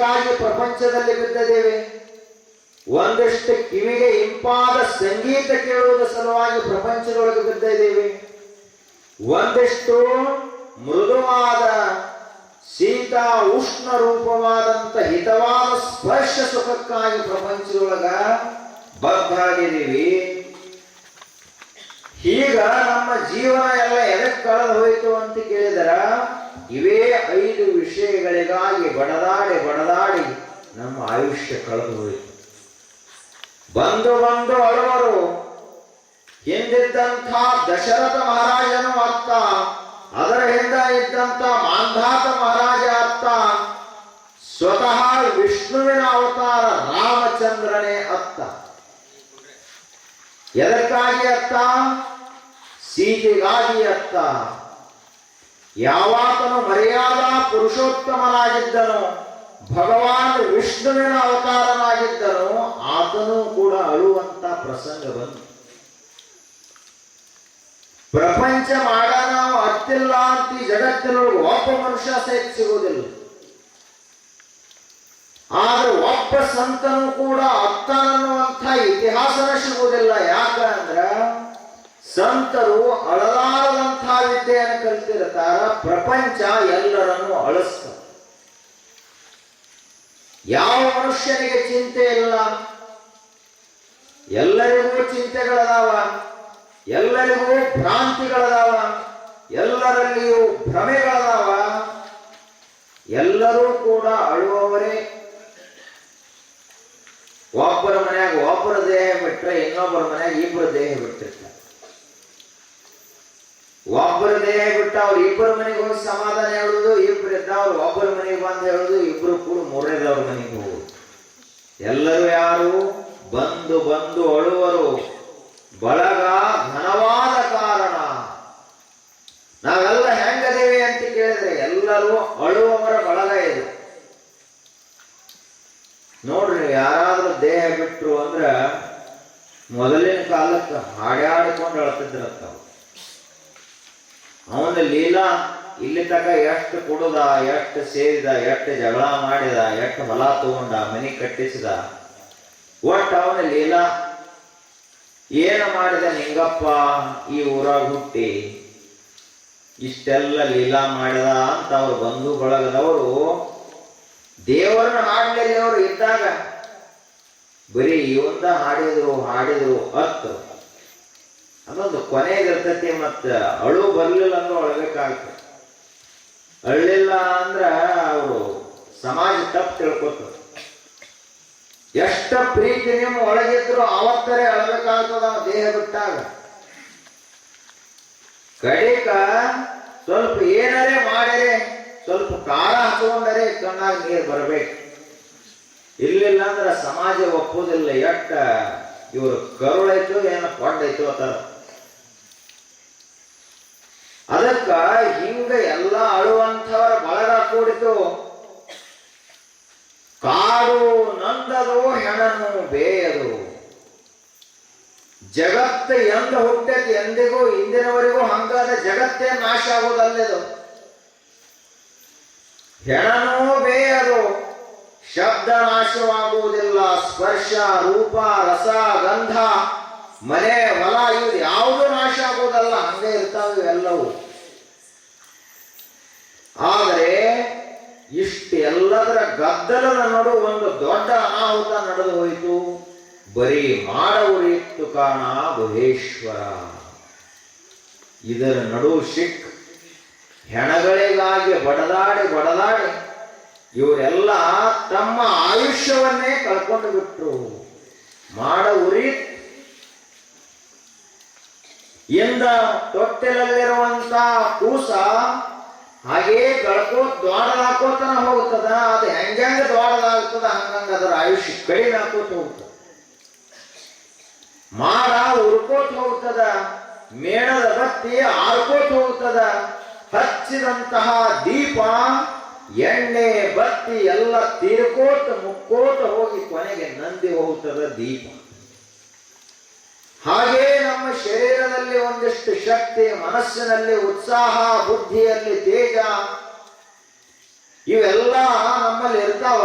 ಖುಷಿಗಾಗಿ ಪ್ರಪಂಚದಲ್ಲಿ ಬಿದ್ದಿದ್ದೇವೆ, ಒಂದಿಷ್ಟು ಕಿವಿಗೆ ಇಂಪಾದ ಸಂಗೀತ ಕೇಳುವುದರ ಸಲುವಾಗಿ ಪ್ರಪಂಚದೊಳಗೆ ಬಿದ್ದಿದ್ದೇವೆ, ಒಂದಿಷ್ಟು ಮೃದುವಾದ ಶೀತ ಉಷ್ಣ ರೂಪವಾದಂತ ಹಿತವಾದ ಸ್ಪರ್ಶ ಸುಖಕ್ಕಾಗಿ ಪ್ರಪಂಚದೊಳಗ ಬದ್ಧಾಗಿದ್ದೀವಿ. ಈಗ ನಮ್ಮ ಜೀವನ ಎಲ್ಲ ಎದಕ್ಕೆ ಕಳೆದು ಹೋಯಿತು ಅಂತ ಕೇಳಿದರ ಇವೇ 5 ವಿಷಯಗಳಿಗಾಗಿ ಬಡದಾಡಿ ಬಡದಾಡಿ ನಮ್ಮ ಆಯುಷ್ಯ ಕಳೆದು ಹೋಯಿತು. ಬಂದು ಬಂದು ಅಳುವರು. ಹಿಂದಿದ್ದಂಥ ದಶರಥ ಮಹಾರಾಜನು ಅತ್ತ, ಅದರ ಹಿಂದೆ ಇದ್ದಂಥ ಮಾಂಧಾತ ಮಹಾರಾಜ ಅತ್ತ, ಸ್ವತಃ ವಿಷ್ಣುವಿನ ಅವತಾರ ರಾಮಚಂದ್ರನೇ ಅತ್ತ. ಎದಕ್ಕಾಗಿ ಅತ್ತ? ಸೀತೆಗಾಗಿ ಅತ್ತ. ಯಾವಾತನು ಮರ್ಯಾದಾ ಪುರುಷೋತ್ತಮನಾಗಿದ್ದನು, ಭಗವಾನ್ ವಿಷ್ಣುವಿನ ಅವತಾರನಾಗಿದ್ದನು, ಆತನು ಕೂಡ ಅಳುವಂತ ಪ್ರಸಂಗ ಬಂತು. ಪ್ರಪಂಚ ಮಾಡ ನಾವು ಅತ್ತಿಲ್ಲ ಅಂತ ಈ ಜಗತ್ತಿನೊಳಗೆ ಒಬ್ಬ ಮನುಷ್ಯ ಸಹಿತ ಸಿಗುವುದಿಲ್ಲ. ಆದ್ರೆ ಒಬ್ಬ ಸಂತನು ಕೂಡ ಅತ್ತನನ್ನುವಂಥ ಇತಿಹಾಸನ ಸಿಗುವುದಿಲ್ಲ. ಯಾಕಂದ್ರ ಸಂತರು ಅಳಲಾರದಂಥ ವಿದ್ಯೆಯನ್ನು ಕಲಿತಿರ್ತಾರ. ಪ್ರಪಂಚ ಎಲ್ಲರನ್ನು ಅಳಿಸ್ತ. ಯಾವ ಮನುಷ್ಯನಿಗೆ ಚಿಂತೆ ಇಲ್ಲ, ಎಲ್ಲರಿಗೂ ಚಿಂತೆಗಳದಾವ, ಎಲ್ಲರಿಗೂ ಭ್ರಾಂತಿಗಳದಾವ, ಎಲ್ಲರಲ್ಲಿಯೂ ಭ್ರಮೆಗಳದಾವ. ಎಲ್ಲರೂ ಕೂಡ ಅಳುವವರೇ. ಒಬ್ಬರ ಮನೆಯಾಗ ಒಬ್ಬರ ದೇಹ ಬಿಟ್ರೆ ಇನ್ನೊಬ್ಬರ ಮನೆಯಾಗ ಇಬ್ಬರ ದೇಹ ಬಿಟ್ಟಿರ್ತಾರೆ. ಒಬ್ಬರ ದೇಹ ಬಿಟ್ಟು ಅವ್ರು ಇಬ್ಬರ ಮನೆಗೆ ಹೋಗಿ ಸಮಾಧಾನ ಹೇಳುದು, ಇಬ್ಬರು ಇದ್ದ ಅವ್ರು ಒಬ್ಬರ ಮನೆಗೆ ಬಂದು ಹೇಳುದು, ಇಬ್ರು ಕೂಡ ಮೂರನೇದವ್ರ ಮನೆಗೆ ಹೋಗುದು. ಎಲ್ಲರೂ ಯಾರು? ಬಂದು ಬಂದು ಅಳುವರು. ಬಳಗ ಘನವಾದ ಕಾರಣ. ನಾವೆಲ್ಲ ಹೆಂಗದೇವೆ ಅಂತ ಕೇಳಿದ್ರೆ ಎಲ್ಲರೂ ಅಳುವವರ ಬಳಗ ಇದು. ನೋಡ್ರಿ, ಯಾರಾದ್ರೂ ದೇಹ ಬಿಟ್ರು ಅಂದ್ರ ಮೊದಲಿನ ಕಾಲಕ್ಕೆ ಹಾಡ್ಯಾಡಿಕೊಂಡು ಅಳ್ತಿದ್ರಂತ. ಅವನ ಲೀಲಾ ಇಲ್ಲಿ ತಕ ಎಷ್ಟು ಕುಡುದ, ಎಷ್ಟು ಸೇರಿದ, ಎಷ್ಟು ಜಗಳ ಮಾಡಿದ, ಎಷ್ಟು ಹೊಲ ತಗೊಂಡ, ಮನೆ ಕಟ್ಟಿಸಿದ, ಒಟ್ಟು ಅವನ ಲೀಲಾ ಏನು ಮಾಡಿದ ನಿಂಗಪ್ಪ ಈ ಊರಾಗ ಹುಟ್ಟಿ ಇಷ್ಟೆಲ್ಲ ಲೀಲಾ ಮಾಡಿದ ಅಂತ ಅವ್ರ ಬಂಧು ಬಳಗದವರು ದೇವರನ್ನ ಹಾಡ್ಲಿಲ್ಲ. ಅವರು ಇದ್ದಾಗ ಬರೀ ಇವಂದ ಹಾಡಿದ್ರು ಅತ್ತು ಅದೊಂದು ಕೊನೆಗಿರ್ತತಿ. ಮತ್ತ ಅಳು ಬರ್ಲಿಲ್ಲ ಅಂದ್ರೆ ಅಳ್ಬೇಕಾಗ್ತದೆ. ಅಳ್ಳಿಲ್ಲ ಅಂದ್ರ ಅವರು ಸಮಾಜ ತಪ್ಪು ತಿಳ್ಕೊತ. ಎಷ್ಟ ಪ್ರೀತಿ ನಿಮ್ಮ ಒಳಗಿದ್ರು ಅವತ್ತರೇ ಅಳಬೇಕಾಗ್ತದ ದೇಹ ಬಿಟ್ಟಾಗ. ಕಡಿಕ ಸ್ವಲ್ಪ ಏನರೇ ಮಾಡಿರೆ, ಸ್ವಲ್ಪ ಖಾರ ಹಚ್ಕೊಂಡರೆ ಕಣ್ಣಾಗ ನೀರು ಬರಬೇಕು. ಇರ್ಲಿಲ್ಲ ಅಂದ್ರೆ ಸಮಾಜ ಒಪ್ಪುದಿಲ್ಲ. ಎಟ್ಟ ಇವರು ಕರುಳೈತು ಏನೋ ಕೊಂಡೈತು ಅತ್ತಾರ. ಅದಕ್ಕ ಹಿಂಗ ಎಲ್ಲ ಅಳುವಂಥವರ ಬಳಗ ಕೂಡಿತು. ಕಾಡು ನಂದದು ಹೆಣನು ಬೇಯದು. ಜಗತ್ತು ಎಂದ ಹುಟ್ಟೈತಿ ಎಂದಿಗೂ ಇಂದಿನವರೆಗೂ ಹಂಗಾದ ಜಗತ್ತೇ ನಾಶ ಆಗೋದಲ್ಲದು. ಹೆಣನೂ ಬೇಯದು, ಶಬ್ದ ನಾಶವಾಗುವುದಿಲ್ಲ. ಸ್ಪರ್ಶ, ರೂಪ, ರಸ, ಗಂಧ, ಮನೆ, ಹೊಲ ಇವು ಯಾವುದು ನಾಶ ಆಗುವುದಲ್ಲ, ಹಂಗೆ ಇರ್ತಾವೆ ಎಲ್ಲವೂ. ಆದರೆ ಇಷ್ಟು ಎಲ್ಲದರ ಗದ್ದಲದ ನಡು ಒಂದು ದೊಡ್ಡ ಅನಾಹುತ ನಡೆದು ಹೋಯಿತು. ಬರೀ ಮಾಡ ಉರಿಯಿತ್ತು ಕಾಣ ಗುಹೇಶ್ವರ. ಇದರ ನಡು ಸಿಕ್ ಹೆಣಗಳಿಗಾಗಿ ಬಡದಾಡಿ ಬಡದಾಡಿ ಇವರೆಲ್ಲ ತಮ್ಮ ಆಯುಷ್ಯವನ್ನೇ ಕಳ್ಕೊಂಡು ಬಿಟ್ರು. ಮಾಡ ಉರಿಯಿತ್ತು. ಇಂದ ತೊಟ್ಟಿಲಲ್ಲಿರುವಂತ ಕೂಸ ಹಾಗೇ ಕಳ್ಕೋತ್ ದ್ವಾಡದಾಕೋತನ ಹೋಗ್ತದ. ಅದು ಹೆಂಗ ದ್ವಾಡದಾಗ್ತದ ಹಂಗಂಗ ಅದರ ಆಯುಷ್ಯ ಕಡಿಮೆ ಹಾಕೋತ ಹೋಗ್ತದ. ಮಾಡ ಉರ್ಕೋತ ಹೋಗ್ತದ, ಮೇಣದ ಬತ್ತಿ ಆರ್ಕೋತ ಹೋಗ್ತದ. ಹಚ್ಚಿದಂತಹ ದೀಪ, ಎಣ್ಣೆ, ಬತ್ತಿ ಎಲ್ಲ ತೀರ್ಕೋತ ಮುಕ್ಕೋತ ಹೋಗಿ ಕೊನೆಗೆ ನಂದಿ ಹೋಗ್ತದ ದೀಪ. ಹಾಗೇ ನಮ್ಮ ಶರೀರದಲ್ಲಿ ಒಂದಿಷ್ಟು ಶಕ್ತಿ, ಮನಸ್ಸಿನಲ್ಲಿ ಉತ್ಸಾಹ, ಬುದ್ಧಿಯಲ್ಲಿ ತೇಜ ಇವೆಲ್ಲ ನಮ್ಮಲ್ಲಿ ಇರ್ತಾವ.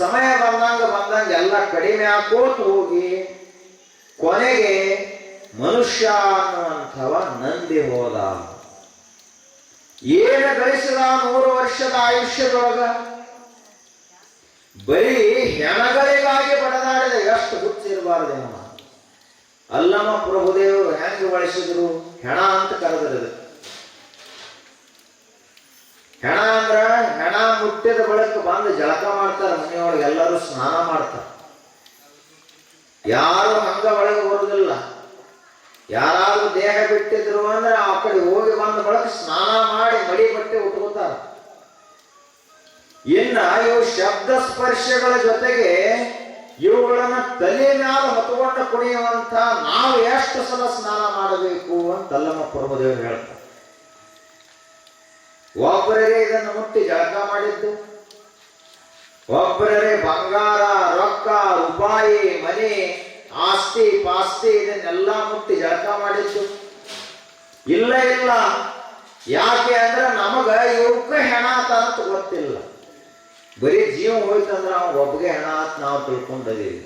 ಸಮಯ ಬಂದಂಗ ಎಲ್ಲ ಕಡಿಮೆ ಆಕೋತ್ ಹೋಗಿ ಕೊನೆಗೆ ಮನುಷ್ಯ ಅನ್ನುವಂಥವ ನಂದಿ ಹೋದ. ಏನು ಗಳಿಸಿದ 100 ವರ್ಷದ ಆಯುಷ್ಯದೊಳಗ? ಬರೀ ಹೆಣಗಳಿಗಾಗಿ ಬಡದಾಡಿದ. ಎಷ್ಟು ಹುಚ್ಚಿರಬಾರದು ನಮ್ಮ. ಅಲ್ಲಮ ಪ್ರಭುದೇವರು ಹೆಂಗೆ ಬಳಸಿದ್ರು? ಹೆಣ ಅಂತ ಕರೆದ್ರು. ಹೆಣ ಅಂದ್ರ ಹೆಣ ಮುಟ್ಟಿದ ಬಳಿಕ ಬಂದು ಜಳಕ ಮಾಡ್ತಾರ, ಮನೆಯೊಳಗೆ ಎಲ್ಲರೂ ಸ್ನಾನ ಮಾಡ್ತಾರ. ಯಾರು ಹಂಗ ಒಳಗೆ ಬರುದಿಲ್ಲ. ಯಾರಾದ್ರೂ ದೇಹ ಬಿಟ್ಟಿದ್ರು ಅಂದ್ರೆ ಆ ಕಡೆ ಹೋಗಿ ಬಂದ ಬಳಿಕ ಸ್ನಾನ ಮಾಡಿ ಮಡಿ ಬಟ್ಟೆ ಉಟ್ಕೋತಾರ. ಇನ್ನ ಇವು ಶಬ್ದ ಸ್ಪರ್ಶಗಳ ಜೊತೆಗೆ ಇವುಗಳನ್ನ ತಲೆ ಮ್ಯಾಲ ಹೊತ್ತುಕೊಂಡು ಕುಣಿಯುವಂತ ನಾವು ಎಷ್ಟು ಸಲ ಸ್ನಾನ ಮಾಡಬೇಕು ಅಂತ ಅಲ್ಲಮ ಪ್ರಭುದೇವರು ಹೇಳ್ತಾರೆ. ಒಬ್ಬರೇ ಇದನ್ನು ಮುಟ್ಟಿ ಜಳಕ ಮಾಡಿದ್ದು, ಒಬ್ಬರೇ ಬಂಗಾರ, ರೊಕ್ಕ, ರೂಪಾಯಿ, ಮನೆ, ಆಸ್ತಿ ಪಾಸ್ತಿ ಇದನ್ನೆಲ್ಲ ಮುಟ್ಟಿ ಜಳಕ ಮಾಡಿದ್ದು ಇಲ್ಲ. ಯಾಕೆ ಅಂದ್ರೆ ನಮಗ ಇವಕ್ಕ ಹೆಣ ಅಂತ ಗೊತ್ತಿಲ್ಲ. ಬರೀ ಜೀವ ಹೋಯ್ತಂದ್ರೆ ಅವ್ನು ಒಬ್ಬಗೆ ಹೆಣ ಅಂತ ನಾವು ತಿಳ್ಕೊಂಡಿದ್ದೀವಿ.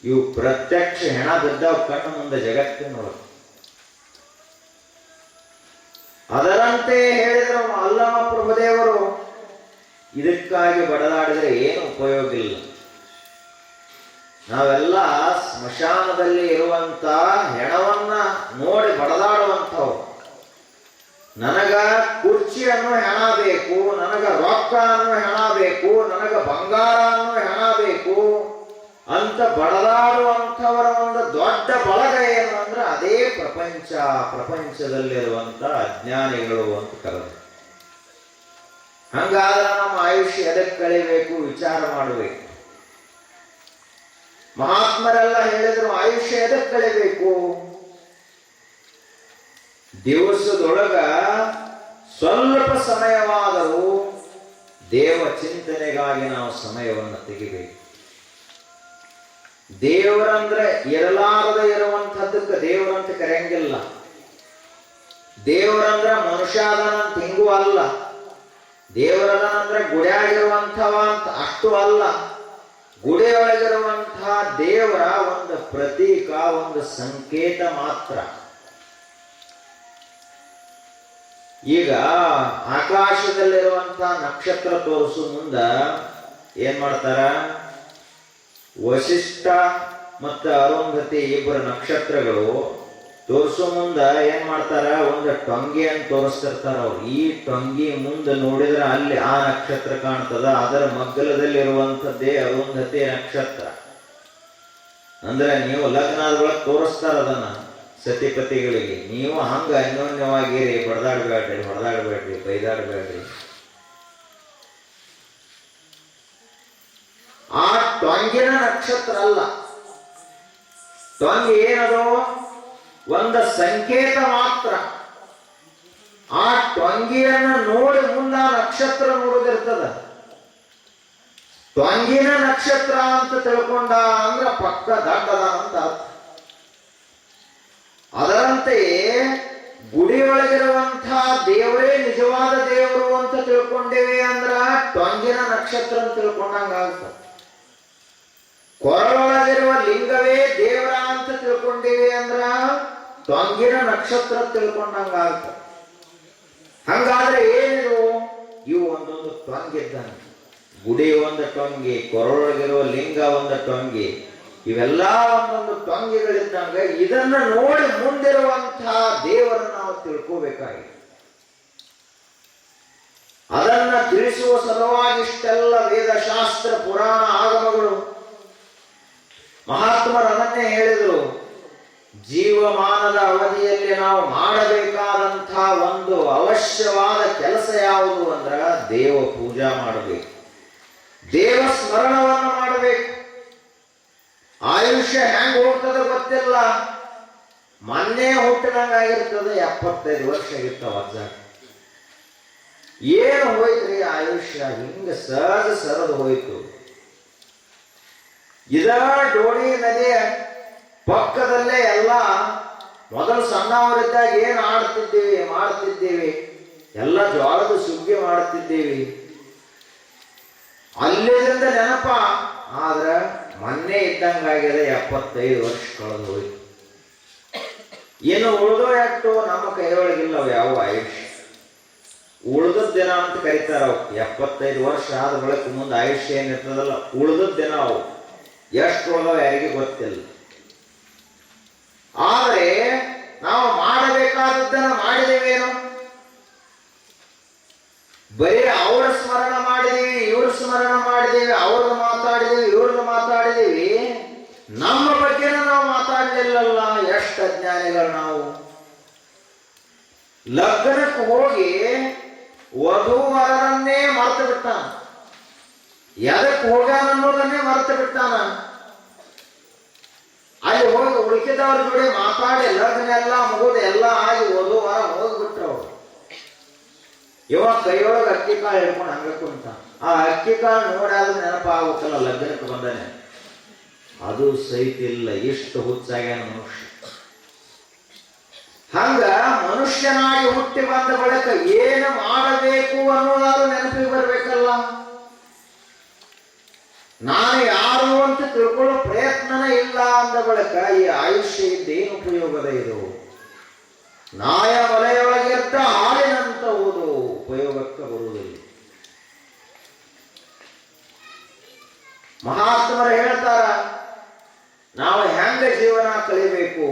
ಇವು ಪ್ರತ್ಯಕ್ಷ ಹೆಣ ಬಿದ್ದಾವ ಕಣ್ಣು ಮುಂದೆ ಜಗತ್ತಿನೊಳಗೆ. ಅದರಂತೆ ಹೇಳಿದ್ರು ಅಲ್ಲಮ ಪ್ರಭುದೇವರು, ಇದಕ್ಕಾಗಿ ಬಡದಾಡಿದ್ರೆ ಏನು ಉಪಯೋಗ ಇಲ್ಲ. ನಾವೆಲ್ಲ ಸ್ಮಶಾನದಲ್ಲಿ ಇರುವಂತ ಹೆಣವನ್ನ ನೋಡಿ ಬಡದಾಡುವಂಥವ್ರು. ನನಗ ಕುರ್ಚಿ ಅನ್ನೋ ಹೆಣ ಬೇಕು, ನನಗ ರೊಕ್ಕ ಅನ್ನೋ ಹೆಣ ಬೇಕು, ನನಗ ಬಂಗಾರ ಅನ್ನೋ ಹೆಣ ಬೇಕು ಅಂತ ಬಡದಾಡುವಂಥವರ ಒಂದು ದೊಡ್ಡ ಬಳಗ ಏನು ಅಂದ್ರೆ ಅದೇ ಪ್ರಪಂಚ. ಪ್ರಪಂಚದಲ್ಲಿರುವಂತ ಅಜ್ಞಾನಿಗಳು ಅಂತ ಕರೆದು. ಹಂಗಾದ್ರೆ ನಮ್ಮ ಆಯುಷ್ಯ ಎದಕ್ಕೆ ಕಳಿಬೇಕು? ವಿಚಾರ ಮಾಡಬೇಕು. ಮಹಾತ್ಮರೆಲ್ಲ ಹೇಳಿದ್ರು ಆಯುಷ್ಯ ಎದಕ್ಕೆ ಕಳಿಬೇಕು? ದಿವಸದೊಳಗ ಸ್ವಲ್ಪ ಸಮಯವಾದರೂ ದೇವ ಚಿಂತನೆಗಾಗಿ ನಾವು ಸಮಯವನ್ನು ತೆಗಿಬೇಕು. ದೇವರಂದ್ರೆ ಇರಲಾರದೆ ಇರುವಂಥದ್ದಕ್ಕೆ ದೇವರಂತ ಕರೆಯಂಗಿಲ್ಲ. ದೇವರಂದ್ರ ಮನುಷ್ಯ ಅದನಂತ ಹಿಂಗೂ ಅಲ್ಲ. ದೇವರದನಂದ್ರೆ ಗುಡಿಯಾಗಿರುವಂಥವ ಅಂತ ಅಷ್ಟು ಅಲ್ಲ. ಗುಡಿಯೊಳಗಿರುವಂತಹ ದೇವರ ಒಂದು ಪ್ರತೀಕ, ಒಂದು ಸಂಕೇತ ಮಾತ್ರ. ಈಗ ಆಕಾಶದಲ್ಲಿರುವಂತಹ ನಕ್ಷತ್ರ ತೋರಿಸು ಮುಂದ ಏನ್ ಮಾಡ್ತಾರ? ವಶಿಷ್ಠ ಮತ್ತು ಅರುಂಧತಿ ಇಬ್ಬರು ನಕ್ಷತ್ರಗಳು ತೋರಿಸೋ ಮುಂದ ಏನ್ ಮಾಡ್ತಾರ? ಒಂದು ಟೊಂಗಿಯನ್ನು ತೋರಿಸ್ತಿರ್ತಾರ ಅವ್ರು. ಈ ಟೊಂಗಿ ಮುಂದೆ ನೋಡಿದ್ರೆ ಅಲ್ಲಿ ಆ ನಕ್ಷತ್ರ ಕಾಣ್ತದ. ಅದರ ಮಗ್ಗಲದಲ್ಲಿರುವಂಥದ್ದೇ ಅರುಂಧತಿ ನಕ್ಷತ್ರ. ಅಂದ್ರೆ ನೀವು ಲಗ್ನದೊಳಗೆ ತೋರಿಸ್ತಾರ ಅದನ್ನ ಸತಿಪತಿಗಳಿಗೆ. ನೀವು ಹಂಗ ಅನ್ಯೋನ್ಯವಾಗಿರಿ, ಹೊಡೆದಾಡಬೇಡ್ರಿ, ಬೈದಾಡಬೇಡ್ರಿ. ಆ ಟೊಂಗಿನ ನಕ್ಷತ್ರ ಅಲ್ಲ. ಟೊಂಗಿ ಏನದು? ಒಂದು ಸಂಕೇತ ಮಾತ್ರ. ಆ ಟೊಂಗಿಯನ್ನು ನೋಡಿ ಮುಂದ ನಕ್ಷತ್ರ ನೋಡೋದಿರ್ತದ. ಟೊಂಗಿನ ನಕ್ಷತ್ರ ಅಂತ ತಿಳ್ಕೊಂಡ ಅಂದ್ರ ಪಕ್ಕ ದಡ್ಡದ ಅಂತ ಅರ್ಥ. ಅದರಂತೆಯೇ ಗುಡಿಯೊಳಗಿರುವಂತಹ ದೇವರೇ ನಿಜವಾದ ದೇವರು ಅಂತ ತಿಳ್ಕೊಂಡೇವೆ ಅಂದ್ರ ಟೊಂಗಿನ ನಕ್ಷತ್ರ ಅಂತ ತಿಳ್ಕೊಂಡಂಗ ಆಗ್ತದೆ. ಕೊರಳೊಳಗಿರುವ ಲಿಂಗವೇ ದೇವರ ಅಂತ ತಿಳ್ಕೊಂಡೇವೆ ಅಂದ್ರ ಟೊಂಗಿನ ನಕ್ಷತ್ರ ತಿಳ್ಕೊಂಡಂಗ ಆಗ್ತದೆ. ಹಂಗಾದ್ರೆ ಏನಿದು? ಇವು ಒಂದೊಂದು ಟೊಂಗಿದ್ದಾನೆ. ಗುಡಿ ಒಂದು ಟೊಂಗಿ, ಕೊರಳೊಳಗಿರುವ ಲಿಂಗ ಒಂದು ಟೊಂಗಿ, ಇವೆಲ್ಲ ಒಂದೊಂದು ಟೊಂಗಿಗಳಿದ್ದಂಗ ಇದನ್ನ ನೋಡಿ ಮುಂದಿರುವಂತಹ ದೇವರನ್ನು ನಾವು ತಿಳ್ಕೋಬೇಕಾಗಿದೆ. ಅದನ್ನ ತಿಳಿಸುವ ಸಲುವಾಗಿ ಇಷ್ಟೆಲ್ಲ ವೇದಶಾಸ್ತ್ರ, ಪುರಾಣ, ಆಗಮಗಳು. ಮಹಾತ್ಮರು ಅದನ್ನೇ ಹೇಳಿದರು. ಜೀವಮಾನದ ಅವಧಿಯಲ್ಲಿ ನಾವು ಮಾಡಬೇಕಾದಂತಹ ಒಂದು ಅವಶ್ಯವಾದ ಕೆಲಸ ಯಾವುದು ಅಂದ್ರ ದೇವ ಪೂಜಾ ಮಾಡಬೇಕು, ದೇವ ಸ್ಮರಣವನ್ನು ಮಾಡಬೇಕು. ಆಯುಷ್ಯ ಹೆಂಗ್ ಹೋಗ್ತದ ಗೊತ್ತಿಲ್ಲ. ಮೊನ್ನೆ ಹುಟ್ಟಿದಂಗಾಗಿರ್ತದೆ, 75 ವರ್ಷ ಆಗಿರ್ತಾವ ಅಜ್ಜ. ಏನು ಹೋಯ್ತ್ರಿ ಆಯುಷ್ಯ? ಹಿಂಗ ಸಹಜ ಸರದು ಹೋಯ್ತು. ಇದ ಡೋಣಿ ನದಿಯ ಪಕ್ಕದಲ್ಲೇ ಎಲ್ಲ ಮೊದಲು ಸಣ್ಣವರಿದ್ದಾಗ ಏನು ಮಾಡ್ತಿದ್ದೇವೆ ಎಲ್ಲ ಜೋಳದ ಸುಗ್ಗಿ ಮಾಡ್ತಿದ್ದೇವೆ. ಅಲ್ಲಿಂದ ನೆನಪ ಆದ್ರೆ ಮೊನ್ನೆ ಇದ್ದಂಗಾಗಿದೆ, 75 ವರ್ಷ ಕಳೆದು ಹೋಯ್ತು. ಇನ್ನು ಉಳಿದೋ ಎಷ್ಟು ನಮ್ಮ ಕೈಯೊಳಗಿಲ್ಲವ ಯಾವ ಆಯುಷ್ಯ. ಉಳಿದದ್ ದಿನ ಅಂತ ಕರೀತಾರ ಅವು. 75 ವರ್ಷ ಆದ ಬಳಿಕ ಮುಂದೆ ಆಯುಷ್ಯ ಏನಿರ್ತದಲ್ಲ, ಉಳಿದದ್ ದಿನ ಅವು. ಎಷ್ಟು ಉಳಿದವ ಯಾರಿಗೆ ಗೊತ್ತಿಲ್ಲ. ಆದರೆ ನಾವು ಮಾಡಬೇಕಾದದ್ದನ್ನ ಮಾಡಿದೇವೇನು? ಬರೀ ಅವ್ರ ಸ್ಮರಣ ಮಾಡಿದೀವಿ, ಇವ್ರ ಸ್ಮರಣ ಮಾಡಿದೀವಿ, ಅವ್ರದ್ದು ಮಾತಾಡಿದೀವಿ, ಇವ್ರದ್ದು ಮಾತಾಡಿದೀವಿ, ನಮ್ಮ ಬಗ್ಗೆನ ನಾವು ಮಾತಾಡಲಿಲ್ಲಲ್ಲ. ಎಷ್ಟು ಅಜ್ಞಾನಿಗಳು ನಾವು. ಲಗ್ನಕ್ಕೆ ಹೋಗಿ ವಧೂವರರನ್ನೇ ಮರೆತು ಬಿಟ್ಟಾನ. ಎದಕ್ಕೆ ಹೋಗ್ಯಾನ ಅನ್ನೋದನ್ನೇ ಮರೆತು ಬಿಟ್ಟಾನ. ಅಲ್ಲಿ ಹೋಗಿ ಉಳಿಕಿದವ್ರ ಜೋಡಿ ಮಾತಾಡಿ ಲಗ್ನ ಎಲ್ಲ ಮುಗಿದು ಎಲ್ಲ ಆಗಿ ವಧೂವರ ಹೋಗ್ಬಿಟ್ರು ಅವರು. ಇವ ಕೈಯೊಳಗೆ ಅಕ್ಕಿ ಕಾಳು ಹಿಡ್ಕೊಂಡು ಹಂಗ ಕುಂತ. ಆ ಅಕ್ಕಿ ಕಾಳು ನೋಡಾದ್ರೂ ನೆನಪಾಗಬೇಕಲ್ಲ, ಲಗ್ನಕ್ಕೆ ಬಂದಾನೆ. ಅದು ಸಹಿತ ಇಲ್ಲ. ಇಷ್ಟು ಹುಚ್ಚಾಗ್ಯಾನ ಮನುಷ್ಯ. ಹಂಗ ಮನುಷ್ಯನಾಗಿ ಹುಟ್ಟಿ ಬಂದ ಬಳಿಕ ಏನು ಮಾಡಬೇಕು ಅನ್ನೋದಾದ್ರೂ ನೆನಪಿಗೆ ಬರ್ಬೇಕಲ್ಲ. ನಾನು ಯಾರು ಅಂತ ತಿಳ್ಕೊಳ್ಳೋ ಪ್ರಯತ್ನನೇ ಇಲ್ಲ ಅಂದ ಬಳಿಕ ಈ ಆಯುಷ್ಯ ಇದ್ದೇನು ಉಪಯೋಗದ ಇದು? ನಾಯ ವಲಯೊಳಗಿರ್ತ ಹಾಲಿನಂತಹುದು ಉಪಯೋಗಕ್ಕೆ ಬರುವುದಿಲ್ಲ. ಮಹಾತ್ಮರು ಹೇಳ್ತಾರ, ನಾವು ಹೆಂಗ ಜೀವನ ಕಳಿಬೇಕು.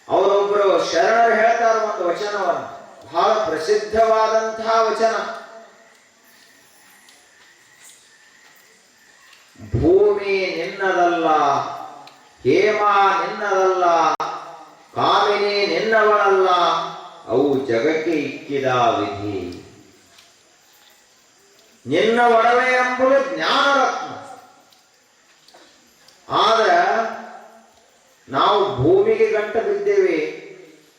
ಅವರೊಬ್ಬರು ಶರಣರು ಹೇಳ್ತಾರ ಒಂದು ವಚನವನ್ನು, ಬಹಳ ಪ್ರಸಿದ್ಧವಾದಂತಹ ವಚನ. ಭೂಮಿ ನಿನ್ನದಲ್ಲ, ಹೇಮ ನಿನ್ನದಲ್ಲ, ಕಾಮಿನಿ ನಿನ್ನವಳಲ್ಲ, ಅವು ಜಗಕ್ಕೆ ಇಕ್ಕಿದ ವಿಧಿ. ನಿನ್ನ ಒಡವೆ ಎಂಬುದು ಜ್ಞಾನರತ್ನ. ಆದ್ರೆ ನಾವು ಭೂಮಿಗೆ ಗಂಟ ಬಿದ್ದೇವೆ,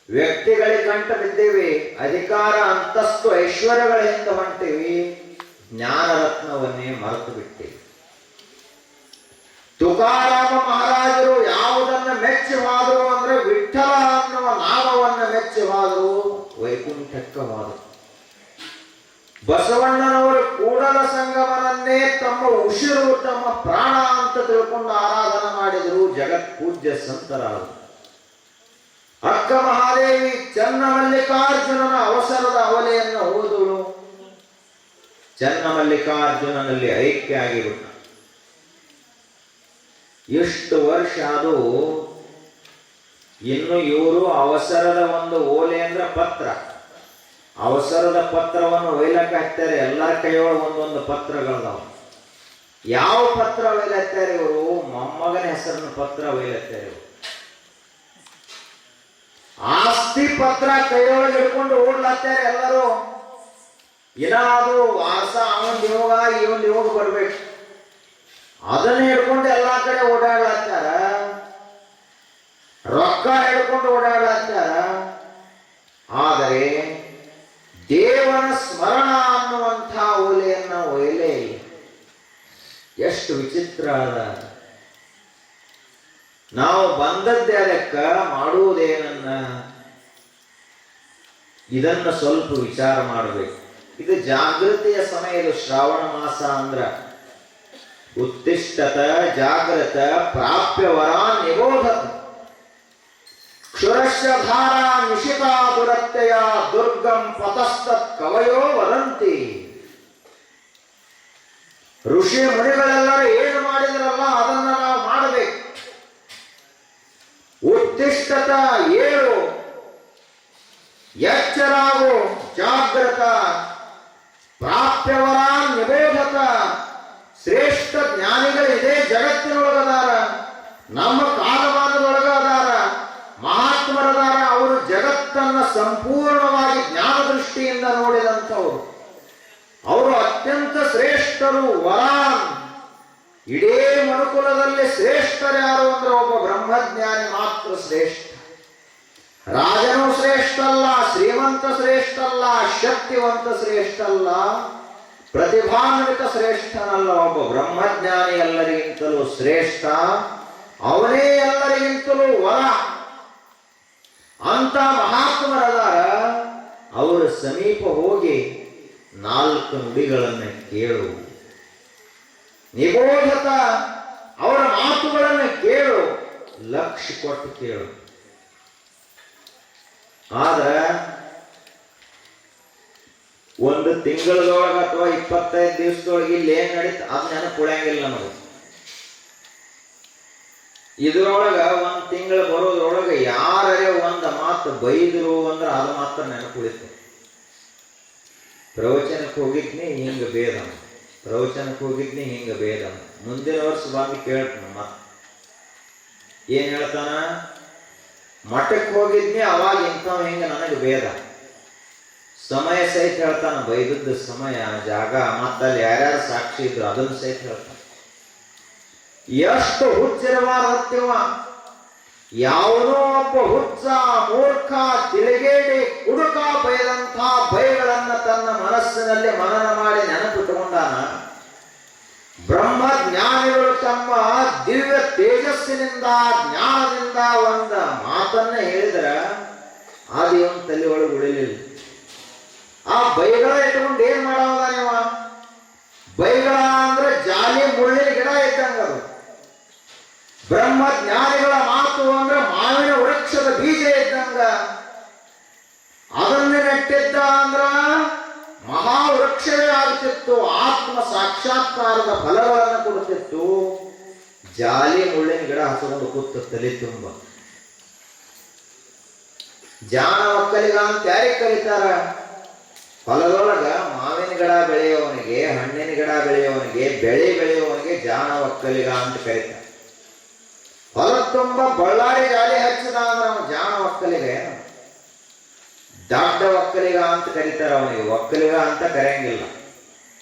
ವ್ಯಕ್ತಿಗಳಿಗೆ ಗಂಟ ಬಿದ್ದೇವೆ, ಅಧಿಕಾರ ಅಂತಸ್ತು ಐಶ್ವರ್ಯಗಳ ಹಿಂದೆ ಹೊಂಟೇವಿ, ಜ್ಞಾನರತ್ನವನ್ನೇ ಮರೆತು ಬಿಟ್ಟೇವೆ. ತುಕಾರಾಮ ಮಹಾರಾಜರು ಯಾವುದನ್ನ ಮೆಚ್ಚವಾದರು ಅಂದ್ರೆ ವಿಠ್ಠಲ ಅನ್ನುವ ನಾಮವನ್ನ ಮೆಚ್ಚವಾದರು, ವೈಕುಂಠಕ್ಕವಾದರು. ಬಸವಣ್ಣನವರು ಕೂಡಲ ಸಂಗಮನನ್ನೇ ತಮ್ಮ ಉಸಿರು, ತಮ್ಮ ಪ್ರಾಣ ಅಂತ ತಿಳ್ಕೊಂಡು ಆರಾಧನೆ ಮಾಡಿದರು, ಜಗತ್ ಪೂಜ್ಯ ಸಂತರಾದರು. ಅಕ್ಕ ಮಹಾದೇವಿ ಚನ್ನಮಲ್ಲಿಕಾರ್ಜುನನ ಅವಸರದ ಅವಲೆಯನ್ನು ಓದಲು ಚನ್ನಮಲ್ಲಿಕಾರ್ಜುನನಲ್ಲಿ ಐಕ್ಯ ಆಗಿಬಿಟ್ಟ. ಎಷ್ಟು ವರ್ಷ ಅದು. ಇನ್ನು ಇವರು ಅವಸರದ ಒಂದು ಓಲೆ ಅಂದ್ರೆ ಪತ್ರ, ಅವಸರದ ಪತ್ರವನ್ನು ಒಯ್ಲಕ್ಕೆ ಹಾಕ್ತಾರೆ. ಎಲ್ಲರ ಕೈಯೊಳಗೆ ಒಂದೊಂದು ಪತ್ರಗಳದಾವ. ಯಾವ ಪತ್ರ ಒಯ್ಲತ್ತಾರೆ ಇವರು? ಮೊಮ್ಮಗನ ಹೆಸರಿನ ಪತ್ರ ಒಯ್ಲತ್ತಾರೆ ಇವರು. ಆಸ್ತಿ ಪತ್ರ ಕೈಯೊಳಗೆ ಹಿಡ್ಕೊಂಡು ಓಡ್ಲತ್ತಾರೆ ಎಲ್ಲರೂ. ಏನಾದ್ರು ವಾಸ ಅವನ್ ಯೋಗ ಇವನ್ ಯೋಗ ಬರ್ಬೇಕು, ಅದನ್ನ ಹಿಡ್ಕೊಂಡು ಎಲ್ಲಾ ಕಡೆ ಓಡಾಡ್ಲಾತ್ತಾರ. ರೊಕ್ಕ ಹಿಡ್ಕೊಂಡು ಓಡಾಡ್ಲಾತ್ತಾರ. ಆದರೆ ದೇವನ ಸ್ಮರಣ ಅನ್ನುವಂಥ ಓಲೆಯನ್ನ ಒಯ್ಲೇ ಇಲ್ಲ. ಎಷ್ಟು ವಿಚಿತ್ರ ಅದ. ನಾವು ಬಂದದ್ದೇ ಅದಕ್ಕ, ಮಾಡುವುದೇನನ್ನ ಇದನ್ನ ಸ್ವಲ್ಪ ವಿಚಾರ ಮಾಡಬೇಕು. ಇದು ಜಾಗೃತಿಯ ಸಮಯ. ಇದು ಶ್ರಾವಣ ಮಾಸ ಅಂದ್ರ ಉತ್ತಿಷ್ಠತ ಜಾಗ್ರತ ಪ್ರಾಪ್ಯ ವರ ನಿಬೋಧತ ಕ್ಷುರಶ್ಯ ಧಾರ ನಿಶಿತಾ ದುರತ್ಯಯ ದುರ್ಗಂ ಪತಸ್ತತ್ ಕವಯೋ ವದಂತಿ. ಋಷಿ ಮುನಿಗಳೆಲ್ಲರೂ ಏನು ಮಾಡಿದ್ರಲ್ಲ ಅದನ್ನ ನಾವು ಮಾಡಬೇಕು. ಉತ್ತಿಷ್ಠತ ಏಳು, ಎಚ್ಚರಾಗು, ಜಾಗ್ರತ, ಪ್ರಾಪ್ಯವರ ನಿಬೋಧತ. ಶ್ರೇಷ್ಠ ಜ್ಞಾನಿಗಳು ಇದೇ ಜಗತ್ತಿನೊಳಗದಾರ, ನಮ್ಮ ಕಾಲಮಾನದೊಳಗ ಅದಾರ, ಮಹಾತ್ಮರದಾರ. ಅವರು ಜಗತ್ತನ್ನ ಸಂಪೂರ್ಣವಾಗಿ ಜ್ಞಾನ ದೃಷ್ಟಿಯಿಂದ ನೋಡಿದಂಥವ್ರು. ಅವರು ಅತ್ಯಂತ ಶ್ರೇಷ್ಠರು. ವರಾನ್, ಇಡೀ ಮನುಕುಲದಲ್ಲಿ ಶ್ರೇಷ್ಠರು ಯಾರು ಅಂದ್ರೆ ಒಬ್ಬ ಬ್ರಹ್ಮಜ್ಞಾನಿ ಮಾತ್ರ ಶ್ರೇಷ್ಠ. ರಾಜನು ಶ್ರೇಷ್ಠ ಅಲ್ಲ, ಶ್ರೀಮಂತ ಶ್ರೇಷ್ಠ ಅಲ್ಲ, ಶಕ್ತಿವಂತ ಶ್ರೇಷ್ಠ ಅಲ್ಲ, ಪ್ರತಿಭಾನ್ವಿತ ಶ್ರೇಷ್ಠನಲ್ಲ. ಒಬ್ಬ ಬ್ರಹ್ಮಜ್ಞಾನಿ ಎಲ್ಲರಿಗಿಂತಲೂ ಶ್ರೇಷ್ಠ. ಅವನೇ ಎಲ್ಲರಿಗಿಂತಲೂ ವರ. ಅಂತ ಮಹಾತ್ಮರದಾರ. ಅವರ ಸಮೀಪ ಹೋಗಿ 4 ನುಡಿಗಳನ್ನು ಕೇಳು. ನಿಬೋಧತ, ಅವರ ಮಾತುಗಳನ್ನು ಕೇಳು, ಲಕ್ಷ್ಯ ಕೊಟ್ಟು ಕೇಳು. ಆದ್ರ ಒಂದು ತಿಂಗಳದೊಳಗ ಅಥವಾ 25 ದಿವಸದೊಳಗೆ ಇಲ್ಲಿ ಏನ್ ನಡೀತ ಅದ್ ನೆನಪು ಉಳಿಯಂಗಿಲ್ಲ ನಮಗೆ. ಇದ್ರೊಳಗ ಒಂದ್ ತಿಂಗಳು ಬರೋದ್ರೊಳಗ ಯಾರೇ ಒಂದ್ ಮಾತು ಬೈದ್ರು ಅಂದ್ರೆ ಅದು ಮಾತ್ರ ನೆನಪು ಉಳಿತು. ಪ್ರವಚನಕ್ಕೆ ಹೋಗಿದ್ನಿ ಹಿಂಗ ಭೇದ, ಪ್ರವಚನಕ್ಕೆ ಹೋಗಿದ್ನಿ ಹಿಂಗ ಭೇದ. ಮುಂದಿನ ವರ್ಷ ಬಂದು ಕೇಳ್ತಾನ ಮತ್ ಏನ್ ಹೇಳ್ತಾನ, ಮಠಕ್ಕೆ ಹೋಗಿದ್ನಿ ಅವಾಗ ಇಂಥವ್ ಹಿಂಗ ನನಗೆ ಭೇದ. ಸಮಯ ಸಹಿತ ಹೇಳ್ತಾನ, ಬೈದದ್ದು ಸಮಯ, ಜಾಗ, ಮತ್ತಲ್ಲಿ ಯಾರ್ಯಾರು ಸಾಕ್ಷಿ ಇದ್ರು ಅದನ್ನು ಸಹಿತ ಹೇಳ್ತಾನ. ಎಷ್ಟು ಹುಚ್ಚಿರಬಾರದತ್ತಿವ. ಯಾವುದೋ ಒಬ್ಬ ಹುಚ್ಚ, ಮೂರ್ಖ, ತಿಳಿಗೇಡಿ, ಕುಡುಕ ಬೈದಂಥ ಬೈಗಳನ್ನ ತನ್ನ ಮನಸ್ಸಿನಲ್ಲಿ ಮನನ ಮಾಡಿ ನೆನಪಿಟ್ಟುಕೊಂಡಾನ. ಬ್ರಹ್ಮಜ್ಞಾನಿಗಳು ತಮ್ಮ ದಿವ್ಯ ತೇಜಸ್ಸಿನಿಂದ, ಜ್ಞಾನದಿಂದ ಒಂದ ಮಾತನ್ನ ಹೇಳಿದ್ರ ಅದು ಇವನ್ ತಲೆ ಒಳಗೆ ಉಳಿಲಿಲ್ಲ. ಆ ಬೈಗಳ ಇಟ್ಕೊಂಡು ಏನ್ ಮಾಡವ ನೀವ? ಬೈಗಳ ಅಂದ್ರೆ ಜಾಲಿ ಮುಳ್ಳಿನ ಗಿಡ ಇದ್ದಂಗ ಅದು. ಬ್ರಹ್ಮಜ್ಞಾನಿಗಳ ಮಾತು ಅಂದ್ರೆ ಮಾವಿನ ವೃಕ್ಷದ ಬೀಜ ಇದ್ದಂಗ. ಅದನ್ನೇ ನೆಟ್ಟಿದ್ದ ಅಂದ್ರ ಮಹಾವೃಕ್ಷವೇ ಆಗುತ್ತಿತ್ತು, ಆತ್ಮ ಸಾಕ್ಷಾತ್ಕಾರದ ಫಲಗಳನ್ನು ಕೊಡುತ್ತಿತ್ತು. ಜಾಲಿ ಮುಳ್ಳಿನ ಗಿಡ ಹಚ್ಚಿಕೊಂಡು ಕೂತು ತಲೆ ತುಂಬ. ಜಾಣ ಒಕ್ಕಲಿಗ ಅಂತ ಯಾರಿಗೆ ಕರೀತಾರ? ಹೊಲದೊಳಗ ಮಾವಿನ ಗಿಡ ಬೆಳೆಯುವವನಿಗೆ, ಹಣ್ಣಿನ ಗಿಡ ಬೆಳೆಯುವವನಿಗೆ, ಬೆಳೆ ಬೆಳೆಯುವವನಿಗೆ ಜಾಣ ಒಕ್ಕಲಿಗ ಅಂತ ಕರೀತಾರ. ಹೊಲ ತುಂಬ ಬಳ್ಳಾರಿ ಜಾಲಿ ಹಚ್ಚಿದ ಅಂದ್ರೆ ಅವನು ಜಾಣ ಒಕ್ಕಲಿಗ. ದಡ್ಡ ಒಕ್ಕಲಿಗ ಅಂತ ಕರೀತಾರ ಅವನಿಗೆ, ಒಕ್ಕಲಿಗ ಅಂತ ಕರೆಯಂಗಿಲ್ಲ.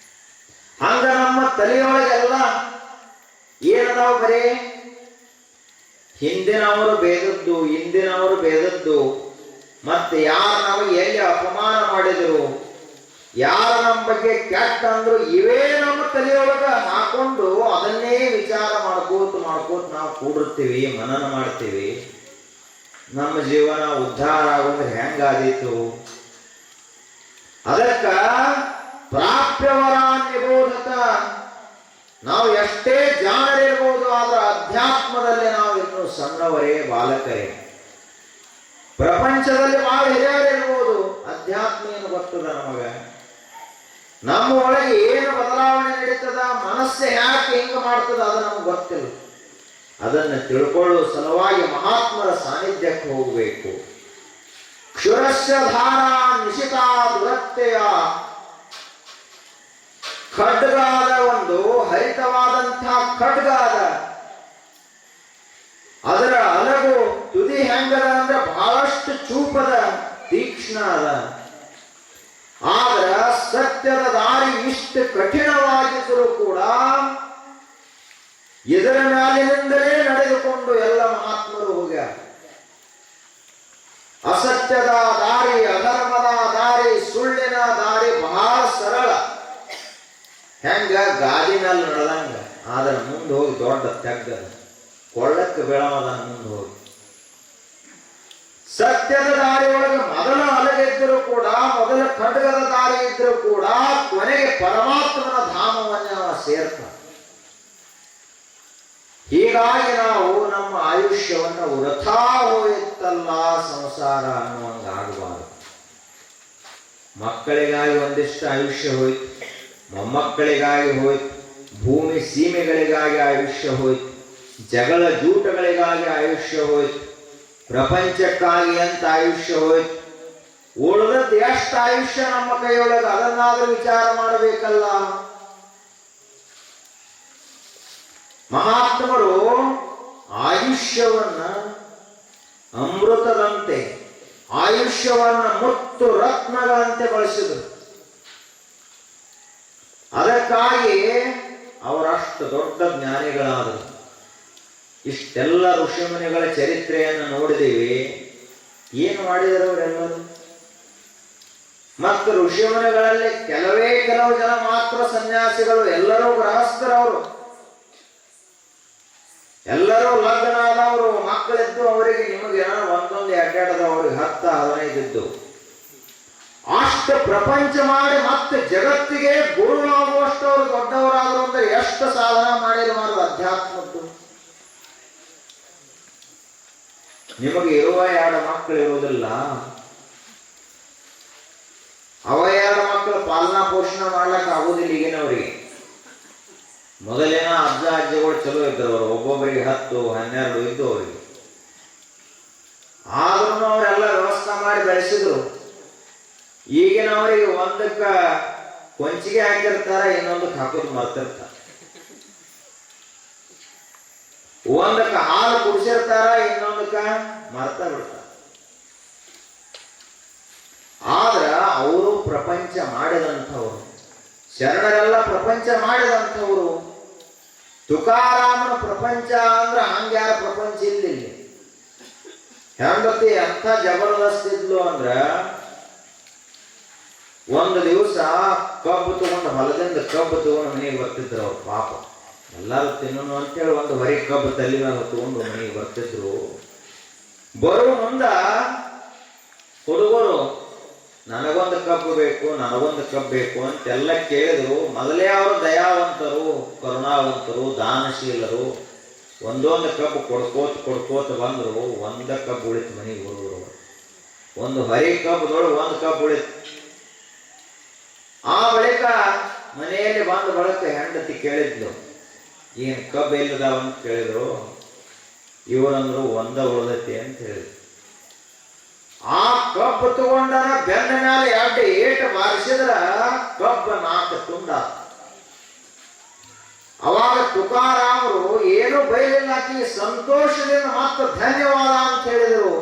ಹಂಗ ನಮ್ಮ ತಲೆಯೊಳಗೆಲ್ಲ ಏನದಾವ್? ಬರೀ ಹಿಂದಿನವರು ಬೇದದ್ದು, ಇಂದಿನವರು ಬೇದದ್ದು, ಮತ್ತೆ ಯಾರು ನಮಗೆ ಎಲ್ಲಿ ಅಪಮಾನ ಮಾಡಿದ್ರು, ಯಾರು ನಮ್ಮ ಬಗ್ಗೆ ಕೆಟ್ಟ ಅಂದ್ರು, ಇವೇ ನಮ್ಮ ತಲೆಯೊಳಗ ಹಾಕೊಂಡು ಅದನ್ನೇ ವಿಚಾರ ಮಾಡ್ಕೋತ ನಾವು ಕೂಡಿರ್ತೀವಿ, ಮನನ ಮಾಡ್ತೀವಿ. ನಮ್ಮ ಜೀವನ ಉದ್ಧಾರ ಆಗೋದ್ರೆ ಹೆಂಗಾದೀತು? ಅದಕ್ಕ ಪ್ರಾಪ್ಯವರ ನಿಬೋಧಕ. ನಾವು ಎಷ್ಟೇ ಜಾಣರಿರ್ಬೋದು, ಆದ್ರೆ ಅಧ್ಯಾತ್ಮದಲ್ಲಿ ನಾವು ಇನ್ನೂ ಸಣ್ಣವರೇ, ಬಾಲಕರೇ. ಪ್ರಪಂಚದಲ್ಲಿ ಬಹಳ ಹಿರಿಯರಿರ್ಬೋದು, ಅಧ್ಯಾತ್ಮ ಏನು ಗೊತ್ತದ ನಮಗ? ನಮ್ಮ ಒಳಗೆ ಏನು ಬದಲಾವಣೆ ನಡೀತದ, ಮನಸ್ಸು ಯಾಕೆ ಹಿಂಗ ಮಾಡ್ತದ, ಅದು ನಮ್ಗೆ ಗೊತ್ತಿಲ್ಲ. ಅದನ್ನು ತಿಳ್ಕೊಳ್ಳುವ ಸಲುವಾಗಿ ಮಹಾತ್ಮರ ಸಾನ್ನಿಧ್ಯಕ್ಕೆ ಹೋಗಬೇಕು. ಕ್ಷುರಸ್ಯ ಧಾರ ನಿಶಿತಾ ದುರತ್ತೆಯ. ಖಡ್ಗಾದ ಒಂದು ಹರಿತವಾದಂತಹ ಖಡ್ಗಾದ, ಅದರ ಅಲಗು ತುದಿ ಹೆಂಗದ ಅಂದ್ರೆ ಬಹಳಷ್ಟು ಚೂಪದ, ತೀಕ್ಷ್ಣ ಅದ. ಆದ್ರ ಸತ್ಯದ ದಾರಿ ಇಷ್ಟು ಕಠಿಣವಾಗಿದ್ದರೂ ಕೂಡ ಇದರ ಮ್ಯಾಲಿನಿಂದಲೇ ನಡೆದುಕೊಂಡು ಎಲ್ಲ ಮಹಾತ್ಮರು ಹೋಗ್ಯಾರ. ಅಸತ್ಯದ ದಾರಿ, ಅಧರ್ಮದ ದಾರಿ, ಸುಳ್ಳಿನ ದಾರಿ ಬಹಳ ಸರಳ, ಹೆಂಗ ಗಾದಿನಲ್ಲಿ ನಡೆದಂಗ. ಆದ್ರೆ ಮುಂದೆ ಹೋಗಿ ದೊಡ್ಡ ತೆಗ್ಗದ, ಕೊಳ್ಳಕ್ಕೆ ಬೀಳಮದ ಮುಂದೆ ಹೋಗಿ. ಸತ್ಯದ ದಾರಿ ಒಳಗೆ ಮೊದಲ ಅಲಗಿದ್ದರೂ ಕೂಡ, ಮೊದಲ ಖಡ್ಗದ ದಾರಿ ಇದ್ರೂ ಕೂಡ ಕೊನೆಗೆ ಪರಮಾತ್ಮನ ಧಾಮವನ್ನ ಸೇರ್ತಾನೆ. ಹೀಗಾಗಿ ನಾವು ನಮ್ಮ ಆಯುಷ್ಯವನ್ನು ವೃಥಾ ಹೋಯಿತಲ್ಲ ಸಂಸಾರ ಅನ್ನುವಂಗ ಆಗಬಾರದು. ಮಕ್ಕಳಿಗಾಗಿ ಒಂದಿಷ್ಟು ಆಯುಷ್ಯ ಹೋಯ್ತು, ಮೊಮ್ಮಕ್ಕಳಿಗಾಗಿ ಹೋಯ್ತು, ಭೂಮಿ ಸೀಮೆಗಳಿಗಾಗಿ ಆಯುಷ್ಯ ಹೋಯ್ತು, ಜಗಳ ಜೂಟಗಳಿಗಾಗಿ ಆಯುಷ್ಯ ಹೋಯ್ತು, ಪ್ರಪಂಚಕ್ಕಾಗಿ ಅಂತ ಆಯುಷ್ಯ ಹೋಯ್ತು. ಉಳಿದದ್ದು ಎಷ್ಟು ಆಯುಷ್ಯ ನಮ್ಮ ಕೈಯೊಳಗೆ, ಅದನ್ನಾದ್ರೂ ವಿಚಾರ ಮಾಡಬೇಕಲ್ಲ. ಮಹಾತ್ಮರು ಆಯುಷ್ಯವನ್ನ ಅಮೃತದಂತೆ, ಆಯುಷ್ಯವನ್ನ ಮುತ್ತು ರತ್ನಗಳಂತೆ ಬಳಸಿದರು. ಅದಕ್ಕಾಗಿ ಅವರಷ್ಟು ದೊಡ್ಡ ಜ್ಞಾನಿಗಳಾದರು. ಇಷ್ಟೆಲ್ಲ ಋಷಿಮುನಿಗಳ ಚರಿತ್ರೆಯನ್ನು ನೋಡಿದೀವಿ. ಏನು ಮಾಡಿದರು ಅವರೆಲ್ಲರೂ? ಮತ್ತು ಋಷಿಮುನಿಗಳಲ್ಲಿ ಕೆಲವು ಜನ ಮಾತ್ರ ಸನ್ಯಾಸಿಗಳು, ಎಲ್ಲರೂ ಗೃಹಸ್ಥರವರು, ಎಲ್ಲರೂ ಲಗ್ನ ಆದವರು, ಮಕ್ಕಳಿದ್ದು ಅವರಿಗೆ, ನಿಮಗೆ ಒಂದೊಂದು ಅಡ್ಡಾಡದ ಅವ್ರಿಗೆ 10-15 ಇದ್ದು. ಅಷ್ಟು ಪ್ರಪಂಚ ಮಾಡಿ ಮತ್ತೆ ಜಗತ್ತಿಗೆ ಗುರುವಾಗುವಷ್ಟು ಆಲ್ಮೋಸ್ಟ್ ಅವರು ದೊಡ್ಡವರಾದ್ರು ಅಂದ್ರೆ ಎಷ್ಟು ಸಾಧನ ಮಾಡಿರಬಾರ್ದು ಅಧ್ಯಾತ್ಮದ್ದು. ನಿಮಗೆ ಇರುವ 2 ಮಕ್ಕಳು ಇರುವುದಿಲ್ಲ, ಅವ 2 ಮಕ್ಕಳು ಪಾಲನಾ ಪೋಷಣೆ ಮಾಡ್ಲಕ್ಕ ಆಗುದಿಲ್ಲ ಈಗಿನವರಿಗೆ. ಮೊದಲೇನ ಅಜ್ಜ ಅಜ್ಜಿಗಳು ಚಲೋ ಇದ್ದರು, ಅವರು ಒಬ್ಬೊಬ್ಬರಿಗೆ 10, 12 ಇದ್ದು ಅವರಿಗೆ. ಆದ್ರೂ ಅವರೆಲ್ಲ ವ್ಯವಸ್ಥೆ ಮಾಡಿ ಬೆಳೆಸಿದ್ರು. ಈಗಿನವರಿಗೆ ಒಂದಕ್ಕ ಕೊಂಚಿಗೆ ಹಾಕಿರ್ತಾರ, ಇನ್ನೊಂದಕ್ಕೆ ಹಾಕೋದು ಮರ್ತಿರ್ತಾರ. ಒಂದಕ್ಕ ಹಾಲು ಕುಡಿಸಿರ್ತಾರ, ಇನ್ನೊಂದಕ್ಕ ಮರ್ತ ಬಿಡ್ತಾರ. ಆದ್ರ ಅವರು ಪ್ರಪಂಚ ಮಾಡಿದಂಥವ್ರು, ಶರಣರೆಲ್ಲ ಪ್ರಪಂಚ ಮಾಡಿದಂಥವ್ರು. ತುಕಾರಾಮನ ಪ್ರಪಂಚ ಅಂದ್ರ ಹಂಗ್ಯಾರ ಪ್ರಪಂಚ ಇಲ್ಲಿ. ಹೆಂಡತಿ ಎಂಥ ಜಬರ್ದಸ್ತ್ ಇದ್ಲು ಅಂದ್ರ, ಒಂದು ದಿವಸ ಕಬ್ಬು ತಗೊಂಡು ಹೊಲದಿಂದ ಕಬ್ಬು ತಗೊಂಡು ಮನೆಗೆ ಬರ್ತಿದ್ರು ಅವ್ರು. ಪಾಪ ಎಲ್ಲಾರು ತಿನ್ನೋನು ಅಂತೇಳಿ ಒಂದು ಹೊರೆ ಕಬ್ಬು ತಲೆ ಮೇಲೆ ಹೊತ್ಕೊಂಡು ಮನೆಗೆ ಬರ್ತಿದ್ರು. ಬರೋ ಮುಂದ ಹುಡುಗರು ನನಗೊಂದು ಕಬ್ಬು ಬೇಕು, ನನಗೊಂದು ಕಬ್ಬು ಬೇಕು ಅಂತೆಲ್ಲ ಕೇಳಿದ್ರು. ಮೊದಲೇ ಅವರು ದಯಾವಂತರು, ಕರುಣಾವಂತರು, ದಾನಶೀಲರು. ಒಂದೊಂದು ಕಬ್ಬು ಕೊಡ್ಕೋತ ಬಂದ್ರು. ಒಂದ ಕಬ್ಬು ಉಳಿತು ಮನೆಗೆ ಹೋದ್ರು. ಒಂದು ಹೊರೆ ಕಬ್ಬದೊಳಗೆ ಒಂದು ಕಬ್ಬು ಉಳಿತು. ಆ ಬಳಿಕ ಮನೆಯಲ್ಲಿ ಬಂದ ಬಳಿಕ ಹೆಂಡತಿ ಕೇಳಿದ್ಲು, ಏನ್ ಕಬ್ಬು ಇಲ್ಲದಾವ ಅಂತ ಕೇಳಿದ್ರು. ಇವರಂದ್ರು ಒಂದ ಉಳಿದೈತಿ ಅಂತ ಹೇಳಿದ್ರು. ಆ ಕಬ್ಬು ತಗೊಂಡನ ಬೆನ್ನ ಮೇಲೆ 2 ಏಟು ಬಾರಿಸಿದ್ರ ಕಬ್ಬು 4 ತುಂಡ. ಅವಾಗ ತುಕಾರಾಮರು ಏನು ಬೈಲಿಲ್ಲ, ಆಕಿ ಸಂತೋಷದಿಂದ ಮತ್ತೆ ಧನ್ಯವಾದ ಅಂತ ಹೇಳಿದ್ರು.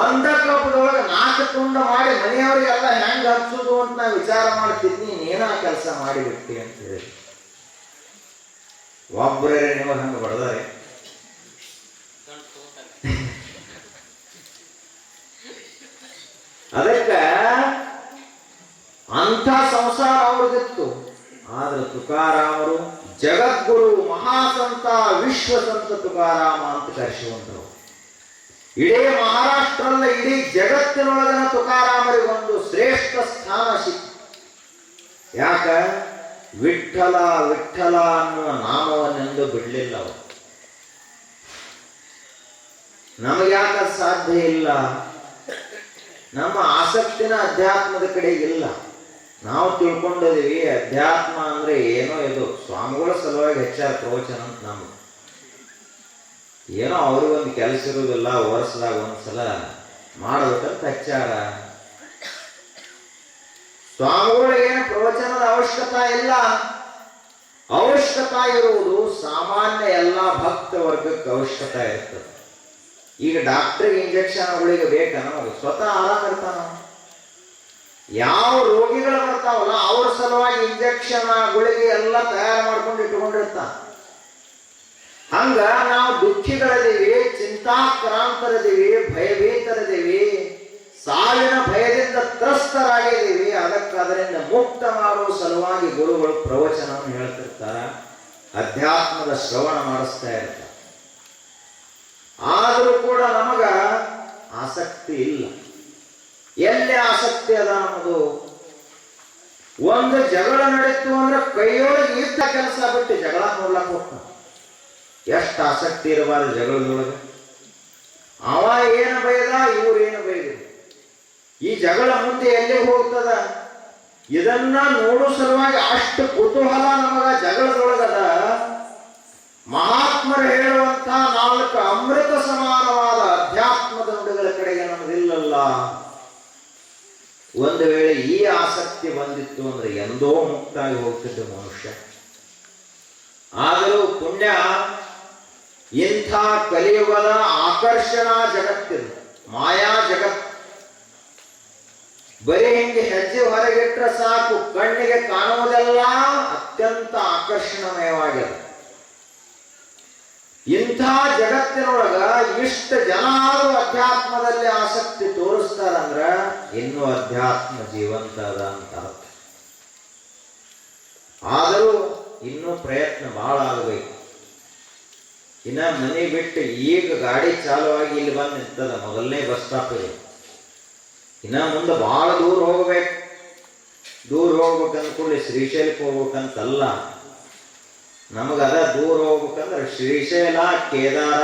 ಒಂದ ಕಬ್ಬದೊಳಗೆ 4 ತುಂಡ ಮಾಡಿ ಮನೆಯವರಿಗೆಲ್ಲ ಹೆಂಗ ಹಚ್ಚುದು ಅಂತ ನಾ ವಿಚಾರ ಮಾಡ್ತಿದ್ನಿ, ನೀನ ಕೆಲಸ ಮಾಡಿಬಿಟ್ಟಿ ಅಂತ ಹೇಳಿ. ಒಬ್ಬರೇ ನೀವು ಹಂಗ ಬಡದಾರೆ. ಅದಕ್ಕ ಅಂಥ ಸಂಸಾರ ಅವ್ರದಿತ್ತು. ಆದ್ರೆ ತುಕಾರಾಮರು ಜಗದ್ಗುರು, ಮಹಾಸಂತ, ವಿಶ್ವಸಂತ ತುಕಾರಾಮ ಅಂತ ಕರೆಸುವಂತರು. ಇಡೀ ಮಹಾರಾಷ್ಟ್ರಲ್ಲ, ಇಡೀ ಜಗತ್ತಿನೊಳಗನ ತುಕಾರಾಮರಿಗೆ ಒಂದು ಶ್ರೇಷ್ಠ ಸ್ಥಾನ ಸಿಕ್ತು. ಯಾಕ? ವಿಠ್ಠಲ ವಿಠ್ಠಲ ಅನ್ನುವ ನಾಮವನ್ನೆಂದು ಬಿಡಲಿಲ್ಲ ಅವರು. ನಮಗ್ಯಾಕ ಸಾಧ್ಯ ಇಲ್ಲ? ನಮ್ಮ ಆಸಕ್ತಿನ ಅಧ್ಯಾತ್ಮದ ಕಡೆ ಇಲ್ಲ. ನಾವು ತಿಳ್ಕೊಂಡಿದೀವಿ ಅಧ್ಯಾತ್ಮ ಅಂದ್ರೆ ಏನೋ ಇದು ಸ್ವಾಮಿಗಳ ಸಲುವಾಗಿ ಹೆಚ್ಚಾರ ಪ್ರವಚನ ಅಂತ ನಮ್ಗೆ ಏನೋ ಅವ್ರಿಗೊಂದು ಕೆಲಸ ಇರುವುದಿಲ್ಲ, ವರ್ಷದಾಗ ಒಂದ್ಸಲ ಮಾಡಬೇಕಂತ ಹಚ್ಚಾರ. ಸ್ವಾಮಿಗಳಿಗೆ ಏನು ಪ್ರವಚನದ ಅವಶ್ಯಕತೆ ಇಲ್ಲ. ಅವಶ್ಯಕತೆ ಇರುವುದು ಸಾಮಾನ್ಯ ಎಲ್ಲ ಭಕ್ತ ವರ್ಗಕ್ಕೆ ಅವಶ್ಯಕತೆ ಇರ್ತದೆ. ಈಗ ಡಾಕ್ಟರ್ಗೆ ಇಂಜೆಕ್ಷನ್ಗಳಿಗೆ ಬೇಕಾ? ನಮಗೆ ಸ್ವತಃ ಆರಾಮ ಇರ್ತಾನ. ಯಾವ ರೋಗಿಗಳು ಬರ್ತಾವಲ್ಲ ಅವ್ರ ಸಲುವಾಗಿ ಇಂಜೆಕ್ಷನ್ ಗುಳಿಗೆ ಎಲ್ಲ ತಯಾರು ಮಾಡ್ಕೊಂಡು ಇಟ್ಕೊಂಡಿರ್ತಾನ. ಹಂಗ ನಾವು ದುಃಖಿಗಳಿದ್ದೀವಿ, ಚಿಂತಾಕ್ರಾಂತರಿದ್ದೀವಿ, ಭಯಭೀತರಿದ್ದೀವಿ, ಸಾವಿನ ಭಯದಿಂದ ತ್ರಸ್ತರಾಗಿದ್ದೀವಿ. ಅದರಿಂದ ಮುಕ್ತ ಮಾಡುವ ಸಲುವಾಗಿ ಗುರುಗಳು ಪ್ರವಚನವನ್ನು ಹೇಳ್ತಿರ್ತಾರ, ಅಧ್ಯಾತ್ಮದ ಶ್ರವಣ ಮಾಡಿಸ್ತಾ ಇರ್ತಾರೆ. ಆದರೂ ಕೂಡ ನಮಗ ಆಸಕ್ತಿ ಇಲ್ಲ. ಎಲ್ಲಿ ಆಸಕ್ತಿ ಅದ ನಮ್ಮದು? ಒಂದು ಜಗಳ ನಡೀತು ಅಂದ್ರೆ ಕೈಯೊಳಗೆ ಇದ್ದ ಕೆಲಸ ಬಿಟ್ಟು ಜಗಳ ನೋಡ್ಲಕ್ ಹೋಗ್ತಾನ. ಎಷ್ಟು ಆಸಕ್ತಿ ಇರಬಾರ್ದು ಜಗಳದೊಳಗೆ. ಅವ ಏನು ಬೈದ, ಇವ್ರು ಏನು ಬೈದ್ರು, ಈ ಜಗಳ ಮುಂದೆ ಎಲ್ಲಿ ಹೋಗ್ತದ? ಇದನ್ನ ನೋಡೋ ಸಲುವಾಗಿ ಅಷ್ಟು ಕುತೂಹಲ ನಮಗ ಜಗಳದೊಳಗದ. ಮಹಾತ್ಮರು ಹೇಳುವಂತ 4 ಅಮೃತ ಸಮಾನವಾದ ಅಧ್ಯಾತ್ಮದ ನುಡಿಗಳ ಕಡೆಗೆ ನಮಗಿಲ್ಲಲ್ಲ. ಒಂದು ವೇಳೆ ಈ ಆಸಕ್ತಿ ಬಂದಿತ್ತು ಅಂದ್ರೆ ಎಂದೋ ಮುಕ್ತಾಗಿ ಹೋಗ್ತಿದ್ದ ಮನುಷ್ಯ. ಆದರೂ ಪುಣ್ಯ ಇಂಥ ಕಲಿಯುಗದ ಆಕರ್ಷಣಾ ಜಗತ್ತಿದು, ಮಾಯಾ ಜಗತ್. ಬರೀ ಹಿಂಗೆ ಹೆಜ್ಜೆ ಹೊರಗಿಟ್ರೆ ಸಾಕು, ಕಣ್ಣಿಗೆ ಕಾಣುವುದೆಲ್ಲ ಅತ್ಯಂತ ಆಕರ್ಷಣಮಯವಾಗಿದೆ. ಇಂಥ ಜಗತ್ತಿನೊಳಗ ಇಷ್ಟ ಜನ ಅಧ್ಯಾತ್ಮದಲ್ಲಿ ಆಸಕ್ತಿ ತೋರಿಸ್ತಾರಂದ್ರ ಇನ್ನೂ ಅಧ್ಯಾತ್ಮ ಜೀವಂತ ಅದ ಅಂತ ಅರ್ಥ. ಆದರೂ ಇನ್ನೂ ಪ್ರಯತ್ನ ಬಹಳ ಆಗಬೇಕು. ಇನ್ನ ಮನೆ ಬಿಟ್ಟು ಈಗ ಗಾಡಿ ಚಾಲುವಾಗಿ ಇಲ್ಲಿ ಬಂದು ನಿಂತದ, ಮೊದಲನೇ ಬಸ್ ಸ್ಟಾಪ್ ಇದೆ. ಇನ್ನ ಮುಂದೆ ಬಹಳ ದೂರ ಹೋಗ್ಬೇಕು. ದೂರ ಹೋಗ್ಬೇಕಂದ್ಕೊಳ್ಳಿ ಶ್ರೀಶೈಲಕ್ಕೆ ಹೋಗ್ಬೇಕಂತಲ್ಲ. ನಮಗದ ದೂರ ಹೋಗ್ಬೇಕಂದ್ರೆ ಶ್ರೀಶೈಲ, ಕೇದಾರ,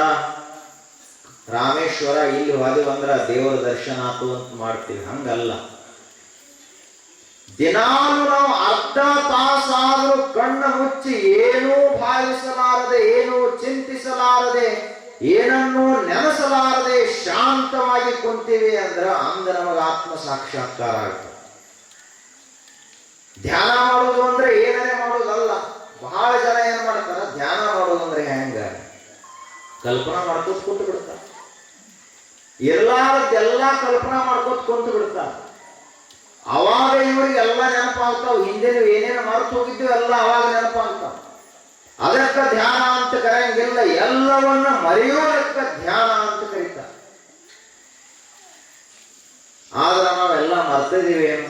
ರಾಮೇಶ್ವರ ಇಲ್ಲಿ ಹೋದಿವಂದ್ರ ದೇವರ ದರ್ಶನ ಆತು ಅಂತ ಮಾಡ್ತೀವಿ. ಹಂಗಲ್ಲ. ದಿನಾಲು ನಾವು ಅರ್ಧ ತಾಸಾದರೂ ಕಣ್ಣು ಮುಚ್ಚಿ ಏನೂ ಭಾವಿಸಲಾರದೆ, ಏನೂ ಚಿಂತಿಸಲಾರದೆ, ಏನನ್ನೂ ನೆನೆಸಲಾರದೆ ಶಾಂತವಾಗಿ ಕುಂತೀವಿ ಅಂದ್ರ ನಮಗ ಆತ್ಮ ಸಾಕ್ಷಾತ್ಕಾರ ಆಗ್ತದೆ. ಧ್ಯಾನ ಮಾಡೋದು ಅಂದ್ರೆ ಏನನ್ನೇ ಮಾಡೋದಲ್ಲ. ಬಹಳ ಜನ ಏನ್ ಮಾಡ್ತಾರ, ಧ್ಯಾನ ಮಾಡೋದು ಅಂದ್ರೆ ಹೆಂಗ ಕಲ್ಪನಾ ಮಾಡ್ಕೋತ ಕುಂತು ಬಿಡ್ತಾರ. ಎಲ್ಲಾರದ್ದೆಲ್ಲ ಕಲ್ಪನಾ ಮಾಡ್ಕೋತ ಕುಂತು ಬಿಡ್ತಾರ. ಅವಾಗ ಇವ್ರಿಗೆ ಎಲ್ಲ ನೆನಪಾಗ್ತಾವ. ಹಿಂದೆ ನೀವು ಏನೇನು ಮರೆತು ಹೋಗಿದ್ದೀವಿ ಎಲ್ಲ ಅವಾಗ ನೆನಪಾಗ್ತಾವ. ಅದಕ್ಕ ಧ್ಯಾನ ಅಂತ ಕರೆಯಂಗಿಲ್ಲ, ಎಲ್ಲವನ್ನ ಮರೆಯೋದಕ್ಕ ಧ್ಯಾನ ಅಂತ ಕರೀತಾರೆ. ಆದ್ರೆ ನಾವೆಲ್ಲ ಮರ್ತಿದೀವಿ. ಏನು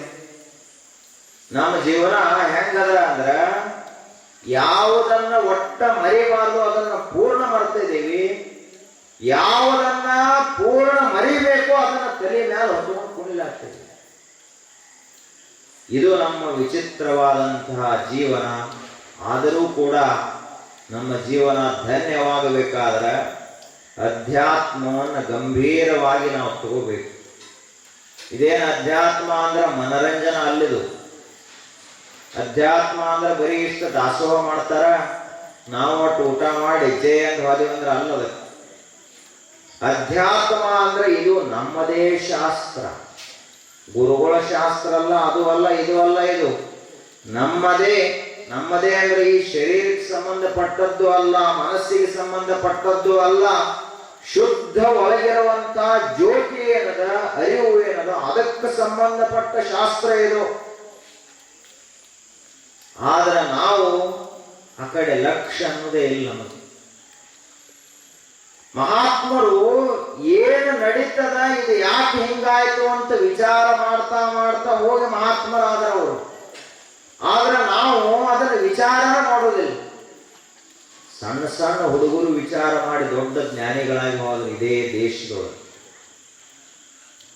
ನಮ್ಮ ಜೀವನ ಹೆಂಗದ ಅಂದ್ರ ಯಾವುದನ್ನ ಒಟ್ಟ ಮರಿಬಾರ್ದು ಅದನ್ನ ಪೂರ್ಣ ಮರ್ತಿದ್ದೀವಿ. ಯಾವುದನ್ನ ಪೂರ್ಣ ಮರಿಬೇಕು ಅದನ್ನ ತಲೆ ಮೇಲೆ ಹೊತ್ಕೊಂಡು ಕುಣಿಲಾಗ್ತೀವಿ. ಇದು ನಮ್ಮ ವಿಚಿತ್ರವಾದಂತಹ ಜೀವನ. ಆದರೂ ಕೂಡ ನಮ್ಮ ಜೀವನ ಧನ್ಯವಾಗಬೇಕಾದ್ರೆ ಅಧ್ಯಾತ್ಮವನ್ನು ಗಂಭೀರವಾಗಿ ನಾವು ತಗೋಬೇಕು. ಇದೇನು ಅಧ್ಯಾತ್ಮ ಅಂದ್ರೆ ಮನರಂಜನ ಅಲ್ಲಿದು. ಅಧ್ಯಾತ್ಮ ಅಂದ್ರೆ ಬರೀ ಇಷ್ಟ ದಾಸೋಹ ಮಾಡ್ತಾರ, ನಾವು ಒಟ್ಟು ಊಟ ಮಾಡಿ ಜಯ ಅಂತ ಹೋದಿವಂದ್ರೆ ಅಲ್ಲದ. ಅಧ್ಯಾತ್ಮ ಅಂದ್ರೆ ಇದು ನಮ್ಮದೇ ಶಾಸ್ತ್ರ. ಗುರುಗಳ ಶಾಸ್ತ್ರ ಅಲ್ಲ, ಅದು ಅಲ್ಲ, ಇದು ಅಲ್ಲ. ಇದು ನಮ್ಮದೇ. ನಮ್ಮದೇ ಅಂದ್ರೆ ಈ ಶರೀರಕ್ಕೆ ಸಂಬಂಧಪಟ್ಟದ್ದು ಅಲ್ಲ, ಮನಸ್ಸಿಗೆ ಸಂಬಂಧಪಟ್ಟದ್ದು ಅಲ್ಲ. ಶುದ್ಧ ಒಳಗಿರುವಂತ ಜ್ಯೋತಿ ಏನದ, ಅರಿವು ಏನದ, ಅದಕ್ಕೆ ಸಂಬಂಧಪಟ್ಟ ಶಾಸ್ತ್ರ ಇದು. ಆದ್ರೆ ನಾವು ಆ ಕಡೆ ಲಕ್ಷ್ಯ ಅನ್ನೋದೇ ಇಲ್ಲ ನಮಗೆ. ಮಹಾತ್ಮರು ಏನು ನಡೀತದ, ಇದು ಯಾಕೆ ಹಿಂಗಾಯ್ತು ಅಂತ ವಿಚಾರ ಮಾಡ್ತಾ ಮಾಡ್ತಾ ಹೋಗಿ ಮಹಾತ್ಮರಾದರವರು. ಆದ್ರೆ ನಾವು ಅದನ್ನು ವಿಚಾರನ ಮಾಡೋದಿಲ್ಲ. ಸಣ್ಣ ಸಣ್ಣ ಹುಡುಗರು ವಿಚಾರ ಮಾಡಿ ದೊಡ್ಡ ಜ್ಞಾನಿಗಳಾಗಿ ಹೋದ್ರು ಇದೇ ದೇಶದೊಳಗೆ.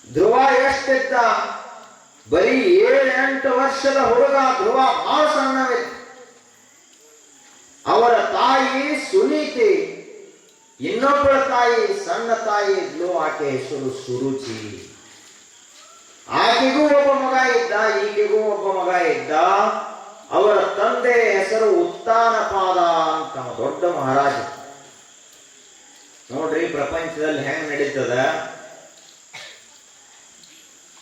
ಧ್ರುವ ಎಷ್ಟಿದ್ದ? ಬರೀ 7-8 ವರ್ಷದ ಹುಡುಗ ಧ್ರುವ. ಬಹಳ ಸಣ್ಣವಿದ್ದ. ಅವರ ತಾಯಿ ಸುನೀತಿ, ಇನ್ನೊಬ್ಬಳ ತಾಯಿ ಸಣ್ಣ ತಾಯಿ ಇದ್ಲು, ಆಕೆ ಹೆಸರು ಸುರುಚಿ. ಆಕೆಗೂ ಒಬ್ಬ ಮಗ ಇದ್ದ, ಈಕೆಗೂ ಒಬ್ಬ ಮಗ ಇದ್ದ. ಅವರ ತಂದೆ ಹೆಸರು ಉತ್ತಾನಪಾದ ಅಂತ, ದೊಡ್ಡ ಮಹಾರಾಜ. ನೋಡ್ರಿ ಪ್ರಪಂಚದಲ್ಲಿ ಹೆಂಗ್ ನಡೀತದ.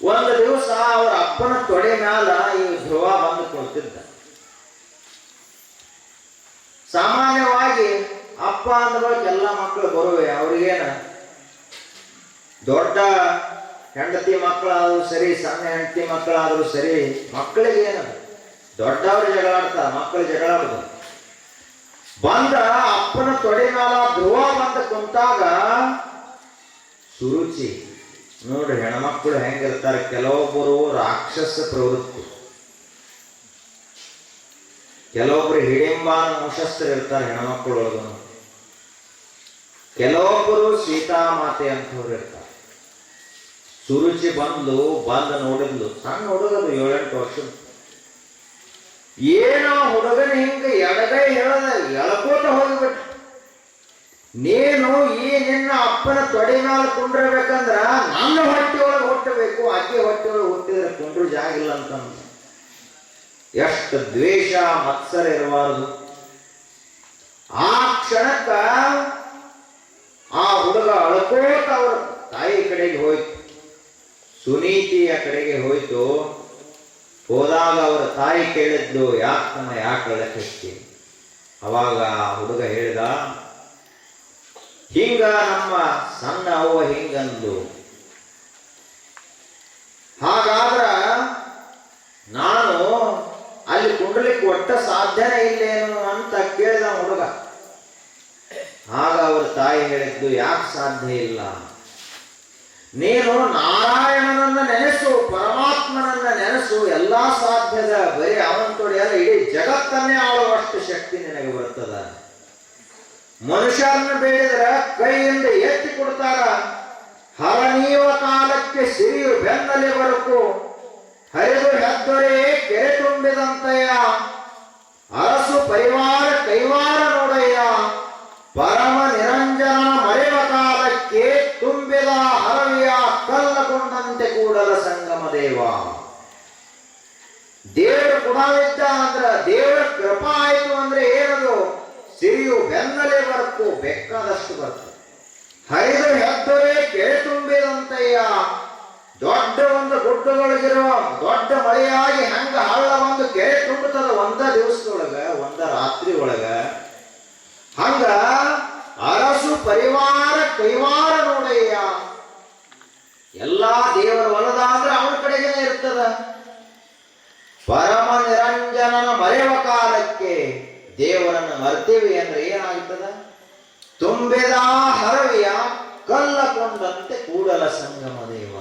ಒಂದು ದಿವಸ ಅವರ ಅಪ್ಪನ ತೊಡೆ ಮ್ಯಾಲ ಈ ಧ್ರುವ ಬಂದು ಕೊಡ್ತಿದ್ದ. ಸಾಮಾನ್ಯವಾಗಿ ಅಪ್ಪ ಅಂದ್ಬೇಕು ಎಲ್ಲ ಮಕ್ಕಳು ಬರುವೆ. ಅವ್ರಿಗೇನ ದೊಡ್ಡ ಹೆಂಡತಿ ಮಕ್ಕಳಾದ್ರೂ ಸರಿ, ಸಣ್ಣ ಹೆಂಡತಿ ಮಕ್ಕಳಾದ್ರೂ ಸರಿ, ಮಕ್ಕಳಿಗೇನ ದೊಡ್ಡವರು ಜಗಳಾಡ್ತಾರ, ಮಕ್ಕಳು ಜಗಳಾಡುದು. ಬಂದ ಅಪ್ಪನ ತೊಡೆ ಮ್ಯಾಲ ಧ್ರುವ ಬಂದ ಕುಂತಾಗ ಸುರುಚಿ. ನೋಡ್ರಿ ಹೆಣ್ಮಕ್ಳು ಹೆಂಗಿರ್ತಾರೆ. ಕೆಲವೊಬ್ಬರು ರಾಕ್ಷಸ ಪ್ರವೃತ್ತಿ, ಕೆಲವೊಬ್ರು ಹಿಡಿಂಬಾನ ವಂಶಸ್ಥರು ಇರ್ತಾರೆ ಹೆಣ್ಮಕ್ಳೊಳಗ, ಕೆಲವೊಬ್ಬರು ಸೀತಾಮಾತೆ ಅಂತವ್ರು ಇರ್ತಾರೆ. ಸುರುಚಿ ಬಂದು ನೋಡಿದ್ಲು. ಸಣ್ಣ ಹುಡುಗದು 7-8 ವರ್ಷದ. ಏನೋ ಹುಡುಗನ ಹಿಂಗ ಎಡಗೈ ಎಳ್ಕೋತ ಹೋಗ್ಬಿಟ್ಟ. ನೀನು ಈ ನಿನ್ನ ಅಪ್ಪನ ತೊಡೆ ಮೇಲೆ ಕುಂಡ್ರಬೇಕಂದ್ರ ನನ್ನ ಹೊಟ್ಟೆಯೊಳಗೆ ಹುಟ್ಟಬೇಕು, ಆಕೆ ಹೊಟ್ಟೆಯೊಳಗೆ ಹುಟ್ಟಿದ್ರೆ ಕುಂಡ್ರು ಜಾಗಿಲ್ಲ ಅಂತಂದ. ಎಷ್ಟು ದ್ವೇಷ ಮತ್ಸರ ಇರಬಾರದು. ಆ ಕ್ಷಣಕ್ಕ ಆ ಹುಡುಗ ಅಳ್ಕೋತ ಅವ್ರ ತಾಯಿ ಕಡೆಗೆ ಹೋಯ್ತು, ಸುನೀತಿಯ ಕಡೆಗೆ ಹೋಯ್ತು. ಹೋದಾಗ ಅವರ ತಾಯಿ ಕೇಳಿದ್ದು, ಯಾಕಮ್ಮ ಯಾಕೆ ಅಳಕತ್ತಿ? ಅವಾಗ ಆ ಹುಡುಗ ಹೇಳಿದ, ಹಿಂಗ ನಮ್ಮ ಸಣ್ಣ ಅವ್ವ ಹಿಂಗಂದು. ಹಾಗಾದ್ರ ನಾನು ಅಲ್ಲಿ ಕುಂಡ್ಲಿಕ್ಕೆ ಒಟ್ಟ ಸಾಧ್ಯನೇ ಇಲ್ಲೇನು ಅಂತ ಕೇಳಿದ ಹುಡುಗ. ಆಗ ಅವ್ರ ತಾಯಿ ಹೇಳಿದ್ದು, ಯಾಕೆ ಸಾಧ್ಯ ಇಲ್ಲ? ನೀನು ನಾರಾಯಣನನ್ನ ನೆನೆಸು, ಪರಮಾತ್ಮನನ್ನ ನೆನೆಸು, ಎಲ್ಲಾ ಸಾಧ್ಯದ. ಬರೀ ಅವನ ತೊಡೆಯಲ್ಲ, ಇಡೀ ಜಗತ್ತನ್ನೇ ಆಳುವಷ್ಟು ಶಕ್ತಿ ನಿನಗೆ ಬರ್ತದ. ಮನುಷ್ಯರನ್ನ ಬೇಡಿದ್ರ ಕೈಯಿಂದ ಎತ್ತಿ ಕೊಡ್ತಾರ. ಹರನೀಯುವ ಕಾಲಕ್ಕೆ ಸಿರಿಯು ಬೆನ್ನಲೆ ಬರಕು, ಹರಿದು ಹೆದ್ದೊರೆ ಕೆರೆ ತುಂಬಿದಂತಯ್ಯ, ಅರಸು ಪರಿವಾರ ಕೈವಾರ ನೋಡಯ್ಯ, ಪರಮ ನಿರಂಜನ ಮರೆವ ಕಾಲಕ್ಕೆ ತುಂಬಿದ ಹರವಿಯ ಕಲ್ಲಕೊಂಡಂತೆ ಕೂಡಲ ಸಂಗಮ ದೇವ. ದೇವರು ಗುಣವಿದ್ದ ಅಂದ್ರ ದೇವರ ಕೃಪಾ ಆಯ್ತು ಅಂದ್ರೆ ಏನದು? ಸಿರಿಯು ಬೆನ್ನಲೆ ಬರ್ಕು, ಬೇಕಾದಷ್ಟು ಬರ್ಕು. ಹರಿದು ಹೆದ್ದೊರೆ ಕೆರೆ ತುಂಬಿದಂತಯ್ಯ, ದೊಡ್ಡ ಒಂದು ಗುಡ್ಡದೊಳಗಿರುವ ದೊಡ್ಡ ಮಳೆಯಾಗಿ ಹಂಗ ಹಳ್ಳ ಒಂದು ಕೆರೆ ತುಂಬುತ್ತದ ಒಂದ ದಿವಸದೊಳಗ, ಒಂದ ರಾತ್ರಿ ಒಳಗ. ಹಂಗ ಅರಸು ಪರಿವಾರ ಕೈವಾರ ನೋಡಯ್ಯ. ಎಲ್ಲಾ ದೇವರ ಹೊಲದ ಅಂದ್ರೆ ಅವನ ಕಡೆಗೇನೆ ಇರ್ತದ. ಪರಮ ನಿರಂಜನನ ಮರೆವ ಕಾಲಕ್ಕೆ ದೇವರನ್ನು ಮರ್ತೀವಿ ಅಂದ್ರೆ ಏನಾಗ್ತದ? ತುಂಬಿದ ಹರವಿಯ ಕಲ್ಲಕೊಂಡಂತೆ ಕೂಡಲ ಸಂಗಮ ದೇವ.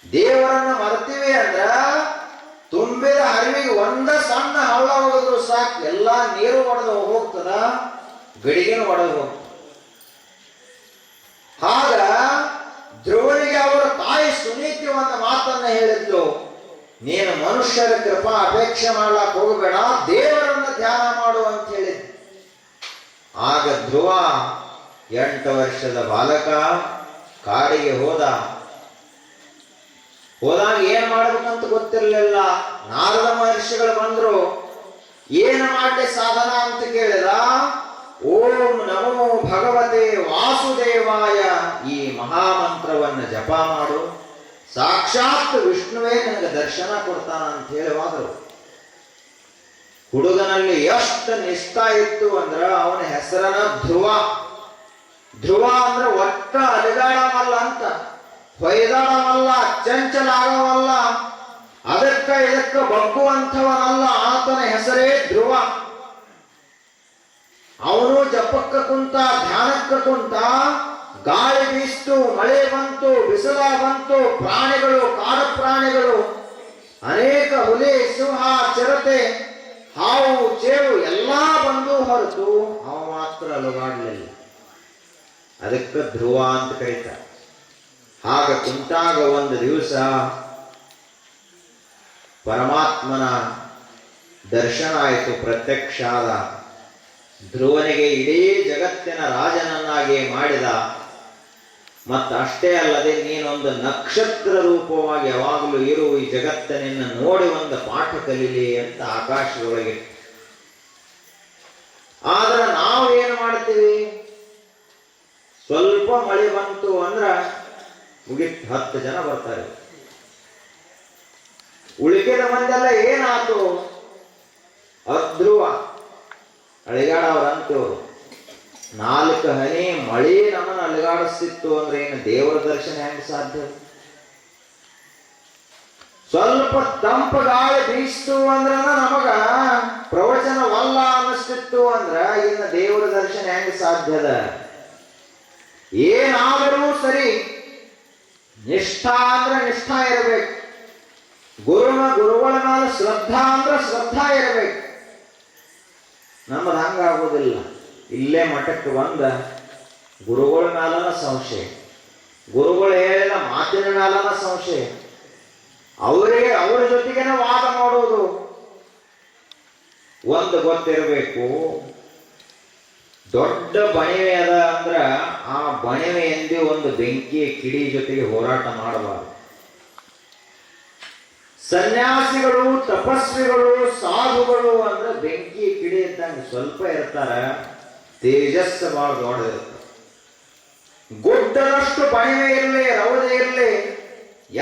ದೇವರನ್ನ ಮರ್ತೀವಿ ಅಂದ್ರ ತುಂಬಿದ ಹರಿವಿಗೆ ಒಂದ ಸಣ್ಣ ಹಳ್ಳ ಹೋದ್ರು ಸಾಕು, ಎಲ್ಲಾ ನೀರು ಒಡೆದು ಹೋಗ್ತದ, ಗಡಿಗೆನು ಒಡೆದು ಹೋಗ್ತದ. ಆಗ ಧ್ರುವನಿಗೆ ಅವರ ತಾಯಿ ಸುನೀತಿ ಒಂದು ಮಾತನ್ನ ಹೇಳಿದ್ಲು, ನೀನು ಮನುಷ್ಯರ ಕೃಪಾ ಅಪೇಕ್ಷೆ ಮಾಡ್ಲಾಕ್ ಹೋಗಬೇಡ, ದೇವರನ್ನ ಧ್ಯಾನ ಮಾಡು ಅಂತ ಹೇಳಿದ್. ಆಗ ಧ್ರುವ 8 ವರ್ಷದ ಬಾಲಕ ಕಾಡಿಗೆ ಹೋದಾಗ ಏನ್ ಮಾಡ್ಬೇಕಂತ ಗೊತ್ತಿರಲಿಲ್ಲ. ನಾರದ ಮಹರ್ಷಿಗಳು ಬಂದ್ರು. ಏನು ಮಾಡಲಿ ಸಾಧನ ಅಂತ ಕೇಳಿದ. ಓಂ ನಮೋ ಭಗವತೆ ವಾಸುದೇವಾಯ, ಈ ಮಹಾಮಂತ್ರವನ್ನು ಜಪ ಮಾಡು, ಸಾಕ್ಷಾತ್ ವಿಷ್ಣುವೇ ನನಗೆ ದರ್ಶನ ಕೊಡ್ತಾನ ಅಂತ ಹೇಳುವಾದ್ರು. ಹುಡುಗನಲ್ಲಿ ಎಷ್ಟು ನಿಷ್ಠಾ ಇತ್ತು ಅಂದ್ರ ಅವನ ಹೆಸರನ್ನ ಧ್ರುವ. ಧ್ರುವ ಅಂದ್ರೆ ಒಟ್ಟ ಅಲಿಗಾಡವಲ್ಲ ಅಂತ, ಹೊಯ್ದಾಡವಲ್ಲ, ಚಂಚಲಾಗವಲ್ಲ, ಇದಕ್ಕ ಬಗ್ಗುವಂಥವನಲ್ಲ. ಆತನ ಹೆಸರೇ ಧ್ರುವ. ಅವನು ಜಪಕ್ಕ ಕುಂತ, ಧ್ಯಾನಕ್ಕ ಕುಂತ, ಗಾಳಿ ಬೀಸ್ತು, ಮಳೆ ಬಂತು, ಬಿಸಿಲ ಬಂತು, ಪ್ರಾಣಿಗಳು, ಕಾಡು ಪ್ರಾಣಿಗಳು ಅನೇಕ ಹುಲಿ, ಸಿಂಹ, ಚಿರತೆ, ಹಾವು, ಚೇವು ಎಲ್ಲಾ ಬಂದು ಹೊರತು ಅವ ಮಾತ್ರ ಅಲುಗಾಡ್ಲಿಲ್ಲ. ಅದಕ್ಕೆ ಧ್ರುವ ಅಂತ ಕರೀತಾರೆ. ಆಗ ಕುಂತಾಗ ಒಂದು ದಿವಸ ಪರಮಾತ್ಮನ ದರ್ಶನ ಆಯಿತು, ಪ್ರತ್ಯಕ್ಷ ಆದ. ಧ್ರುವನಿಗೆ ಇಡೀ ಜಗತ್ತಿನ ರಾಜನನ್ನಾಗಿ ಮಾಡಿದ. ಅಷ್ಟೇ ಅಲ್ಲದೆ ನೀನೊಂದು ನಕ್ಷತ್ರ ರೂಪವಾಗಿ ಯಾವಾಗಲೂ ಇರು, ಈ ಜಗತ್ತನಿನ್ನ ನೋಡಿ ಒಂದು ಪಾಠ ಕಲೀಲಿ ಅಂತ ಆಕಾಶದೊಳಗೆ. ಆದ್ರೆ ನಾವೇನು ಮಾಡ್ತೀವಿ? ಸ್ವಲ್ಪ ಮಳೆ ಬಂತು ಅಂದ್ರ ಮುಗಿತ್, 10 ಜನ ಬರ್ತಾರೆ. ಉಳಿಕೆದ ಮಂದೆಲ್ಲ ಏನಾತು? ಅಧ್ರುವ ಅಳಿಗಾಡವ್ರಂತವ್ರು. 4 ಹನಿ ಮಳೆ ನಮ್ಮನ್ನು ಅಲಿಗಾಡಿಸ್ತಿತ್ತು ಅಂದ್ರೆ ಏನು ದೇವರ ದರ್ಶನ ಹೆಂಗ್ ಸಾಧ್ಯ? ಸ್ವಲ್ಪ ತಂಪ ಗಾಳಿ ಬೀಸ್ತು ಅಂದ್ರ ನಮಗ ಪ್ರವಚನವಲ್ಲ ಅನ್ನಿಸ್ತಿತ್ತು ಅಂದ್ರ ಇನ್ನು ದೇವರ ದರ್ಶನ ಹೆಂಗ್ ಸಾಧ್ಯದ? ಏನಾದರೂ ಸರಿ, ನಿಷ್ಠಾ ಅಂದ್ರೆ ನಿಷ್ಠಾ ಇರಬೇಕು. ಗುರುಗಳ ಮೇಲೆ ಶ್ರದ್ಧಾ ಅಂದ್ರೆ ಶ್ರದ್ಧಾ ಇರಬೇಕು. ನಮ್ಮದು ಹಂಗಾಗೋದಿಲ್ಲ. ಇಲ್ಲೇ ಮಠಕ್ಕೆ ಬಂದ ಗುರುಗಳ ಮೇಲನ ಸಂಶಯ, ಗುರುಗಳು ಹೇಳಿದ ಮಾತಿನ ಮೇಲನ ಸಂಶಯ, ಅವ್ರ ಜೊತೆಗೇನೆ ವಾದ ಮಾಡೋದು. ಒಂದು ಗೊತ್ತಿರಬೇಕು, ದೊಡ್ಡ ಬಣಿವೆ ಅದ ಅಂದ್ರ ಆ ಬಣಿವೆ ಎಂದೇ ಒಂದು ಬೆಂಕಿಯ ಕಿಡಿ ಜೊತೆಗೆ ಹೋರಾಟ ಮಾಡಬಾರದು. ಸನ್ಯಾಸಿಗಳು, ತಪಸ್ವಿಗಳು, ಸಾಧುಗಳು ಅಂದ್ರೆ ಬೆಂಕಿ ಕಿಡಿ ಇದ್ದಂಗೆ ಸ್ವಲ್ಪ ಇರ್ತಾರ, ತೇಜಸ್ಸು ಬಹಳ ದೊಡ್ಡದಿರುತ್ತೆ. ಗುಡ್ಡದಷ್ಟು ಬಣಿವೆ ಇರಲಿ, ರವದೆ ಇರಲಿ,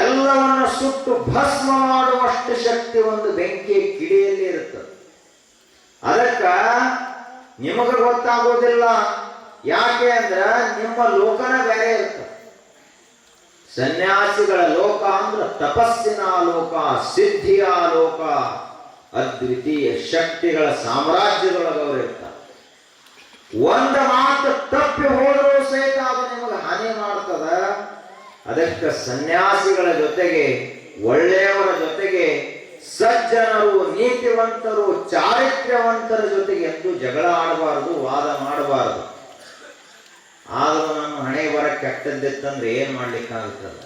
ಎಲ್ಲವನ್ನ ಸುಟ್ಟು ಭಸ್ಮ ಮಾಡುವಷ್ಟು ಶಕ್ತಿ ಒಂದು ಬೆಂಕಿಯ ಕಿಡಿಯಲ್ಲಿ ಇರುತ್ತದೆ. ಅದಕ್ಕ ನಿಮಗ ಗೊತ್ತಾಗೋದಿಲ್ಲ. ಯಾಕೆ ಅಂದ್ರ ನಿಮ್ಮ ಲೋಕನ ಬೇರೆ ಇರ್ತದೆ. ಸನ್ಯಾಸಿಗಳ ಲೋಕ ಅಂದ್ರ ತಪಸ್ಸಿನ ಲೋಕ, ಸಿದ್ಧಿಯ ಲೋಕ, ಅದ್ವಿತೀಯ ಶಕ್ತಿಗಳ ಸಾಮ್ರಾಜ್ಯದೊಳಗವರು ಇರ್ತಾರೆ. ಒಂದು ಮಾತು ತಪ್ಪಿ ಹೋದರೂ ಸಹಿತ ಅದು ನಿಮಗೆ ಹಾನಿ ಮಾಡ್ತದ. ಅದಕ್ಕೆ ಸನ್ಯಾಸಿಗಳ ಜೊತೆಗೆ, ಒಳ್ಳೆಯವರ ಜೊತೆಗೆ, ಸಜ್ಜನರು, ನೀತಿವಂತರು, ಚಾರಿತ್ರ್ಯವಂತರ ಜೊತೆಗೆ ಎಂದೂ ಜಗಳ ಆಡಬಾರದು, ವಾದ ಮಾಡಬಾರದು. ಆದರೂ ನಮ್ಮ ಹಣೆ ಬರ ಕೆಟ್ಟದ್ದಿತ್ತಂದ್ರೆ ಏನ್ ಮಾಡ್ಲಿಕ್ಕಾಗುತ್ತದ?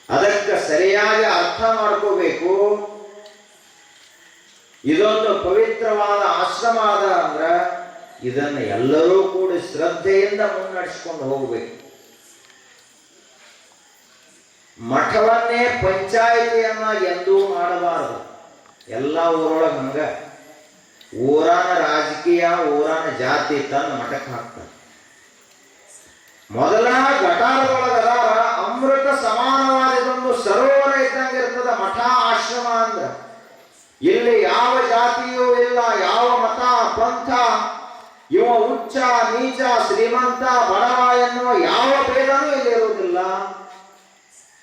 ಅದಕ್ಕೆ ಸರಿಯಾಗಿ ಅರ್ಥ ಮಾಡ್ಕೋಬೇಕು. ಇದೊಂದು ಪವಿತ್ರವಾದ ಆಶ್ರಮ ಅದ ಅಂದ್ರ ಇದನ್ನು ಎಲ್ಲರೂ ಕೂಡ ಶ್ರದ್ಧೆಯಿಂದ ಮುನ್ನಡೆಸ್ಕೊಂಡು ಹೋಗ್ಬೇಕು. ಮಠವನ್ನೇ ಪಂಚಾಯಿತಿಯನ್ನ ಎಂದೂ ಮಾಡಬಾರದು. ಎಲ್ಲ ಊರೊಳಗೆ ಹಂಗ ಊರಾನ ರಾಜಕೀಯ, ಊರಾನ ಜಾತಿ ತನ್ನ ಮಠಕ್ಕೆ ಹಾಕ್ತಾರೆ. ಮೊದಲ ಗಟಾರದೊಳಗದಾರ ಅಮೃತ ಸಮಾನವಾದದೊಂದು ಸರೋವರ ಇದ್ದಂಗೆ ಇರ್ತದ ಮಠ ಆಶ್ರಮ ಅಂದ್ರ. ಇಲ್ಲಿ ಯಾವ ಜಾತಿಯೂ ಇಲ್ಲ, ಯಾವ ಮತ ಪಂಥ, ಇವ ಉಚ್ಚ ನೀಚ ಶ್ರೀಮಂತ ಬಡವ ಎನ್ನುವ ಯಾವ ಭೇದನೂ ಇಲ್ಲಿ ಇರುವುದಿಲ್ಲ.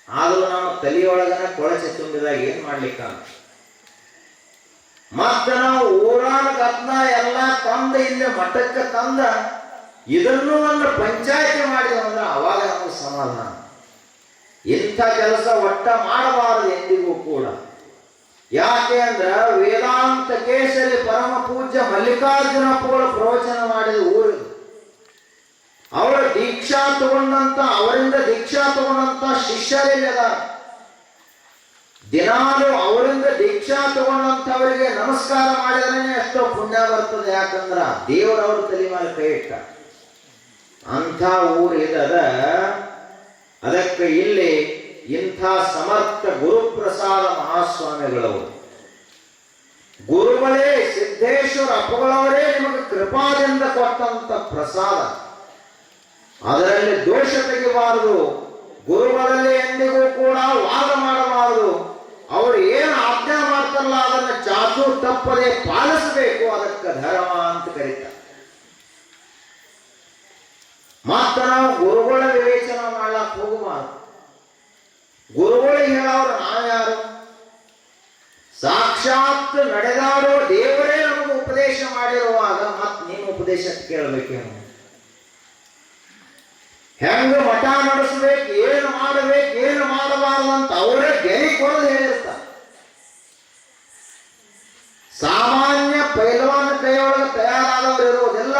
ಆದ್ರೂ ನಮ್ಮ ತಲೆಯೊಳಗನ ಕೊಳಚೆ ತುಂಬಿದಾಗ ಏನ್ ಮಾಡ್ಲಿಕ್ಕ, ಮತ್ತ ನಾವು ಊರಾನ ಕತ್ನ ಎಲ್ಲ ತಂದ ಇಲ್ಲಿ ಮಠಕ್ಕೆ ತಂದ ಇದನ್ನು ಒಂದು ಪಂಚಾಯತಿ ಮಾಡಿದಂದ್ರೆ ಅವಾಗ ನಮಗೆ ಸಮಾಧಾನ. ಇಂಥ ಕೆಲಸ ಒಟ್ಟ ಮಾಡಬಾರದು ಎಂದಿಗೂ ಕೂಡ. ಯಾಕೆ ಅಂದ್ರ ವೇದಾಂತ ಕೇಸರಿ ಪರಮ ಪೂಜ್ಯ ಮಲ್ಲಿಕಾರ್ಜುನಪ್ಪಗಳು ಪ್ರವಚನ ಮಾಡಿದ ಊರು. ಅವರ ದೀಕ್ಷಾ ತಗೊಂಡಂತ, ಅವರಿಂದ ದೀಕ್ಷಾ ತಗೊಂಡಂತ ಶಿಷ್ಯರಿಲ್ಲದ ದಿನಾಲು ಅವರಿಂದ ದೀಕ್ಷಾ ತಗೊಂಡಂತವರಿಗೆ ನಮಸ್ಕಾರ ಮಾಡಿದ್ರೆ ಎಷ್ಟೋ ಪುಣ್ಯ ಬರ್ತದೆ. ಯಾಕಂದ್ರ ದೇವರವ್ರ ತಲೆ ಮೇಲೆ ಕೈ ಇಟ್ಟ ಅಂಥ ಊರು ಇದದ. ಅದಕ್ಕೆ ಇಲ್ಲಿ ಇಂಥ ಸಮರ್ಥ ಗುರುಪ್ರಸಾದ ಮಹಾಸ್ವಾಮಿಗಳವರು, ಗುರುಗಳೇ ಸಿದ್ದೇಶ್ವರ ಅಪ್ಪಗಳವರೇ ನಿಮಗೆ ಕೃಪಾದಿಂದ ಕೊಟ್ಟಂತ ಪ್ರಸಾದ. ಅದರಲ್ಲಿ ದೋಷ ತೆಗಿಬಾರದು. ಗುರುಗಳಲ್ಲಿ ಎಂದಿಗೂ ಕೂಡ ವಾದ ಮಾಡಬಾರದು. ಅವರು ಏನು ಆಜ್ಞಾ ಮಾಡ್ತಾರಲ್ಲ ಅದನ್ನು ಚಾಚು ತಪ್ಪದೆ ಪಾಲಿಸಬೇಕು. ಅದಕ್ಕೆ ಧರ್ಮ ಅಂತ ಕರೀತಾರೆ. ಮತ್ತ ನಾವು ಗುರುಗಳ ವಿವೇಚನ ಮಾಡ್ಲಕ್ ಹೋಗಬಾರದು. ಗುರುಗಳಿಗೆ ಹೇಳೋರು ನಾವ್ಯಾರು? ಸಾಕ್ಷಾತ್ ನಡೆದಾಡೋ ದೇವರೇ ನಮಗೆ ಉಪದೇಶ ಮಾಡಿರುವಾಗ ಮತ್ ನೀವು ಉಪದೇಶ ಕೇಳಬೇಕೇನು? ಹೆಂಗ ಮಠ ನಡೆಸಬೇಕು, ಏನು ಮಾಡಬೇಕು, ಏನು ಮಾಡಬಾರದು ಅಂತ ಅವರೇ ಬೆಲೆ ಕೊಡಲು ಹೇಳಿರ್ತಾರೆ. ಸಾಮಾನ್ಯ ಪೈಲ್ವಾನ ಕೈಯೊಳಗೆ ತಯಾರಾದವರು ಇರುವುದೆಲ್ಲ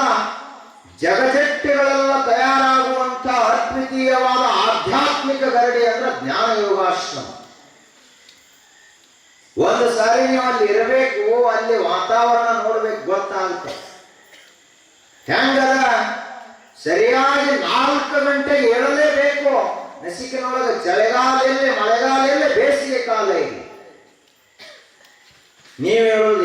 ಜಗಜಟ್ಟಿಗಳೆಲ್ಲ ತಯಾರಾಗುವಂತ ಅದ್ವಿತೀಯವಾದ ಆಧ್ಯಾತ್ಮಿಕ ಗರಡಿ ಅಂದ್ರೆ ಜ್ಞಾನ ಯೋಗಾಶ್ರಮ. ಒಂದು ಸಾರಿ ನೀವು ಅಲ್ಲಿ ಇರಬೇಕು, ಅಲ್ಲಿ ವಾತಾವರಣ ನೋಡ್ಬೇಕು, ಗೊತ್ತಾಗುತ್ತೆ. ಹೆಂಗದ ಸರಿಯಾಗಿ 4 ಗಂಟೆಗೆ ಏಳಲೇಬೇಕು. ನಸಿಕಿನೊಳಗೆ ಚಳಿಗಾಲ ಎಲ್ಲಿ, ಮಳೆಗಾಲ ಎಲ್ಲಿ, ಬೇಸಿಗೆ ಕಾಲ ಇಲ್ಲಿ. ನೀವು ಹೇಳೋದು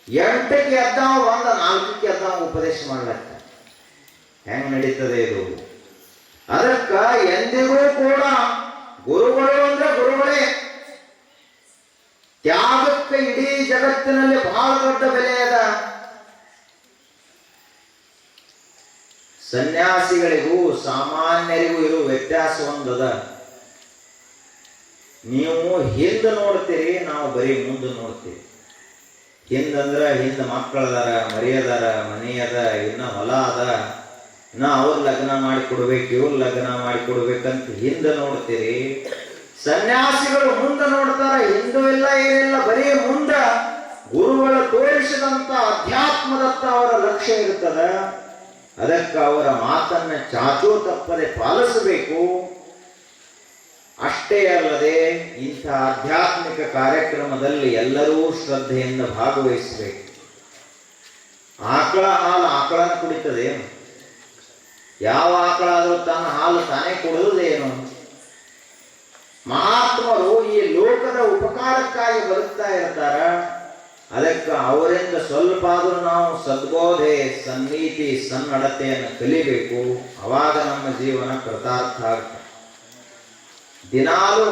8ಕ್ಕೆ ಎದ್ದಾವ, ಒಂದು 4ಕ್ಕೆ ಎದ್ದಾವ ಉಪದೇಶ ಮಾಡ್ಲಕ್ಕ. ಹೆಂಗ್ ನಡೀತದೆ ಇದು? ಅದಕ್ಕ ಎಂದಿಗೂ ಕೂಡ ಗುರುಗಳು ಅಂದ್ರೆ ಗುರುಗಳೇ. ತ್ಯಾಗಕ್ಕೆ ಇಡೀ ಜಗತ್ತಿನಲ್ಲಿ ಬಹಳ ದೊಡ್ಡ ಬೆಲೆ ಅದ. ಸನ್ಯಾಸಿಗಳಿಗೂ ಸಾಮಾನ್ಯರಿಗೂ ಇರುವ ವ್ಯತ್ಯಾಸ ಒಂದದ. ನೀವು ಹಿಂದೆ ನೋಡ್ತೀರಿ, ನಾವು ಬರೀ ಮುಂದೆ ನೋಡ್ತೀವಿ. ಹಿಂದಂದ್ರ ಹಿಂದ ಮಕ್ಕಳದಾರ, ಮರಿಯದಾರ, ಮನೆ ಅದ, ಇನ್ನ ಹೊಲ ಅದ, ಇನ್ನ ಅವ್ರ ಲಗ್ನ ಮಾಡಿ ಕೊಡ್ಬೇಕು, ಇವ್ರ ಲಗ್ನ ಮಾಡಿ ಕೊಡ್ಬೇಕಂತ ಹಿಂದೆ ನೋಡ್ತೀರಿ. ಸನ್ಯಾಸಿಗಳು ಮುಂದೆ ನೋಡ್ತಾರ, ಹಿಂದೂ ಇಲ್ಲ ಏನಿಲ್ಲ, ಬರೀ ಮುಂದ ಗುರುಗಳು ತೋರಿಸಿದಂತ ಅಧ್ಯಾತ್ಮದತ್ತ ಅವರ ಲಕ್ಷ್ಯ ಇರ್ತದ. ಅದಕ್ಕೆ ಅವರ ಮಾತನ್ನ ಚಾಚೂ ತಪ್ಪದೆ ಪಾಲಿಸಬೇಕು. ಅಷ್ಟೇ ಅಲ್ಲದೆ ಇಂಥ ಆಧ್ಯಾತ್ಮಿಕ ಕಾರ್ಯಕ್ರಮದಲ್ಲಿ ಎಲ್ಲರೂ ಶ್ರದ್ಧೆಯಿಂದ ಭಾಗವಹಿಸಬೇಕು. ಆಕಳ ಹಾಲು ಆಕಳನ್ನು ಕುಡಿತದೆ. ಯಾವ ಆಕಳ ಆದರೂ ತನ್ನ ಹಾಲು ತಾನೇ ಕೊಡುವುದೇನು? ಮಹಾತ್ಮರು ಈ ಲೋಕದ ಉಪಕಾರಕ್ಕಾಗಿ ಬರುತ್ತಾ ಇರ್ತಾರ. ಅದಕ್ಕೆ ಅವರಿಂದ ಸ್ವಲ್ಪ ಆದರೂ ನಾವು ಸದ್ಬೋಧೆ, ಸನ್ನೀತಿ, ಸನ್ನಡತೆಯನ್ನು ಕಲಿಬೇಕು. ಅವಾಗ ನಮ್ಮ ಜೀವನ ಕೃತಾರ್ಥ ಆಗ್ತದೆ. ದಿನಾಲು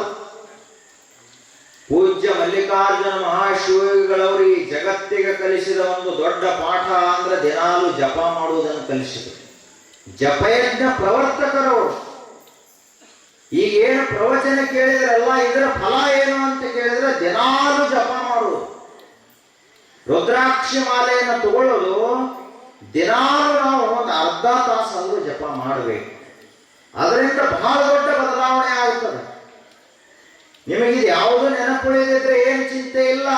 ಪೂಜ್ಯ ಮಲ್ಲಿಕಾರ್ಜುನ ಮಹಾಶಿವಗಳವರು ಈ ಜಗತ್ತಿಗೆ ಕಲಿಸಿದ ಒಂದು ದೊಡ್ಡ ಪಾಠ ಅಂದ್ರೆ ದಿನಾಲು ಜಪ ಮಾಡುವುದನ್ನು ಕಲಿಸಿದರು. ಜಪಯಜ್ಞ ಪ್ರವರ್ತಕರವರು. ಈಗೇನು ಪ್ರವಚನ ಕೇಳಿದ್ರಲ್ಲ, ಇದರ ಫಲ ಏನು ಅಂತ ಕೇಳಿದ್ರೆ ದಿನಾಲು ಜಪ ಮಾಡುವುದು. ರುದ್ರಾಕ್ಷಿ ಮಾಲೆಯನ್ನು ತಗೊಳ್ಳೋದು, ದಿನಾಲು ನಾವು ಒಂದು ಅರ್ಧ ತಾಸು ಜಪ ಮಾಡಬೇಕು. ಅದರಿಂದ ಬಹಳ ದೊಡ್ಡ ಬದಲಾವಣೆ ಆಗುತ್ತದೆ. ನಿಮಗಿದು ಯಾವುದು ನೆನಪುಳಿದಿದ್ರೆ ಏನು ಚಿಂತೆ ಇಲ್ಲ.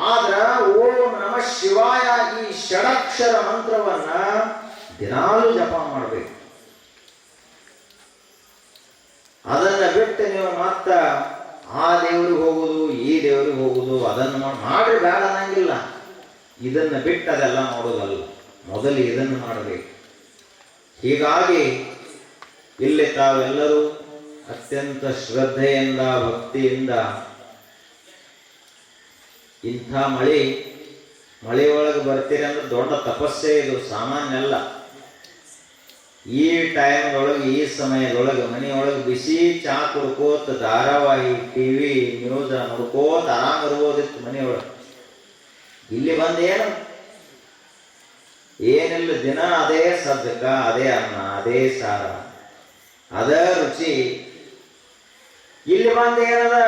ಆದ್ರ ಓಂ ನಮಃ ಶಿವಾಯ ಈ ಷಡಕ್ಷರ ಮಂತ್ರವನ್ನ ದಿನಾಲು ಜಪ ಮಾಡಬೇಕು. ಅದನ್ನ ಬಿಟ್ಟು ನೀವು ಮತ್ತ ಆ ದೇವ್ರಿಗೆ ಹೋಗುದು ಈ ದೇವ್ರಿಗೆ ಹೋಗುದು ಅದನ್ನು ಮಾಡ್ರಿ ಬೇಡ ಅನ್ನಂಗಿಲ್ಲ. ಇದನ್ನ ಬಿಟ್ಟು ಅದೆಲ್ಲ ಮಾಡೋದಲ್ಲ, ಮೊದಲು ಇದನ್ನು ಮಾಡಬೇಕು. ಹೀಗಾಗಿ ಇಲ್ಲಿ ತಾವೆಲ್ಲರೂ ಅತ್ಯಂತ ಶ್ರದ್ಧೆಯಿಂದ ಭಕ್ತಿಯಿಂದ ಇಂಥ ಮಳೆಯೊಳಗೆ ಬರ್ತೀರಿ ಅಂದ್ರೆ ದೊಡ್ಡ ತಪಸ್ಸೆ, ಇದು ಸಾಮಾನ್ಯ ಅಲ್ಲ. ಈ ಟೈಮ್ದೊಳಗೆ ಈ ಸಮಯದೊಳಗೆ ಮನೆಯೊಳಗೆ ಬಿಸಿ ಚಾ ಕುಡ್ಕೋತ ಧಾರಾವಾಹಿ ಟಿವಿ ನ್ಯೂಸ್ ನೋಡ್ಕೋತ ಆರಾಮ ಇರ್ಬೋದಿತ್ತು ಮನೆಯೊಳಗೆ. ಇಲ್ಲಿ ಬಂದೇನು ಏನಿಲ್ಲ, ದಿನ ಅದೇ ಸದ್ದಕ, ಅದೇ ಅನ್ನ, ಅದೇ ಸಾರ, ಅದೇ ರುಚಿ. ಇಲ್ಲಿ ಬಂದ ಏನದ,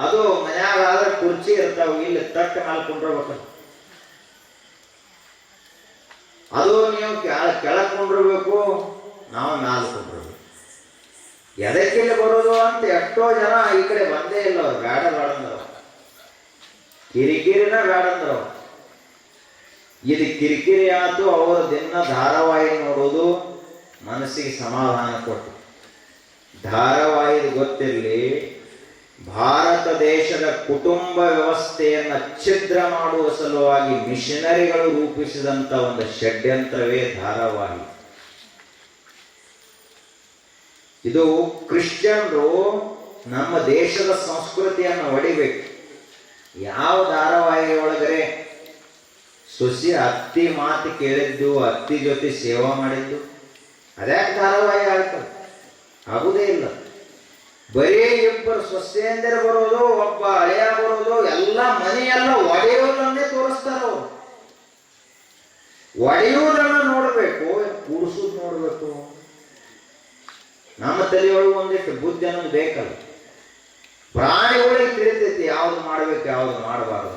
ಅದು ಮನ್ಯಾಗ ಆದ್ರೆ ಕುರ್ಚಿ ಇರ್ತಾವ, ಇಲ್ಲಿ ತಟ್ಟ ಮೇಲೆ ಕುಂಡ್ರಬೇಕು. ಅದು ನೀವು ಕೆಳಗೆ ಕುಂಡ್ರಬೇಕು, ನಾವು ಮ್ಯಾಲ ಕುಂಡ್ರಬೇಕು. ಎದಕ್ಕಿಲ್ಲಿ ಬರೋದು ಅಂತ ಎಷ್ಟೋ ಜನ ಈ ಕಡೆ ಬಂದೇ ಇಲ್ಲ. ಅವ್ರು ಬೇಡಂದ್ರು, ಕಿರಿಕಿರಿನ ಬೇಡಂದ್ರು. ಇದು ಕಿರಿಕಿರಿ ಆಯ್ತು. ಅವರು ದಿನ ಧಾರಾವಾಹಿ ನೋಡೋದು ಮನಸ್ಸಿಗೆ ಸಮಾಧಾನ ಕೊಟ್ಟು. ಧಾರಾವಾಹಿ ಗೊತ್ತಿರಲಿ, ಭಾರತ ದೇಶದ ಕುಟುಂಬ ವ್ಯವಸ್ಥೆಯನ್ನು ಛಿದ್ರ ಮಾಡುವ ಸಲುವಾಗಿ ಮಿಷನರಿಗಳು ರೂಪಿಸಿದಂತ ಒಂದು ಷಡ್ಯಂತ್ರವೇ ಧಾರಾವಾಹಿ. ಇದು ಕ್ರಿಶ್ಚಿಯನ್ರು ನಮ್ಮ ದೇಶದ ಸಂಸ್ಕೃತಿಯನ್ನು ಒಡಿಬೇಕು. ಯಾವ ಧಾರಾವಾಹಿ ಒಳಗರೆ ಸೊಸಿ ಅತ್ತಿ ಮಾತು ಕೇಳಿದ್ದು, ಅತ್ತಿ ಜೊತೆ ಸೇವಾ ಮಾಡಿದ್ದು, ಅದ್ಯಾಕೆ ಧಾರಾವಾಹಿ ಆಗ್ತದೆ? ಆಗುದೇ ಇಲ್ಲ. ಬರೀ ಇಬ್ಬರು ಸೊಸೆಯಂದಿರ ಬರೋದು, ಒಬ್ಬ ಹಳೆಯ ಬರೋದು, ಎಲ್ಲ ಮನೆಯೆಲ್ಲ ಒಡೆಯೋದನ್ನೇ ತೋರಿಸ್ತಾರ. ಅವರು ಒಡೆಯುವುದನ್ನು ನೋಡ್ಬೇಕು, ಕೂಡಿಸೋದು ನೋಡ್ಬೇಕು. ನಮ್ಮ ತಲೆಯೊಳಗೆ ಒಂದಿಷ್ಟು ಬುದ್ಧಿ ಅನ್ನೋದು ಬೇಕಲ್ಲ. ಪ್ರಾಣಿಗಳಿಗೆ ತಿಳಿತೈತಿ ಯಾವ್ದು ಮಾಡ್ಬೇಕು ಯಾವ್ದು ಮಾಡಬಾರ್ದು.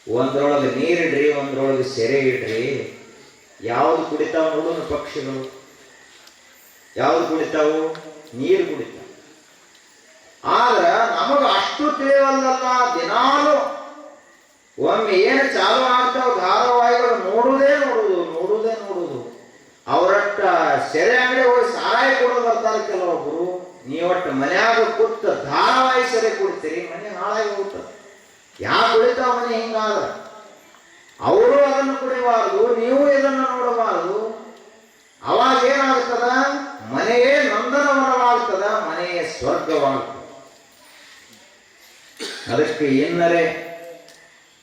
ಒಂದ್ರೊಳಗೆ ನೀರಿಡ್ರಿ, ಒಂದ್ರೊಳಗೆ ಸೆರೆ ಇಡ್ರಿ. ಯಾವ್ದು ಕುಡಿತಾವ ನೋಡೋಣ ಪಕ್ಷಿಗಳು? ಯಾವ್ದು ಕುಡಿತಾವು? ನೀರು ಕುಡಿತಾವ. ಆದ್ರ ನಮಗ ಅಷ್ಟು ತಿಳಿವಲ್ಲಲ್ಲ. ದಿನಾಲು ಒಮ್ಮೆ ಏನು ಚಾಲು ಆಗ್ತಾವ ಧಾರಾವಾಹಿಗಳು ನೋಡುವುದೇ ನೋಡುದು. ಅವರಟ್ಟ ಸೆರೆ ಅಂಗಡಿ ಹೋಗಿ ಸಹಾಯ ಕೊಡೋದು ಬರ್ತಾರೆ ಕೆಲವೊಬ್ರು. ನೀವಟ್ಟು ಮನ್ಯಾಗ ಕೂತ ಧಾರಾವಾಹಿ ಸೆರೆ ಕೊಡ್ತೀರಿ, ಮನೆ ಹಾಳಾಗಿ ಹೋಗ್ತದೆ. ಯಾಕೆ ಕುಡಿತಾವ ಮನೆ ಹಿಂಗಾದ್ರ? ಅವರು ಅದನ್ನು ಕುಡಿಬಾರ್ದು, ನೀವು ಇದನ್ನು ನೋಡಬಾರದು. ಅವಾಗ ಏನಾಗ್ತದ? ಮನೆಯೇ ನಂದನವನವಾಗ್ತದ, ಮನೆಯೇ ಸ್ವರ್ಗವಾಗ್ತದ. ಅದಕ್ಕೆ ಇನ್ನರೇ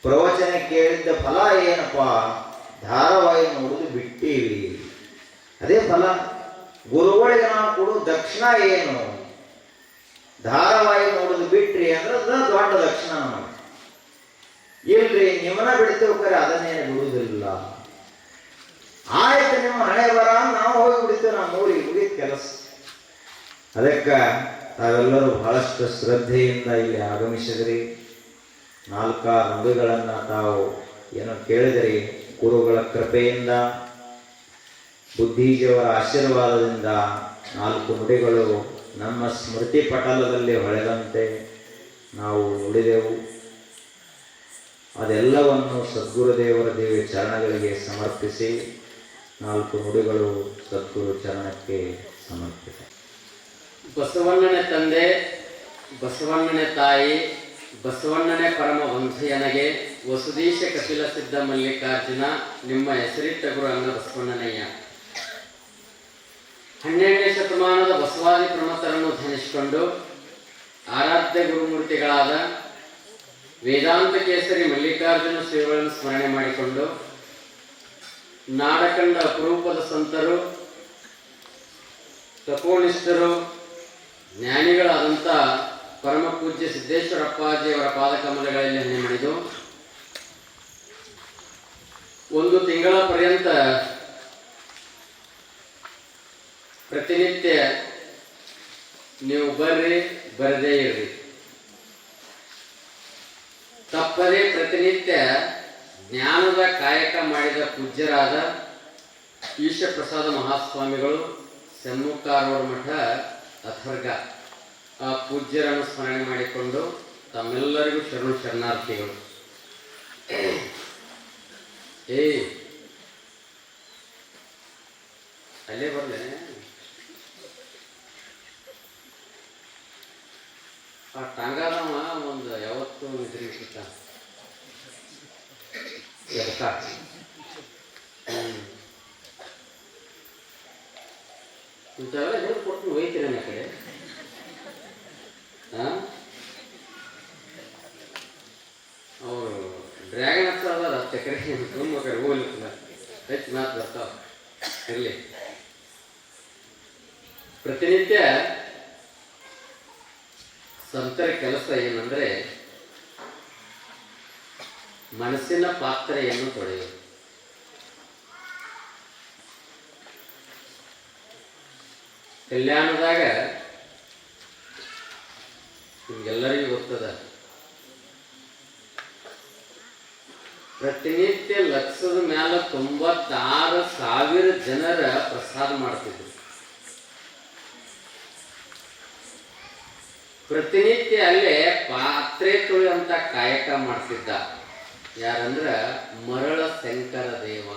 ಪ್ರವಚನ ಕೇಳಿದ್ದ ಫಲ ಏನಪ್ಪ? ಧಾರಾವಾಹಿ ನೋಡುದು ಬಿಟ್ಟೀವಿ, ಅದೇ ಫಲ. ಗುರುಗಳಿಗೆ ನಾವು ಕೊಡು ದಕ್ಷಿಣ ಏನು? ಧಾರಾವಾಹಿ ನೋಡುದು ಬಿಟ್ರಿ ಅಂದ್ರೆ ಅದು ದೊಡ್ಡ ದಕ್ಷಿಣ ನಮಗೆ. ಇಲ್ರಿ ನಿಮ್ಮನ್ನ ಬಿಡ್ತೇವೆ ಕರೆ ಅದನ್ನೇನು ಬಿಡುವುದಿಲ್ಲ. ಆಯ್ತು, ನಿಮ್ಮ ಹಣೆ ಬರ, ನಾವು ಹೋಗಿ ಬಿಡ್ತೇವೆ, ನಮ್ಮ ಊರಿಗೆ ಮುಗಿದ ಕೆಲಸ. ಅದಕ್ಕೆ ತಾವೆಲ್ಲರೂ ಬಹಳಷ್ಟು ಶ್ರದ್ಧೆಯಿಂದ ಇಲ್ಲಿ ಆಗಮಿಸಿದ್ರಿ. ನಾಲ್ಕಾರು ನುಡಿಗಳನ್ನು ತಾವು ಏನೋ ಕೇಳಿದ್ರಿ. ಗುರುಗಳ ಕೃಪೆಯಿಂದ, ಬುದ್ಧೀಜಿಯವರ ಆಶೀರ್ವಾದದಿಂದ 4 ನುಡಿಗಳು ನಮ್ಮ ಸ್ಮೃತಿ ಪಟಲದಲ್ಲಿ ಹೊಳೆದಂತೆ ನಾವು ನುಡಿದೆವು. ಅದೆಲ್ಲವನ್ನು ಸದ್ಗುರುದೇವರ ದೇವಿ ಚರಣಗಳಿಗೆ ಸಮರ್ಪಿಸಿ 4 ನುಡಿಗಳು ಸದ್ಗುರು ಚರಣಕ್ಕೆ ಸಮರ್ಪಿತ. ಬಸವಣ್ಣನ ತಂದೆ, ಬಸವಣ್ಣನ ತಾಯಿ, ಬಸವಣ್ಣನೇ ಪರಮ ವಂಶಯನಗೆ ವಸುದೀಶ ಕಪಿಲ ಸಿದ್ಧ ಮಲ್ಲಿಕಾರ್ಜುನ ನಿಮ್ಮ ಹೆಸರಿಟ್ಟ ಗುರು ಅನ್ನ ಬಸವಣ್ಣನಯ್ಯ. 12ನೇ ಶತಮಾನದ ಬಸವಾದಿ ಪ್ರಮಥರನ್ನು ಧನಿಸಿಕೊಂಡು ಆರಾಧ್ಯ ಗುರುಮೂರ್ತಿಗಳಾದ ವೇದಾಂತ ಕೇಸರಿ ಮಲ್ಲಿಕಾರ್ಜುನ ಶ್ರೀಗಳನ್ನು ಸ್ಮರಣೆ ಮಾಡಿಕೊಂಡು ನಾಡಕಂಡ ಅಪರೂಪದ ಸಂತರು, ತಪೋನಿಷ್ಠರು, ಜ್ಞಾನಿಗಳಾದಂಥ ಪರಮ ಪೂಜ್ಯ ಸಿದ್ದೇಶ್ವರಪ್ಪಾಜಿಯವರ ಪಾದಕಮಲಗಳಲ್ಲಿ ಹಣ್ಣೆ ಮಾಡಿದು 1 ತಿಂಗಳ ಪರ್ಯಂತ ಪ್ರತಿನಿತ್ಯ ನೀವು ಬರ್ರಿ, ಬರದೇ ಇರ್ರಿ, ತಪ್ಪದೇ ಪ್ರತಿನಿತ್ಯ ಜ್ಞಾನದ ಕಾಯಕ ಮಾಡಿದ ಪೂಜ್ಯರಾದ ಈಶಪ್ರಸಾದ ಮಹಾಸ್ವಾಮಿಗಳು, ಸಮ್ಮುಖಾರೋಡ ಮಠ ಅಥರ್ಗ, ಆ ಪೂಜ್ಯರನ್ನು ಸ್ಮರಣೆ ಮಾಡಿಕೊಂಡು ತಮ್ಮೆಲ್ಲರಿಗೂ ಶರಣಾರ್ಥಿಗಳು. ಅಲ್ಲೇ ಬರಲೇ ಇದ್ರಿಗಿಂತ ಇಂಥವೆಲ್ಲ ಹೇಳ್ಕೊಟ್ಟು ಒಯ್ತೀರ ನನ್ನ ಕಡೆ. ಅವರು ಡ್ರ್ಯಾಗನ್ ಹತ್ರ ಅದಾರ ಚಕ್ರೆ ತುಂಬ ಕಡೆ ಹೋಗ್ಲಿಕ್ಕಿಲ್ಲ, ಹೆಚ್ಚು ಮಾತು ಬರ್ತಾವ. ಇರಲಿ, ಪ್ರತಿನಿತ್ಯ ಸಂತರ ಕೆಲಸ ಏನಂದ್ರೆ ಮನಸ್ಸಿನ ಪಾತ್ರೆಯನ್ನು ತೊಳೆಯುವುದು. ಕಲ್ಯಾಣದಾಗ ನಿಮ್ಗೆಲ್ಲರಿಗೂ ಗೊತ್ತದ, ಪ್ರತಿನಿತ್ಯ ಲಕ್ಷದ ಮ್ಯಾಲ 96,000 ಜನರ ಪ್ರಸಾದ ಮಾಡ್ತಿದ್ರು. ಪ್ರತಿನಿತ್ಯ ಅಲ್ಲೇ ಪಾತ್ರೆ ತೊಳೆಯುವಂತ ಕಾಯಕ ಮಾಡ್ತಿದ್ದ. ಯಾರಂದ್ರ ಮರಳ ಶಂಕರ ದೇವ.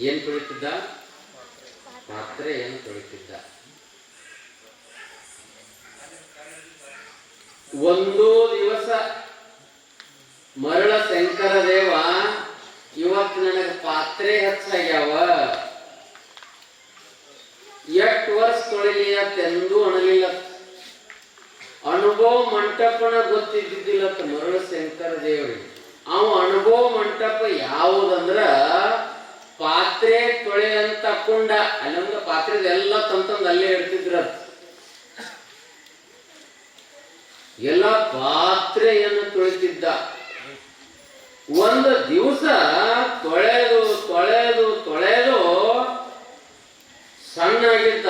ಏನ್ ತೊಳಿತಿದ್ದ? ಪಾತ್ರೆಯನ್ನು ತೊಳಿತಿದ್ದ. ಒಂದು ದಿವಸ ಮರಳ ಶಂಕರ ದೇವ, ಇವತ್ತು ನನಗೆ ಪಾತ್ರೆ ಹೆಚ್ಚಾಗ್ಯಾವ, ಎಷ್ಟು ವರ್ಷ ತೊಳಿಲಿ ಅಂತೆಂದೂ ಅನ್ನಲಿಲ್ಲ. ಅನುಭವ ಮಂಟಪನ ಗೊತ್ತಿದ್ದಿದ್ದಿಲ್ಲ ಮರಳ ಶಂಕರ ದೇವರಿಗೆ. ಅವ ಅನುಭವ ಮಂಟಪ ಯಾವುದಂದ್ರ ಪಾತ್ರೆ ತೊಳೆಯಂತ ಕುಂಡ. ಅಲ್ಲೊಂದು ಪಾತ್ರೆದ ಎಲ್ಲ ತಂತಂದು ಅಲ್ಲೇ ಇಡ್ತಿದ್ರ. ಎಲ್ಲ ಪಾತ್ರೆಯನ್ನು ತೊಳಿತಿದ್ದ. ಒಂದು ದಿವಸ ತೊಳೆದು ತೊಳೆದು ತೊಳೆದು ಸಣ್ಣಾಗಿದ್ದ,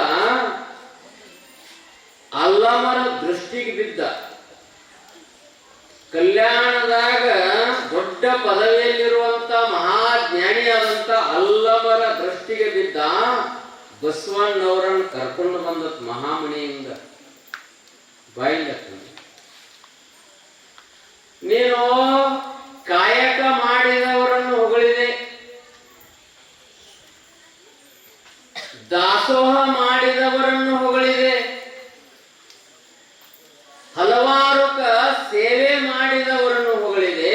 ಅಲ್ಲಮರ ದೃಷ್ಟಿಗೆ ಬಿದ್ದ. ಕಲ್ಯಾಣದಾಗ ದೊಡ್ಡ ಪದವಿಯಲ್ಲಿರುವಂತ ಮಹಾಜ್ಞಾನಿಯಾದಂತ ಅಲ್ಲಮರ ದೃಷ್ಟಿಗೆ ಬಿದ್ದ. ಬಸವಣ್ಣವರನ್ನು ಕರ್ಕೊಂಡು ಬಂದತ್ ಮಹಾಮಣಿಯಿಂದ. ಬಾಯಿಲ್ಲ, ನೀನು ಕಾಯಕ ಮಾಡಿದವರನ್ನು ಹೊಗಳಿದೆ, ದಾಸೋಹ ಮಾಡಿದವರನ್ನು ಹೊಗಳಿದೆ, ಹಲವಾರು ಸೇವೆ ಮಾಡಿದವರನ್ನು ಹೊಗಳಿದೆ.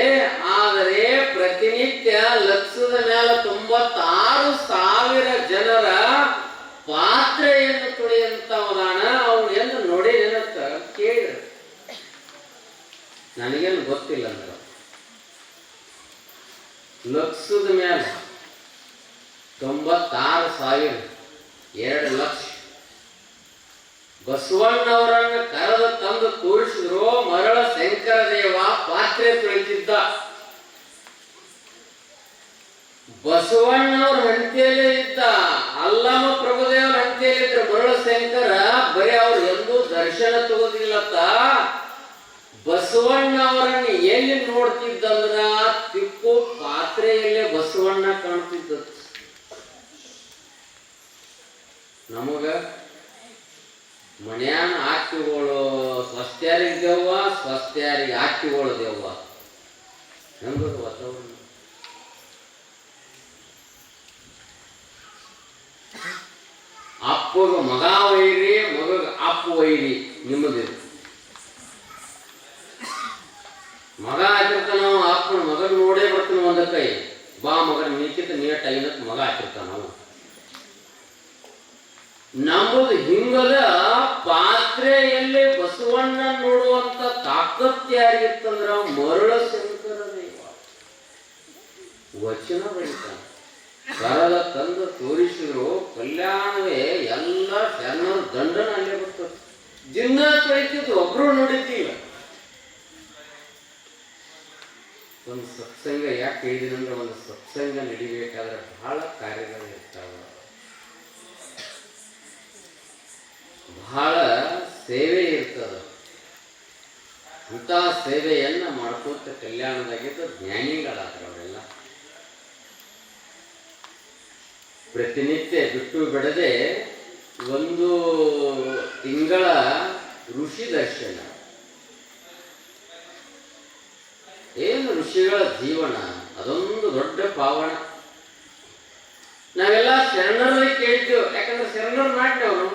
ಆದರೆ ಪ್ರತಿನಿತ್ಯ ಲಕ್ಷದ ಮೇಲೆ 96,000 ಜನರ ಪಾತ್ರೆಯನ್ನು ತೊಳೆಯಂತವದಾನ. ಅವನು ಎಂದು ನೋಡಿದೇನಂತ ಕೇಳಿದ. ನನಗೇನು ಗೊತ್ತಿಲ್ಲ ಅಂದ್ರ, ಲಕ್ಷದ ಮೇಲೆ 96,000, 2 ಲಕ್ಷ ಬಸವಣ್ಣವರನ್ನು ಕರೆದ ತಂದು ತೋರಿಸಿದ್ರು. ಮರಳ ಶಂಕರ ದೇವ ಪಾತ್ರೆ ತೊಳಿತಿದ್ದ. ಬಸವಣ್ಣವ್ರ ಹಂತಿಯಲ್ಲೇ ಇದ್ದ, ಅಲ್ಲಮ ಪ್ರಭುದೇವರ ಹಂತಿಯಲ್ಲಿ ಇದ್ರ. ಮರಳ ಶಂಕರ ಬರೀ ಅವ್ರು ಎಂದೂ ದರ್ಶನ ತಗೋದಿಲ್ಲತ್ತ. ಬಸವಣ್ಣವರನ್ನು ಎಲ್ಲಿ ನೋಡ್ತಿದ್ದಂದ್ರ ತಿಕ್ಕು ಪಾತ್ರೆಯಲ್ಲೇ ಬಸವಣ್ಣ ಕಾಣ್ತಿದ್ದ. ನಮಗ ಮನ್ಯಾನ ಆಕ್ತಿಗಳು ಸ್ವಸ್ತ್ಯಾರಿಗೆ ದೇವ್ವ, ಸ್ವಸ್ತ್ಯಾರಿಗೆ ಆಕ್ತಿಗಳು ದೇವ್ವ. ಹೆಂಗದ ವಾತಾವರಣ? ಅಪ್ಪಗ ಮಗ ವೈರಿ, ಮಗಗ ಅಪ್ಪ ವೈರಿ. ನಿಮ್ಮದಿರು ಮಗ ಹಾಕಿರ್ತಾನ, ಅಪ್ಪನ ಮಗನ ನೋಡೇ ಬರ್ತಾನ. ಒಂದ ಕೈ ಬಾ ಮಗನ ನೀಕಿತ ನೀಟ್ ಆಗಿನತ್ ಮಗ ಹಾಕಿರ್ತಾನ. ನಮ್ಮದು ಹಿಂಗದ ಪಾತ್ರೆಯಲ್ಲಿ ಬಸವಣ್ಣ ನೋಡುವಂತ ತಾಕತ್ ಯಾರಿಗಿತ್ತಂದ್ರ ಮರಳ ಶಂಕರ ದೇವ. ವಚನ ಬರೀತಾನ, ಕರದ ತಂದು ತೋರಿಸಿದ್ರು. ಕಲ್ಯಾಣವೇ ಎಲ್ಲ ಶರಣರ ದಂಡನ ಅಲ್ಲೇ ಬರ್ತದೆ. ದಿನ ತೊಳಿತಿದ್ದು, ಒಬ್ರು ನೋಡಿದ್ದಿಲ್ಲ. ಒಂದು ಸತ್ಸಂಗ ಯಾಕೆ ಹೇಳಿದಿನಂದ್ರೆ, ಒಂದು ಸತ್ಸಂಗ ನಡಿಬೇಕಾದ್ರೆ ಬಹಳ ಕಾರ್ಯಗಳು ಇರ್ತಾವ, ಬಹಳ ಸೇವೆ ಇರ್ತದ. ಅಂತ ಸೇವೆಯನ್ನ ಮಾಡ್ಕೋತ ಕಲ್ಯಾಣದಾಗಿದ್ದ ಜ್ಞಾನಿಗಳಾದ್ರ ಅವರೆಲ್ಲ. ಪ್ರತಿನಿತ್ಯ ಬಿಟ್ಟು ಬಿಡದೆ 1 ತಿಂಗಳ ಋಷಿ ದರ್ಶನ. ಏನು ಋಷಿಗಳ ಜೀವನ, ಅದೊಂದು ದೊಡ್ಡ ಪಾವನ. ನಾವೆಲ್ಲ ಶರಣರಲ್ಲಿ ಕೇಳಿದ್ದೇವೆ, ಯಾಕಂದ್ರೆ ಶರಣರು ಮಾಡಿದವರು.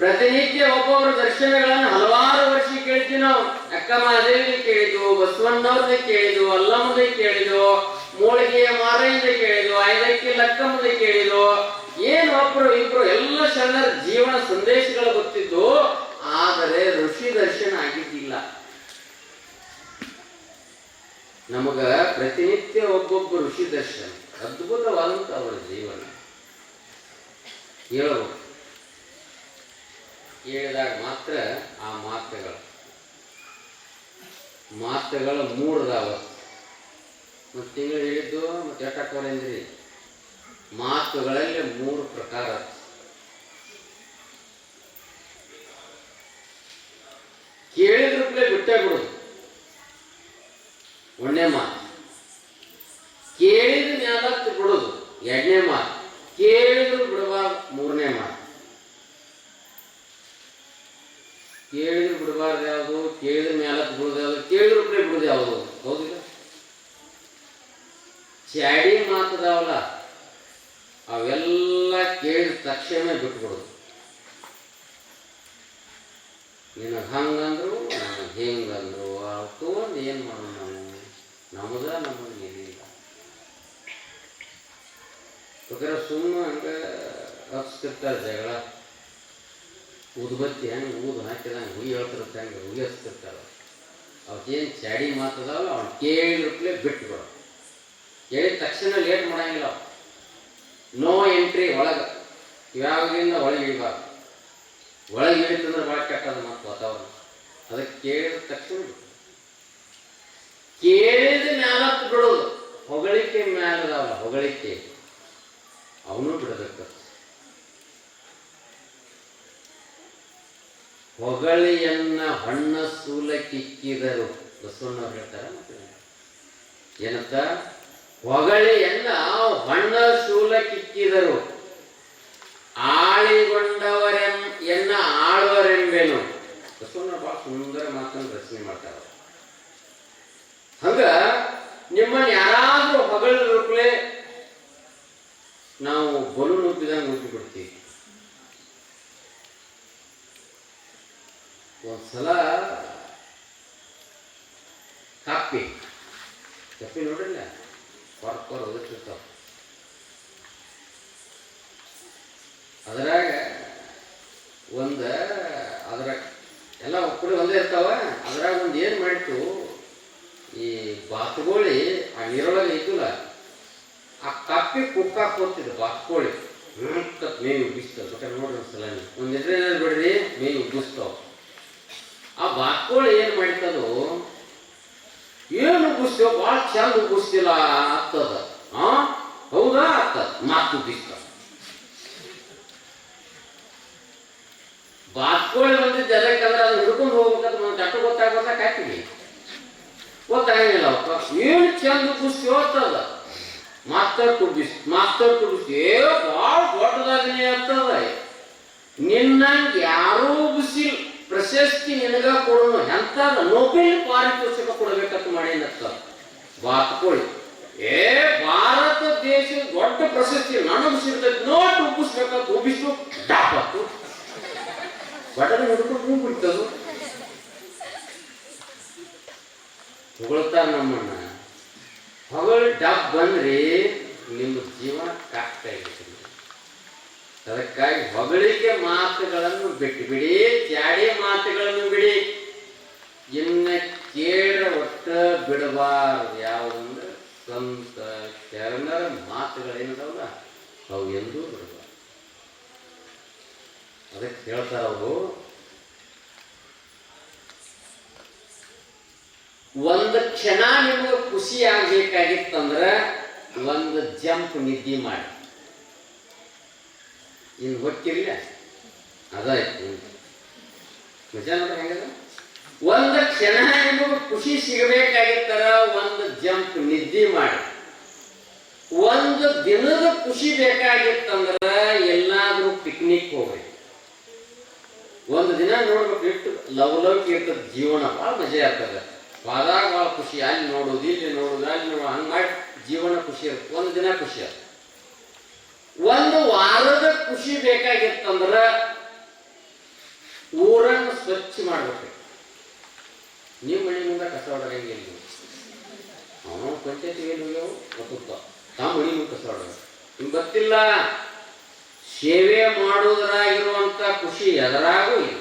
ಪ್ರತಿನಿತ್ಯ ಒಬ್ಬೊಬ್ಬರ ದರ್ಶನಗಳನ್ನು ಹಲವಾರು ವರ್ಷ ಕೇಳ್ತೀವಿ ನಾವು. ಅಕ್ಕ ಮಹಾದೇವಿ ಕೇಳಿದ್ವು, ಬಸವಣ್ಣವ್ರನ್ನ ಕೇಳಿದ್ವು, ಅಲ್ಲಮ್ಮದ ಕೇಳಿದ್ವು, ಮೂಳಿಗೆಯ ಮಾರೆಯಿಂದ ಕೇಳಿದ್ವು, ಐದಕ್ಕಿ ಲಕ್ಕಮ್ಮದ ಕೇಳಿದ್ವು. ಏನು ಒಬ್ರು ಇಬ್ರು ಎಲ್ಲ ಶರಣರ ಜೀವನ ಸಂದೇಶಗಳು ಗೊತ್ತಿದ್ದು, ಆದರೆ ಋಷಿ ದರ್ಶನ ಆಗಿದ್ದಿಲ್ಲ. ನಮಗ ಪ್ರತಿನಿತ್ಯ ಒಬ್ಬೊಬ್ಬ ಋಷಿ ದರ್ಶನ, ಅದ್ಭುತವಾದಂತ ಅವರ ಜೀವನ ಹೇಳಬಹುದು. ಹೇಳಿದಾಗ ಮಾತ್ರ ಆ ಮಾತುಗಳು ಮೂಡ್ದಾವ. ಮತ್ತು ತಿಂಗಳು ಹೇಳಿದ್ದು ಮತ್ತೆ ಎಷ್ಟಾಕಂದ್ರಿ ಮಾತುಗಳಲ್ಲಿ 3 ಪ್ರಕಾರ. ಕೇಳಿದ್ರೂಪ್ಲೆ ಬಿಟ್ಟೇ ಬಿಡುದು ಒಂದನೇ ಮಾತು, ಕೇಳಿದ ಮ್ಯಾಲತ್ತು ಬಿಡುದು 2ನೇ ಮಾತು, ಕೇಳಿದ್ರು ಬಿಡಬಾರ್ದು 3ನೇ ಮಾತು. ಕೇಳಿದ್ರು ಬಿಡಬಾರ್ದು ಯಾವುದು, ಕೇಳಿದ ಮ್ಯಾಲತ್ತು ಬಿಡುದು ಯಾವುದು, ಕೇಳಿದ್ರೂಪ್ಲೆ ಬಿಡುದು ಯಾವುದು? ಹೌದಿಲ್ಲ? ಚಾಡಿ ಮಾತದಾವಲ್ಲ ಅವೆಲ್ಲ ಕೇಳಿದ ತಕ್ಷಣ ಬಿಟ್ಬಿಡುದು. ನಿನಗೆ ಹಂಗಂದ್ರು ನನಗೆ ಹಿಂಗಂದ್ರು ತಗೊಂಡು ಏನು ಮಾಡೋಣ ನಾವು, ನಮಗೆ ಏನಿಲ್ಲ. ಬೇಕಾದ್ರೆ ಸುಮ್ಮನೆ ಹಂಗೆ ಹಚ್ತಿರ್ತಾರೆ ಜಗಳ. ಉದ್ಬತ್ತಿ ಹೆಂಗೆ ಊದು ಹಾಕಿದಂಗೆ ಹುಗಿ ಹೇಳ್ತಿರುತ್ತೆ, ಹಂಗೆ ಹುಗಿ ಹಚ್ತಿರ್ತಾರೆ. ಅವತ್ತೇನು ಚಾಡಿ ಮಾತದಾವಲ್ಲ ಅವ್ನು ಕೇಳಿದ್ರಪ್ಲೆ ಬಿಟ್ಬಿಡು. ಹೇಳಿದ ತಕ್ಷಣ ಲೇಟ್ ಮಾಡಂಗಿಲ್ಲ. ನೋ ಎಂಟ್ರಿ ಒಳಗೆ, ಯಾವಾಗಿಂದ ಒಳಗೆ ಇಳಿಬಾರ್ದು. ಒಳಗೆ ಇಳಿತಂದ್ರೆ ಭಾಳ ಕೆಟ್ಟದ ಮತ್ತು ವಾತಾವರಣ. ಅದಕ್ಕೆ ಕೇಳಿದ ತಕ್ಷಣ ಕೇಳಿದ ಮ್ಯಾಲತ್ತು ಬಿಡೋದು. ಹೊಗಳಿಕೆ ಮ್ಯಾಲದಾವಲ್ಲ ಹೊಗಳಿಕೆ, ಅವನು ಬಿಡಬೇಕು. ಹೊಗಳಿಯನ್ನ ಹೊಣ್ಣ ಸೂಲ ಕಿಕ್ಕಿದರು ಬಸವಣ್ಣವ್ರು ಹೇಳ್ತಾರ. ಏನಂತ? ಹೊಗಳಿಯನ್ನ ಹೊಣ್ಣ ಶೂಲ ಕಿಕ್ಕಿದರು, ಆಳಿಗೊಂಡವರೆನ್ನ ಆಳುವರೆಂಬೆನು. ಬಸವಣ್ಣ ಬಹಳ ಸುಂದರ ಮಾತನ್ನು ರಚನೆ ಮಾಡ್ತಾರ. ಹಂಗ ನಿಮ್ಮನ್ನು ಯಾರಾದ್ರೂ ಹೊಗಳಿದ್ರೂಪ್ಲೆ ನಾವು ಬಲು ನುಗ್ಗಿದಂಗೆ ನುಗ್ಗಿ ಬಿಡ್ತೀವಿ. ಒಂದ್ಸಲ ಕಪ್ಪಿ ನೋಡ್ರಿಲ್ಲ, ಹೊರ ಓದಿರ್ತಾವ. ಅದ್ರಾಗ ಅದ್ರಾಗ ಎಲ್ಲ ಒಕ್ಕಡಿ ಒಂದೇ ಇರ್ತಾವ. ಅದ್ರಾಗ ಏನು ಮಾಡಿತ್ತು, ಈ ಬಾತುಗೋಳಿ ಆ ನೀರೊಳಗೆ ಇದ್ದಿಲ್ಲ, ಆ ಕಪ್ಪಿ ಕುಕ್ಕಾಕ್ ಹೋಗ್ತಿದ್ದು ಬಾತುಕೋಳಿ ಮೇವು ಉಬ್ಬಿಸ್ತಾವ. ಬೇಕಾದ್ರೆ ನೋಡ್ರಿ ಒಂದ್ಸಲ ಒಂದು ಎದುರೇನಾದ್ರು ಬಿಡ್ರಿ ಮೇವು ಉಬ್ಬಿಸ್ತಾವ. ಆ ಬಾತುಕೋಳಿ ಏನು ಮಾಡಿತ್ತದು, ಏನು ಉಬ್ಬಿಸ್ತೇವ ಭಾಳ ಚಂದ ಉಬ್ಬಿಸ್ತಿಲ್ಲ ಆಗ್ತದ. ಹೌದಾ ಆಗ್ತದ, ಮಾತು ಉಬ್ಬಿಸ್ತಾವ. ಬಾತುಕೋಳಿ ಬಂದಿದ್ದು ಎಲ್ಲಕ್ಕಂದ್ರೆ ಅದನ್ನ ಹಿಡ್ಕೊಂಡು ಹೋಗ್ಬೇಕಂದ್ರೆ ಒಂದು ಕಟ್ಟು ಗೊತ್ತಾಗ್ಬೋದ ಕಾಯ್ತೀವಿ, ಗೊತ್ತಾಗಿಲ್ಲ. ಏನು ಚಂದ ಉಬ್ಬಿಸ್ತೇವ ಆಗ್ತದ, ಮಾಸ್ತಟ್ಟು ಉಬ್ಬಿಸ್ತಿ ಭಾಳ ದೊಡ್ಡದಾಗನೇ ಆಗ್ತದ. ನಿನ್ನಂಗೆ ಯಾರೂ ಉಬ್ಬಿಸಿಲ್, ಪ್ರಶಸ್ತಿ ನಿನಗ ಕೊಡೋಣ ಎಂತಾದ ನೊಬೆಲ್ ಪಾರಿತೋಷಕ ಕೊಡಬೇಕಂತ ಮಾಡೇನತ್ತ ಬಾತುಕೋಳಿ. ಭಾರತ ದೇಶದ ದೊಡ್ಡ ಪ್ರಶಸ್ತಿ ನನಗೆ ಸಿಗ್ತೈತಿ, ನೋಟ್ ಉಬ್ಬಿಸ್ಬೇಕಂತ ಉಬ್ಬಿಸ್ತು ಡಾಪತ್ತು ಬಟನ್ ಹಿಡ್ಕೊಂಡು ಬಿಡ್ತದು. ಹೊಗಳ್ತಾರ ನಮ್ಮನ್ನ. ಹೊಗಳು ಡಬ್ ಬಂದ್ರಿ ನಿಮ್ಮ ಜೀವನ ಕಷ್ಟ ಆಗಿರ್ತದೆ. ಅದಕ್ಕಾಗಿ ಹೊಗಳಿಕೆ ಮಾತುಗಳನ್ನು ಬಿಡಿ, ಚಾಡಿ ಮಾತುಗಳನ್ನು ಬಿಡಿ. ಇನ್ನ ಕೇಳ ಒಟ್ಟ ಬಿಡಬಾರ್ದು. ಯಾವುದಂದ್ರೆ ಸ್ವಂತ ಶರಣರ ಮಾತುಗಳೇನದವಲ್ಲ ಅವು ಎಂದೂ ಬಿಡಬಾರ್ದು. ಅದಕ್ಕೆ ಹೇಳ್ತಾರ ಅವರು, ಒಂದು ಕ್ಷಣ ನಿಮ್ಗೆ ಖುಷಿ ಆಗ್ಬೇಕಾಗಿತ್ತಂದ್ರ ಒಂದು ಜಂಪ್ ನಿದ್ದೆ ಮಾಡಿ. ಇನ್ನು ಹೊಕ್ಕಿರ್ಲಿಲ್ಲ ಅದಾಯ್ತು ನಿಜ. ನೋಡ್ರಿ ಹೆಂಗದ, ಒಂದು ಕ್ಷಣ ನಿಮಗೆ ಖುಷಿ ಸಿಗಬೇಕಾಗಿತ್ತರ ಒಂದು ಜಂಪ್ ನಿದ್ದೆ ಮಾಡಿ. ಒಂದು ದಿನದ ಖುಷಿ ಬೇಕಾಗಿತ್ತಂದ್ರ ಎಲ್ಲಾದ್ರೂ ಪಿಕ್ನಿಕ್ ಹೋಗ್ಬೇಕು. ಒಂದು ದಿನ ನೋಡ್ಬೇಕು, ಎಷ್ಟು ಲವಲವಿಕೆ ಇರ್ತದೆ ಜೀವನ, ಭಾಳ ಮಜಾ ಆಗ್ತದೆ. ಹೋದಾಗ ಭಾಳ ಖುಷಿ, ಅಲ್ಲಿ ನೋಡೋದು ಇಲ್ಲಿ ನೋಡೋದು ಅಲ್ಲಿ ನೋಡೋದು, ಹಂಗೆ ಮಾಡಿ ಜೀವನ ಖುಷಿ ಇರುತ್ತೆ. ಒಂದು ದಿನ ಖುಷಿ ಆಗ್ತದೆ. ಒಂದು ವಾರದ ಖುಷಿ ಬೇಕಾಗಿತ್ತಂದ್ರ ಊರನ್ನು ಸ್ವಚ್ಛ ಮಾಡ್ಬೇಕು. ನಿಮ್ಮ ಮನೆ ಮುಂದೆ ಕಸ ಹೊಡಗಂಗಿಲ್ಲ. ಅವನು ಪಂಚಾಯತಿಗೆ ಹೋಗ್ಯಾವ ಗೊತ್ತ ತಾವು ಮನೆ ಮುಂದೆ ಕಸ ಹೊಡಗ. ನಿಮ್ಗೆ ಗೊತ್ತಿಲ್ಲ, ಸೇವೆ ಮಾಡುವುದರಾಗಿರುವಂತ ಖುಷಿ ಎದರಾಗೂ ಇಲ್ಲ.